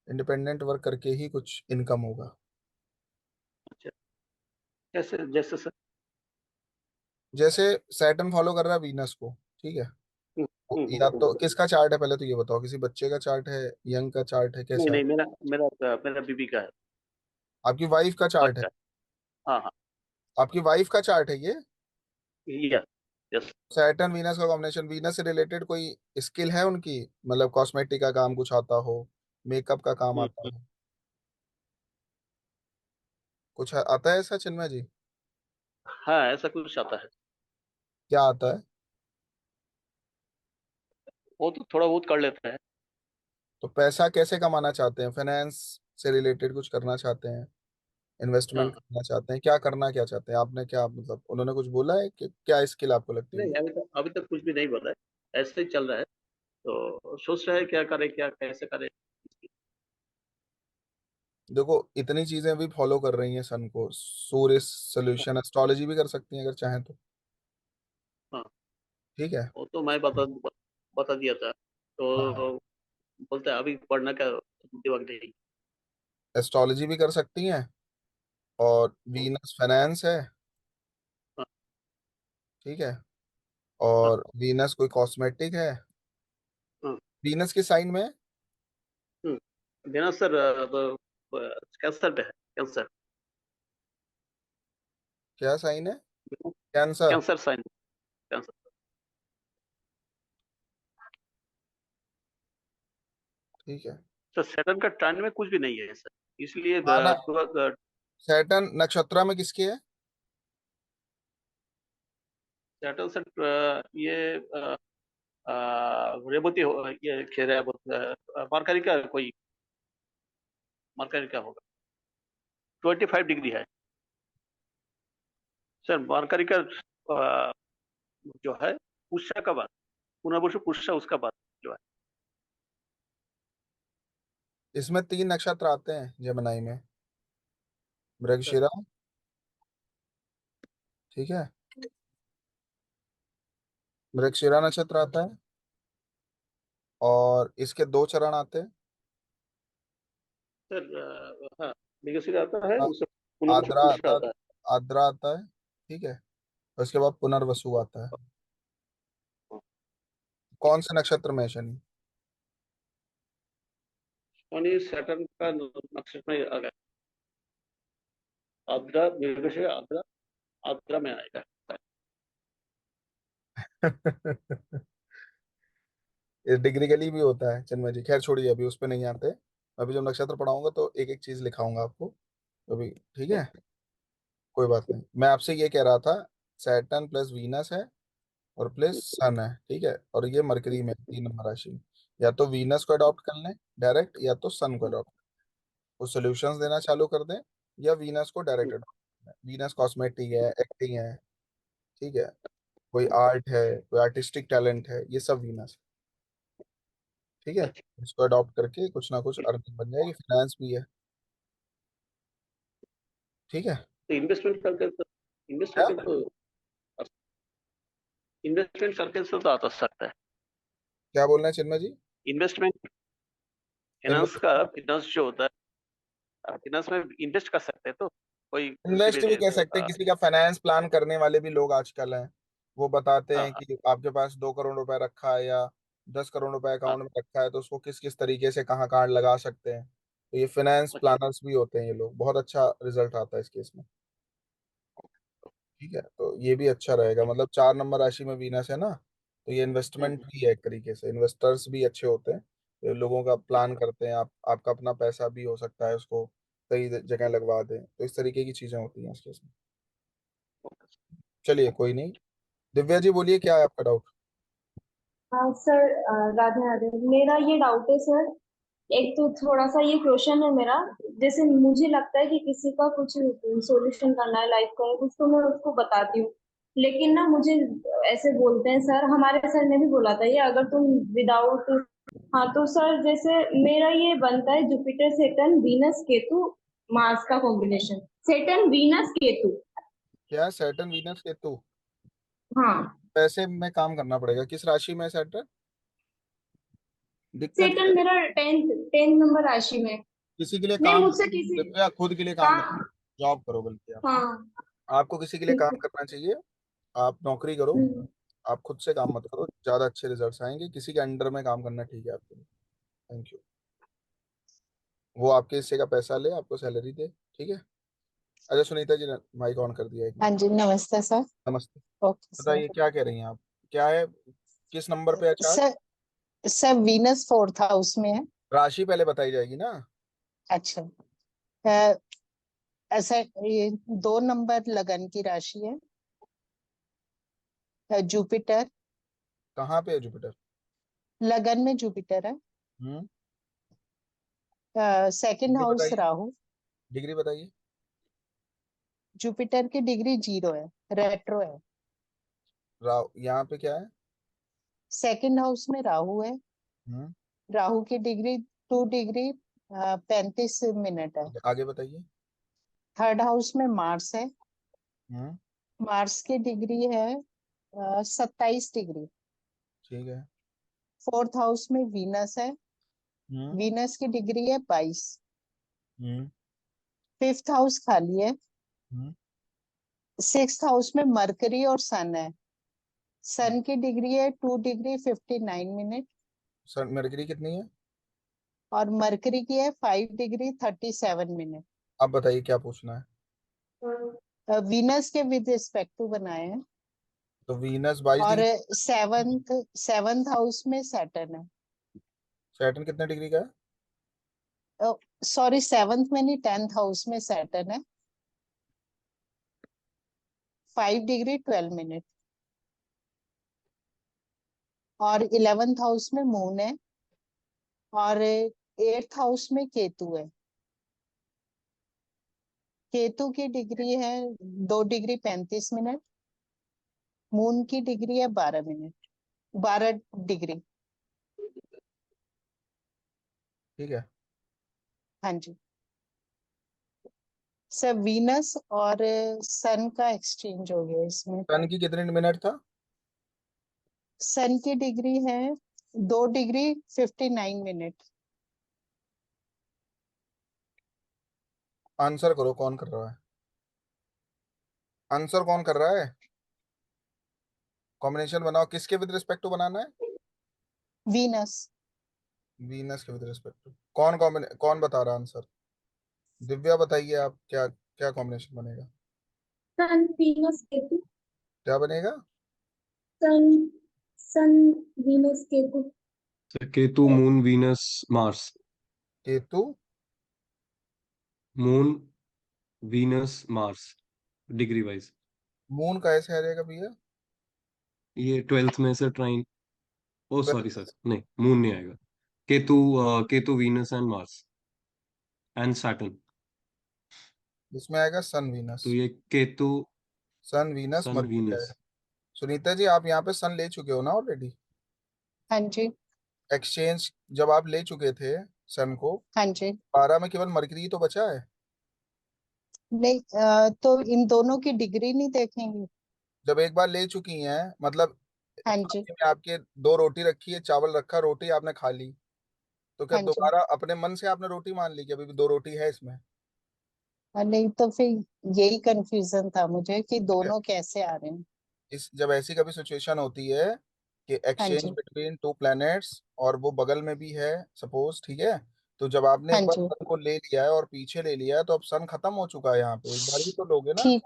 इंडिपेंडेंट वर्क करके ही कुछ इनकम होगा। अच्छा, कैसे जैसे सर? जैसे सैटर्न फॉलो कर रहा है वीनस को, ठीक है? हम्म, या तो किसका चार्ट है, पहले तो ये बताओ, किसी बच्चे का चार्ट है, यंग का चार्ट है, नहीं कैसा है? नहीं, मेरा मेरा मेरा बीबी का है, आपकी वाइफ का चार्ट है? बच्चा। हाँ हाँ, आपकी वाइफ का चार्ट है ये? Yes yes. सैटर्न वीनस का कॉम्बिनेशन, वीनस से रिलेटेड कोई स्किल है उनकी, मतलब कॉस्मेटिक का काम कुछ आता हो, मेकअप का काम आता हो, कुछ आता है ऐसा चिन्मय जी? हाँ ऐसा कुछ आता है। क्या आता है? वो तो थोड़ा बहुत कर लेता है। तो पैसा कैसे कमाना चाहते हैं? फाइनेंस से रिलेटेड कुछ करना चाहते हैं? इन्वेस्टमेंट हाँ, करना चाहते हैं? क्या चाहते हैं? आपने क्या मतलब, उन्होंने कुछ बोला है कि क्या स्किल आपको लगती नहीं होगी? अभी तक कुछ भी नहीं बोला है, ऐसे ही चल रहा है, तो सोच रहा है क्या करे, क्या कैसे करे। देखो, इतनी चीजें भी फॉलो कर रही हैं सन को, सूर्य सोल्यूशन, एस्ट्रोलॉजी भी कर सकती हैं अगर चाहें तो, हाँ, ठीक है? वो तो मैं बता दिया था, हाँ, तो बोलते हैं अभी पढ़ना का दिमाग नहीं। एस्ट्रोलॉजी भी कर सकती हैं, और हाँ वीनस फाइनेंस है, हाँ ठीक है? हाँ और वीनस कोई कॉस्मेटिक है। हाँ, वीनस के साइन में है? देना सर कैंसर पे है, कैंसर। क्या साइन है? कैंसर। Cancer sign, cancer. ठीक है। सर सैटर्न का ट्राइन में कुछ भी नहीं है सर, इसलिए हाँ ना, सैटर्न नक्षत्र में किसके है? सैटर्न सर ये रेवती ये खेर है, मरकरी का कोई, मरकरी का होगा, 25 डिग्री है सर मरकरी का। अ, जो है पुष्य का बाद, पुनर्वसु पुष्य उसका बाद जो है। इसमें 3 नक्षत्र आते हैं जमनाई में, सर मृगशिरा, ठीक है? मृगशिरा नक्षत्र आता है, और इसके 2 चरण आते हैं। हाँ, मृगशिर आता है, आ- उससे पुनर्वसु आद्रा पुष्य आता आता है। आद्रा आता है, ठीक है? उसके बाद पुनर्वसु आता है। कौन से नक्षत्र में है शनि? शनि सैटर्न का नक्षत्र में आ गया, आद्रा मृगशीर, आद्रा आद्रा में आएगा। ये डिग्रिकली भी होता है चिन्मय जी, खैर छोड़िए, अभी उस पर नहीं आते। अभी जब नक्षत्र पढ़ाऊंगा तो एक एक चीज लिखाऊंगा आपको अभी, ठीक है? कोई बात नहीं, मैं आपसे ये कह रहा था, सैटर्न प्लस वीनस है और प्लस सन है, ठीक है? और ये मरकरी में 3 नंबर राशि में। या तो वीनस को अडॉप्ट कर लें डायरेक्ट, या तो सन को अडॉप्ट, वो सॉल्यूशंस देना चालू कर दें, या वीनस को डायरेक्ट अडॉप्ट कर लें। वीनस कॉस्मेटिक है, एक्टिंग है, ठीक है? कोई आर्ट है, कोई आर्टिस्टिक टैलेंट है, ये सब वीनस है, ठीक है? इसको अडॉप्ट करके कुछ ना कुछ अर्निंग बन जाएगी, फाइनेंस भी है, ठीक है? तो इन्वेस्टमेंट करके तो इन्वेस्टमेंट करके तो आ सकता है। क्या बोल रहे हैं चिन्मय जी? इन्वेस्टमेंट, फाइनेंस जो होता है, फाइनेंस में इन्वेस्ट कर सकते हैं, तो कोई इन्वेस्ट भी कह सकते हैं, किसी का फाइनेंस प्लान करने वाले भी लोग आजकल हैं। वो बताते हैं कि आपके पास 2 करोड़ रुपए रखा है या 10 करोड़ रुपए अकाउंट में रखा है, तो उसको किस किस तरीके से कहाँ कहाँ लगा सकते हैं। तो ये फाइनेंस प्लानर्स भी होते हैं ये लोग, बहुत अच्छा रिजल्ट आता है इस केस में, ठीक है? तो ये भी अच्छा रहेगा, मतलब 4 नंबर राशि में वीनस है ना, तो ये इन्वेस्टमेंट भी है एक तरीके से, इन्वेस्टर्स भी अच्छे होते हैं, तो लोगों का प्लान करते हैं, आप आपका अपना पैसा भी हो सकता है, उसको कई जगह लगवा दें, तो इस तरीके की चीजें होती हैं इस केस में। चलिए कोई नहीं, दिव्या जी बोलिए, क्या है आपका डाउट? हाँ सर, राधे राधे। मेरा ये डाउट है सर, एक तो थोड़ा सा ये क्वेश्चन है मेरा। जैसे मुझे लगता है कि किसी का कुछ सॉल्यूशन करना है लाइफ का, कुछ तो मैं उसको बताती हूँ, लेकिन ना मुझे ऐसे बोलते हैं सर, हमारे सर ने भी बोला था ये, अगर तुम विदाउट, हाँ तो सर जैसे मेरा ये बनता है Jupiter Saturn Venus Ketu Mars का कॉम्बिनेशन, सेटर्न वीनस केतु। क्या सैटर्न वीनस केतु? हाँ पैसे में काम करना पड़ेगा, किस राशि में है सैटर्न? दिक्कत क्या सेटर्न है? मेरा टेंथ नंबर राशि में। किसी के लिए नहीं काम, मुझसे किसी दिव्या खुद के लिए काम का, करो, जॉब करो बल्कि आप, हाँ आपको किसी के लिए ठीक काम है। करना चाहिए, आप नौकरी करो, आप खुद से काम मत करो, ज्यादा अच्छे रिजल्ट्स आएंगे। किसी के अंडर में काम करना ठीक है आपके लिए, थैंक यू। वो आपके हिस्से का पैसा ले, आपको सैलरी दे, ठीक है? अच्छा सुनीता जी ने माइक ऑन कर दिया, एक हाँ मिनट। जी, नमस्ते सर। नमस्ते, ओके सर। बताइए क्या कह रही हैं आप? क्या है, किस नंबर पे अच्छा? Sir sir Venus 4th house में है। राशि पहले बताई जाएगी ना। अच्छा, अ, ऐसा ये 2 नंबर लगन की राशि है। जुपिटर, कहाँ पे है जुपिटर? लगन में जुपिटर है। हम्म, सेकंड डिग्री हाउस बताइए, राहु। डिग्री बताइए। जुपिटर की डिग्री 0 है, रेट्रो है। यहाँ पे क्या है? सेकंड हाउस में राहु है। हम्म, राहु की डिग्री 2 डिग्री 35 मिनट है। आगे बताइए। थर्ड हाउस में मार्स है। हम्म, मार्स की डिग्री है 27 डिग्री। ठीक है। फोर्थ हाउस में वीनस है। हम्म, वीनस की डिग्री है 22। हम्म, फिफ्थ हाउस खाली है। हम्म, सिक्स्थ हाउस में मरकरी और सन है। सन की डिग्री है 2 डिग्री 59 मिनट। सर मरकरी कितनी है? और मरकरी की है 5 डिग्री 37 मिनट। अब बताइए क्या पूछना है। वीनस के विद रिस्पेक्ट टू बनाए हैं। तो वीनस 22 और डिग्री सेवंथ सेवंथ हाउस में सैटर्न है। सैटर्न कितने डिग्री का है? सॉरी, सेवंथ में नहीं, 10th हाउस में सैटर्न है। 5 डिग्री 12 मिनट। और 11th हाउस में मून है। और 8th हाउस में केतु है। केतु की डिग्री है 2 डिग्री 35 मिनट। मून की डिग्री है 12 मिनट, 12 डिग्री। ठीक है। हाँ जी सर, वीनस और सन का एक्सचेंज हो गया इसमें। सन की कितने मिनट था? सन की डिग्री है 2 डिग्री 59 मिनट। आंसर करो, कौन कर रहा है? आंसर कौन कर रहा है? कॉम्बिनेशन बनाओ, किसके विद रिस्पेक्ट टू बनाना है? वीनस। वीनस के विद रिस्पेक्ट टू कौन बता रहा आंसर? दिव्या बताइए आप, क्या क्या कॉम्बिनेशन बनेगा? Sun Venus Ketu. क्या बनेगा? Sun Sun Venus Ketu. Sir Ketu Moon Venus Mars. Ketu Moon Venus Mars degree wise. Moon कैसे आ जाएगा भैया? ये 12th में sir trine. Oh sorry sir, नहीं मून नहीं आएगा। Ketu Ketu Venus and Mars and Saturn. इसमें आएगा सन वीनस। तो ये Ketu Sun Venus Sun Mercury Venus. आएगा। सुनीता जी, आप यहाँ पे सन ले चुके हो ना ऑलरेडी? हाँ जी। एक्सचेंज जब आप ले चुके थे सन को, हाँ जी। 12 में केवल मरकरी तो बचा है। नहीं तो इन दोनों की डिग्री नहीं देखेंगे? जब एक बार ले चुकी हैं, मतलब हाँ जी। थाली में आपके 2 रोटी रखी है, चावल रखा, रोटी आपने खा ली, तो क्या हाँ जी। दोबारा अपने मन से आपने रोटी मान ली कि अभी भी 2 रोटी है इसमें? नहीं तो फिर यही कंफ्यूजन था मुझे कि दोनों कैसे आ रहे हैं। जब ऐसी कभी सिचुएशन होती है कि हाँ एक्सचेंज जी। बिटवीन 2 प्लैनेट्स और वो बगल में भी है सपोज, ठीक है, तो जब आपने हाँ एक बार जी। सन को ले लिया है और पीछे ले लिया है, तो अब सन खत्म हो चुका है, यहाँ पे एक बार ही तो लोगे ना। ठीक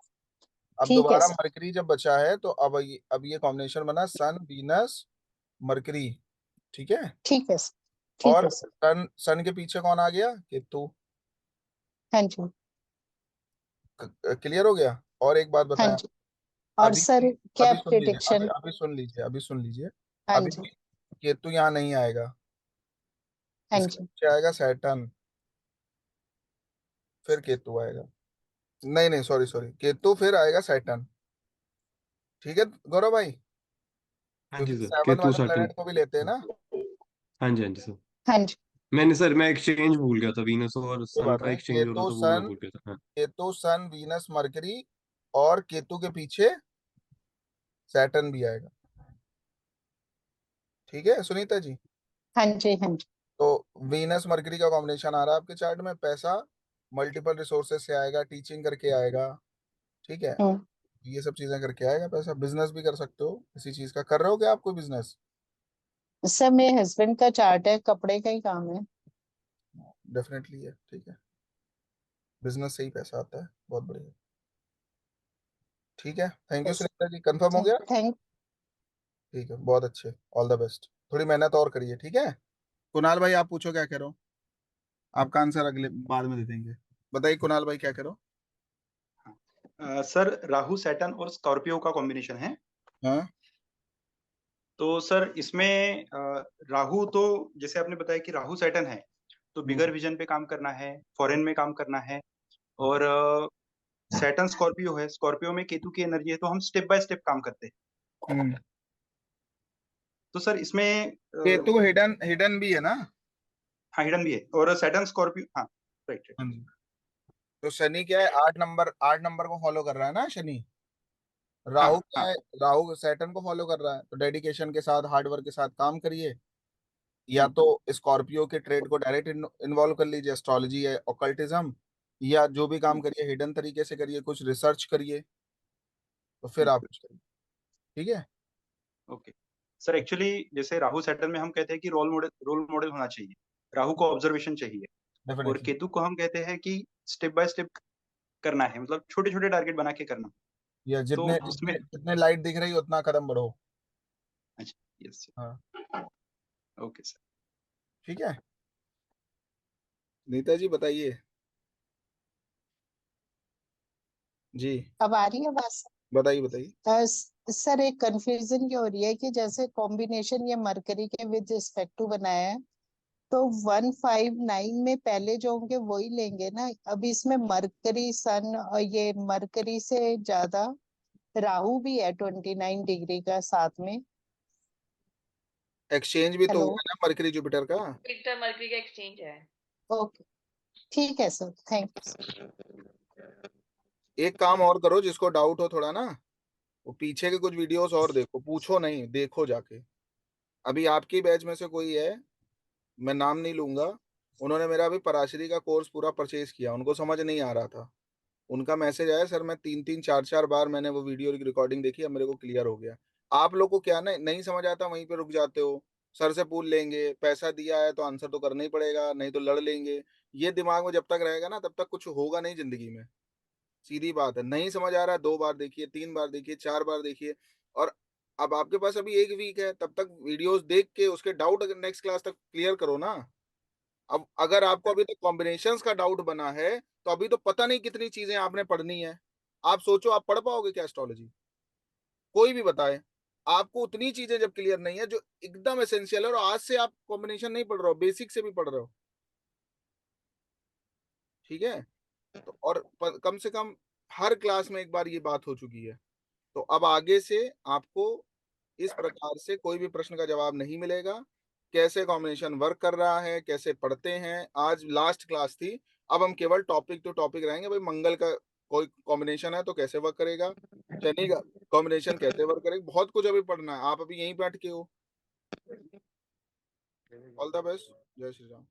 अब ठीक है दोबारा सर। मरकरी जब बचा है, तो अब ये कॉम्बिनेशन बना सन वीनस मरकरी, ठीक है। ठीक है सर। ठीक और है सर। सन के पीछे कौन आ गया? केतु। हाँ जी। क्लियर हो गया? और एक बात हाँ बताएं, जी। और अभी सर क्या अभी सुन लीजिए, अभी प्रिडिक्शन? अभी सुन लीजिए, अभी सुन लीजिए। हाँ अभी जी। भी केतु यहाँ नहीं आएगा, हाँ इसके जी। पीछे आएगा सैटर्न, फिर केतु आएगा। नहीं नहीं, सॉरी सॉरी, केतु फिर आएगा सैटर्न, ठीक है गौरव भाई, हाँ जी क्योंकि सर, 7 केतु वाले सैटर्न। प्लेनेट को भी लेते हैं ना। हाँ जी, हाँ जी सर। हाँ जी। मैं एक्सचेंज भूल गया था, वीनस और कोई सन बात का नहीं, एक्सचेंज हो रहा था, वो मैं भूल गया था। हाँ। केतु सन वीनस मरकरी, और केतु के पीछे सैटर्न भी आएगा, ठीक है सुनीता जी। हाँ जी। हाँ जी। तो वीनस मरकरी का कॉम्बिनेशन आ रहा है आपके चार्ट में, पैसा मल्टीपल रिसोर्सेज से आएगा, टीचिंग करके आएगा, ठीक है, हम्म। ये सब चीजें करके आएगा पैसा। बिजनेस भी कर सकते हो, किसी चीज का कर रहे हो क्या आप कोई बिजनेस? सर मेरे हस्बैंड का चार्ट है, कपड़े का ही काम है। डेफिनेटली है, ठीक है, बिजनेस से ही पैसा आता है, बहुत बढ़िया, ठीक है। Thank you yes. Sunita ji, confirm हो गया? थैंक ठीक है, बहुत अच्छे, ऑल द बेस्ट, थोड़ी मेहनत और करिए, ठीक है। कुणाल भाई आप पूछो, क्या करो? आपका आंसर अगले बाद में दे देंगे। बताइए कुणाल भाई, क्या करो? सर राहु सैटर्न और स्कॉर्पियो का कॉम्बिनेशन है। हाँ। तो सर इसमें राहु तो जैसे आपने बताया कि राहु सैटर्न है, तो बिगर विजन पे काम करना है, फॉरेन में काम करना है, और सैटर्न स्कॉर्पियो है, स्कॉर्पियो में केतु की एनर्जी है, तो हम स्टेप बाय स्टेप काम करते हैं। तो सर इसमें केतु हिडन हिडन भी है ना? हाँ हिडन भी है, और सैटर्न स्कॉर्पियो, हाँ राइट। हाँ जी। तो शनि क्या है, 8 नंबर को फॉलो कर रहा है ना शनि। राहु क्या है, राहु सैटर्न को फॉलो कर रहा है, तो डेडिकेशन के साथ, हार्डवर्क के साथ काम करिए, या तो स्कॉर्पियो के ट्रेड को डायरेक्ट इन्वॉल्व कर लीजिए, एस्ट्रोलॉजी है, ऑकल्टिज्म, या जो भी काम करिए हिडन तरीके से करिए, कुछ रिसर्च करिए, तो फिर आप कुछ करिए, ठीक है। ओके सर, एक्चुअली जैसे राहु सैटर्न में हम कहते हैं कि रोल मॉडल होना चाहिए, राहु को ऑब्जर्वेशन चाहिए, और डेफिनेटली। केतु को हम कहते हैं कि स्टेप बाय स्टेप करना है, मतलब छोटे छोटे टारगेट बना के करना। या तो जितने इसमें जितने जितने लाइट दिख रही है उतना कदम बढ़ो। अच्छा यस हाँ, ओके सर। ठीक है। नीता जी बताइए जी। अब आ रही है बात? बताइए बताइए। सर एक कंफ्यूजन ये हो रही है कि जैसे कॉम्बिनेशन ये मरकरी के विद रिस्पेक्ट टू बनाया है, तो 159 में पहले जो होंगे वही लेंगे ना। अभी इसमें मरकरी सन और ये मरकरी से ज्यादा राहु भी है 29 डिग्री का साथ में। एक्सचेंज भी तो हेलो। हुआ ना मरकरी जुपिटर का। जुपिटर मरकरी का एक्सचेंज है। ओके ठीक है सर, थैंक यू। एक काम और करो, जिसको डाउट हो थोड़ा ना, वो पीछे के कुछ वीडियोस और देखो, पूछो नहीं, देखो जाके। अभी आपकी बैच में से कोई है, मैं नाम नहीं लूंगा, उन्होंने मेरा अभी पराशरी का कोर्स पूरा परचेज किया, उनको समझ नहीं आ रहा था, उनका मैसेज आया सर मैं 3-3 4-4 बार मैंने वो वीडियो की रिकॉर्डिंग देखी, अब मेरे को क्लियर हो गया। आप लोग को क्या ना नहीं समझ आता, वहीं पे रुक जाते हो, सर से पूछ लेंगे, पैसा दिया है तो आंसर तो करना ही पड़ेगा, नहीं तो लड़ लेंगे। ये दिमाग में जब तक रहेगा ना तब तक कुछ होगा नहीं जिंदगी में। सीधी बात है, नहीं समझ आ रहा है 2 बार देखिए, 3 बार देखिए, 4 बार देखिए। और अब आपके पास अभी 1 वीक है, तब तक वीडियोस देख के उसके डाउट अगर नेक्स्ट क्लास तक क्लियर करो ना। अब अगर आपको अभी तक कॉम्बिनेशंस का डाउट बना है तो अभी तो पता नहीं कितनी चीजें आपने पढ़नी है। आप सोचो आप पढ़ पाओगे क्या एस्ट्रोलॉजी? कोई भी बताए। आपको उतनी चीजें जब क्लियर नहीं है जो एकदम एसेंशियल है, और आज से आप कॉम्बिनेशन नहीं पढ़ रहे हो, बेसिक से भी पढ़ रहे हो, ठीक है? तो और कम से कम हर क्लास में एक बार ये बात हो चुकी है। तो अब आगे से आपको इस प्रकार से कोई भी प्रश्न का जवाब नहीं मिलेगा। कैसे कॉम्बिनेशन वर्क कर रहा है, कैसे पढ़ते हैं, आज लास्ट क्लास थी। अब हम केवल टॉपिक टू टॉपिक रहेंगे। भाई मंगल का कोई कॉम्बिनेशन है तो कैसे वर्क करेगा, शनि का कॉम्बिनेशन कैसे वर्क करेगा, बहुत कुछ अभी पढ़ना है। आप अभी यहीं बैठ के हो। ऑल द बेस्ट, जय श्री राम।